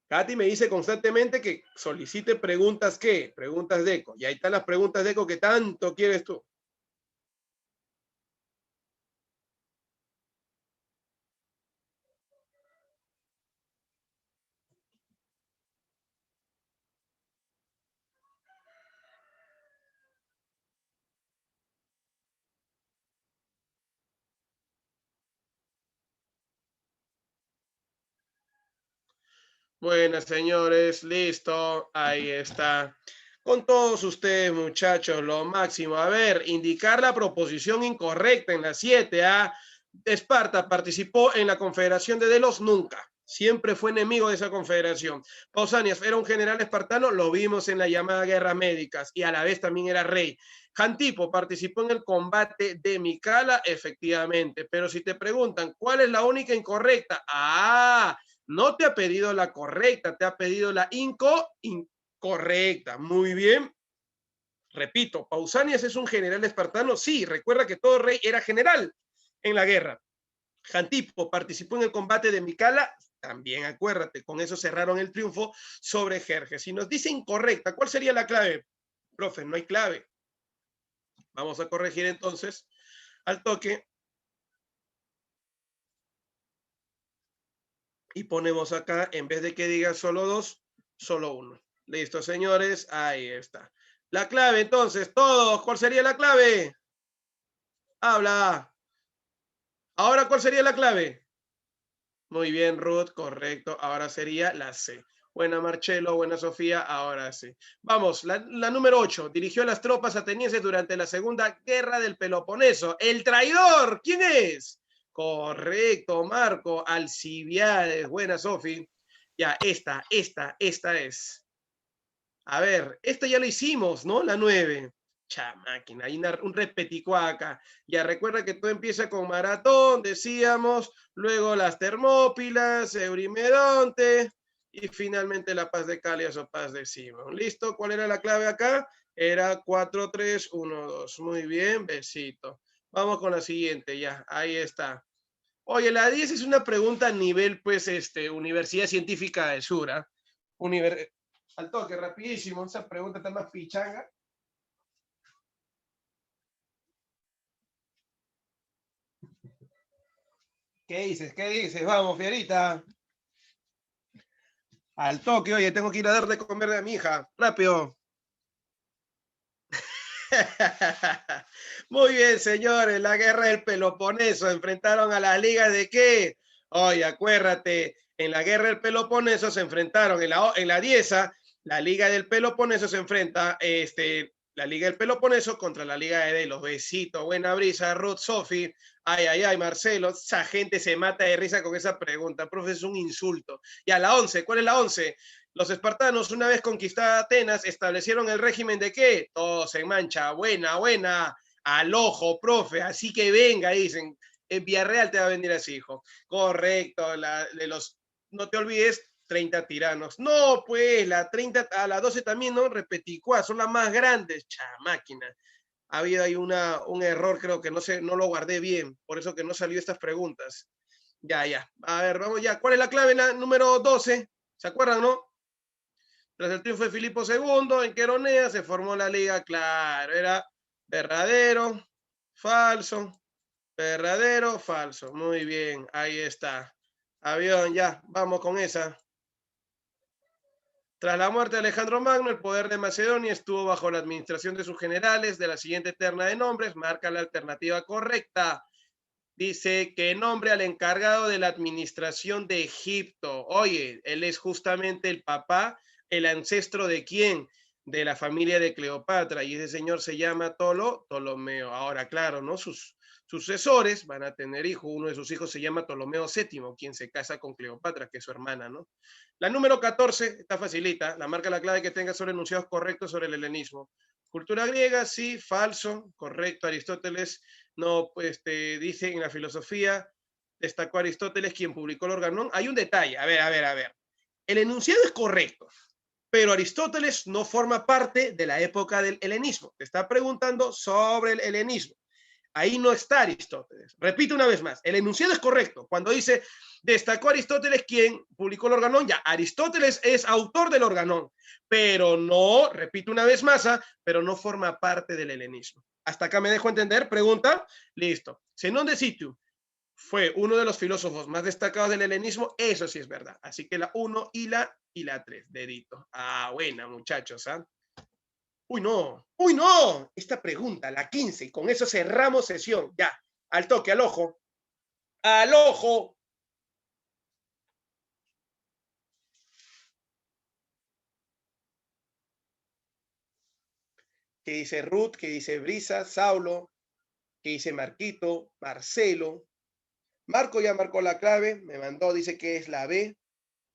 Katy me dice constantemente que solicite preguntas, ¿qué? Preguntas de eco. Y ahí están las preguntas de eco que tanto quieres tú. Buenas, señores, listo, ahí está. Con todos ustedes, muchachos, lo máximo. A ver, indicar la proposición incorrecta en la 7. Esparta participó en la Confederación de Delos nunca. Siempre fue enemigo de esa confederación. Pausanias era un general espartano, lo vimos en la llamada Guerras Médicas y a la vez también era rey. Jantipo participó en el combate de Micala, efectivamente. Pero si te preguntan, ¿cuál es la única incorrecta? No te ha pedido la correcta, te ha pedido la incorrecta. Muy bien. Repito, Pausanias es un general espartano. Sí, recuerda que todo rey era general en la guerra. Jantipo participó en el combate de Micala. También acuérdate, con eso cerraron el triunfo sobre Jerjes. Si nos dice incorrecta, ¿cuál sería la clave? Profe, no hay clave. Vamos a corregir entonces al toque. Y ponemos acá, en vez de que diga solo 2, solo 1. Listo, señores, ahí está. La clave, entonces, todos, ¿cuál sería la clave? Habla. Ahora, ¿cuál sería la clave? Muy bien, Ruth, correcto. Ahora sería la C. Buena, Marcelo, buena, Sofía, ahora sí. Vamos, la número 8. Dirigió a las tropas atenienses durante la Segunda Guerra del Peloponeso. ¡El traidor! ¿Quién es? Correcto, Marco. Alcibiades. Buena, Sofi. Ya, esta es. A ver, esta ya la hicimos, ¿no? La 9. Cha máquina, hay un repeticuá acá. Ya recuerda que todo empieza con Maratón, decíamos, luego las Termópilas, Eurimedonte y finalmente la Paz de Calias o Paz de Simón. ¿Listo? ¿Cuál era la clave acá? Era 4-3-1-2. Muy bien, besito. Vamos con la siguiente, ya, ahí está. Oye, la 10 es una pregunta a nivel, pues, Universidad Científica de Sura. Al toque, rapidísimo, esa pregunta está más pichanga. ¿Qué dices? ¿Qué dices? Vamos, Fierita. Al toque, oye, tengo que ir a dar de comer a mi hija. Rápido. Muy bien, señores. La guerra del Peloponeso. Enfrentaron a las ligas de qué. Oye, acuérdate. En la guerra del Peloponeso se enfrentaron en la Dieza. La liga del Peloponeso se enfrenta, la liga del Peloponeso contra la liga de Delos. Besito, buena brisa, Ruth, Sophie. Ay, ay, ay, Marcelo. Esa gente se mata de risa con esa pregunta. Profe, es un insulto. Y a la 11, ¿cuál es la 11? Los espartanos, una vez conquistada Atenas, establecieron el régimen de ¿qué? Todos en mancha, buena, buena, al ojo, profe, así que venga, dicen, en Villarreal te va a venir así, hijo. Correcto, no te olvides, 30 tiranos. No, pues, a la 12 también, ¿no? Repeticuá, son las más grandes, máquina. Ha habido ahí un error, creo que no lo guardé bien, por eso que no salió estas preguntas. Ya, ya. A ver, vamos ya. ¿Cuál es la clave? La número 12. ¿Se acuerdan, no? Tras el triunfo de Filipo II en Queronea se formó la liga, claro, era verdadero, falso, verdadero, falso. Muy bien, ahí está. Avión, ya, vamos con esa. Tras la muerte de Alejandro Magno, el poder de Macedonia estuvo bajo la administración de sus generales. De la siguiente terna de nombres, marca la alternativa correcta. Dice que nombre al encargado de la administración de Egipto. Oye, él es justamente el papá, el ancestro de quién? De la familia de Cleopatra. Y ese señor se llama Ptolomeo. Ahora, claro, ¿no? Sus sucesores van a tener hijos. Uno de sus hijos se llama Ptolomeo VII, quien se casa con Cleopatra, que es su hermana, ¿no? La número 14 está facilita. La marca la clave que tenga solo enunciados correctos sobre el helenismo. Cultura griega, sí, falso, correcto. Aristóteles no, pues te dice en la filosofía, destacó Aristóteles quien publicó el Organón. Hay un detalle, a ver. El enunciado es correcto, pero Aristóteles no forma parte de la época del helenismo. Te está preguntando sobre el helenismo. Ahí no está Aristóteles. Repito una vez más, el enunciado es correcto. Cuando dice, destacó Aristóteles quien publicó el Organón, ya, Aristóteles es autor del Organón, pero no, repito una vez más, pero no forma parte del helenismo. ¿Hasta acá me dejo entender? Pregunta. Listo. Zenón de Sitio fue uno de los filósofos más destacados del helenismo, eso sí es verdad. Así que la 1 y la 3, dedito. Ah, buena, muchachos, ¿ah? Uy, no, esta pregunta, la 15, y con eso cerramos sesión, ya, al toque, al ojo, al ojo. ¿Qué dice Ruth? ¿Qué dice Brisa? Saulo, ¿qué dice Marquito? Marcelo. Marco ya marcó la clave, me mandó, dice que es la B.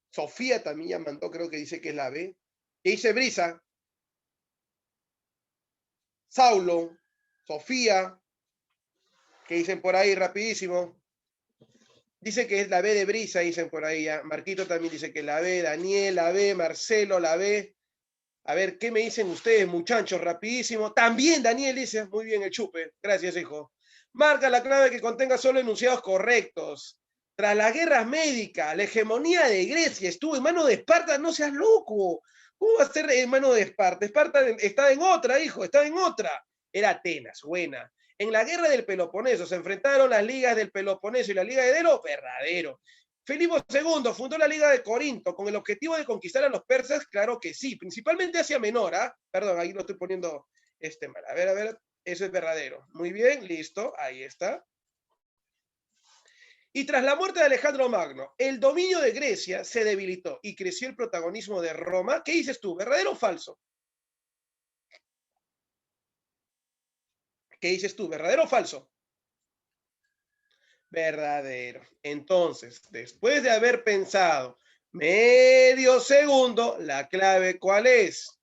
Sofía también ya mandó, creo que dice que es la B. ¿Qué dice Brisa? Saulo, Sofía, ¿qué dicen por ahí rapidísimo? Dice que es la B de Brisa, dicen por ahí. Ya. Marquito también dice que la B, Daniel, la B, Marcelo, la B. A ver, ¿qué me dicen ustedes, muchachos? Rapidísimo. También Daniel dice, muy bien el chupe. Gracias, hijo. Marca la clave que contenga solo enunciados correctos. Tras las guerras médicas, la hegemonía de Grecia estuvo en manos de Esparta. No seas loco. ¿Cómo va a ser en manos de Esparta? Esparta estaba en otra, hijo, estaba en otra. Era Atenas, buena. En la guerra del Peloponeso se enfrentaron las ligas del Peloponeso y la liga de Delos, verdadero. Felipe II fundó la Liga de Corinto con el objetivo de conquistar a los persas, claro que sí, principalmente Asia Menor, perdón, ahí lo estoy poniendo mal. A ver, eso es verdadero. Muy bien, listo, ahí está. Y tras la muerte de Alejandro Magno, el dominio de Grecia se debilitó y creció el protagonismo de Roma. ¿Qué dices tú, verdadero o falso? ¿Qué dices tú, verdadero o falso? Verdadero. Entonces, después de haber pensado medio segundo, la clave, ¿cuál es?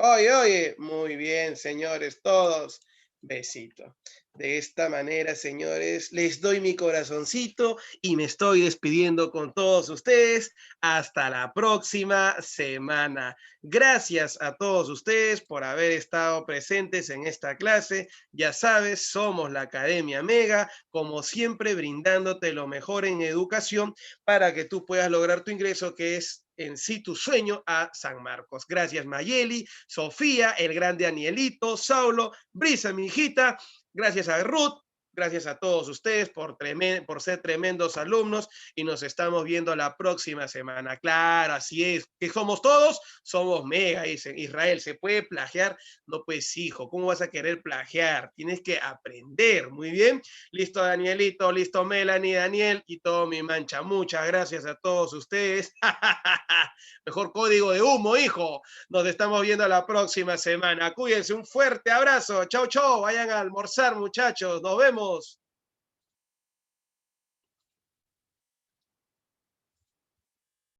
Oye, oye, muy bien, señores, todos. Besito. De esta manera, señores, les doy mi corazoncito y me estoy despidiendo con todos ustedes. Hasta la próxima semana. Gracias a todos ustedes por haber estado presentes en esta clase. Ya sabes, somos la Academia Mega, como siempre, brindándote lo mejor en educación para que tú puedas lograr tu ingreso, que es en sí tu sueño, a San Marcos. Gracias, Mayeli, Sofía, el grande Anielito, Saulo, Brisa, mi hijita. Gracias a Ruth. Gracias a todos ustedes por ser tremendos alumnos y nos estamos viendo la próxima semana. Claro, así es. ¿Que somos todos? Somos Mega, dice Israel. ¿Se puede plagiar? No, pues hijo, ¿cómo vas a querer plagiar? Tienes que aprender. Muy bien. Listo, Danielito, listo, Melanie, Daniel y todo mi mancha. Muchas gracias a todos ustedes. Mejor código de humo, hijo. Nos estamos viendo la próxima semana. Cuídense, un fuerte abrazo. Chau, chau. Vayan a almorzar, muchachos. Nos vemos.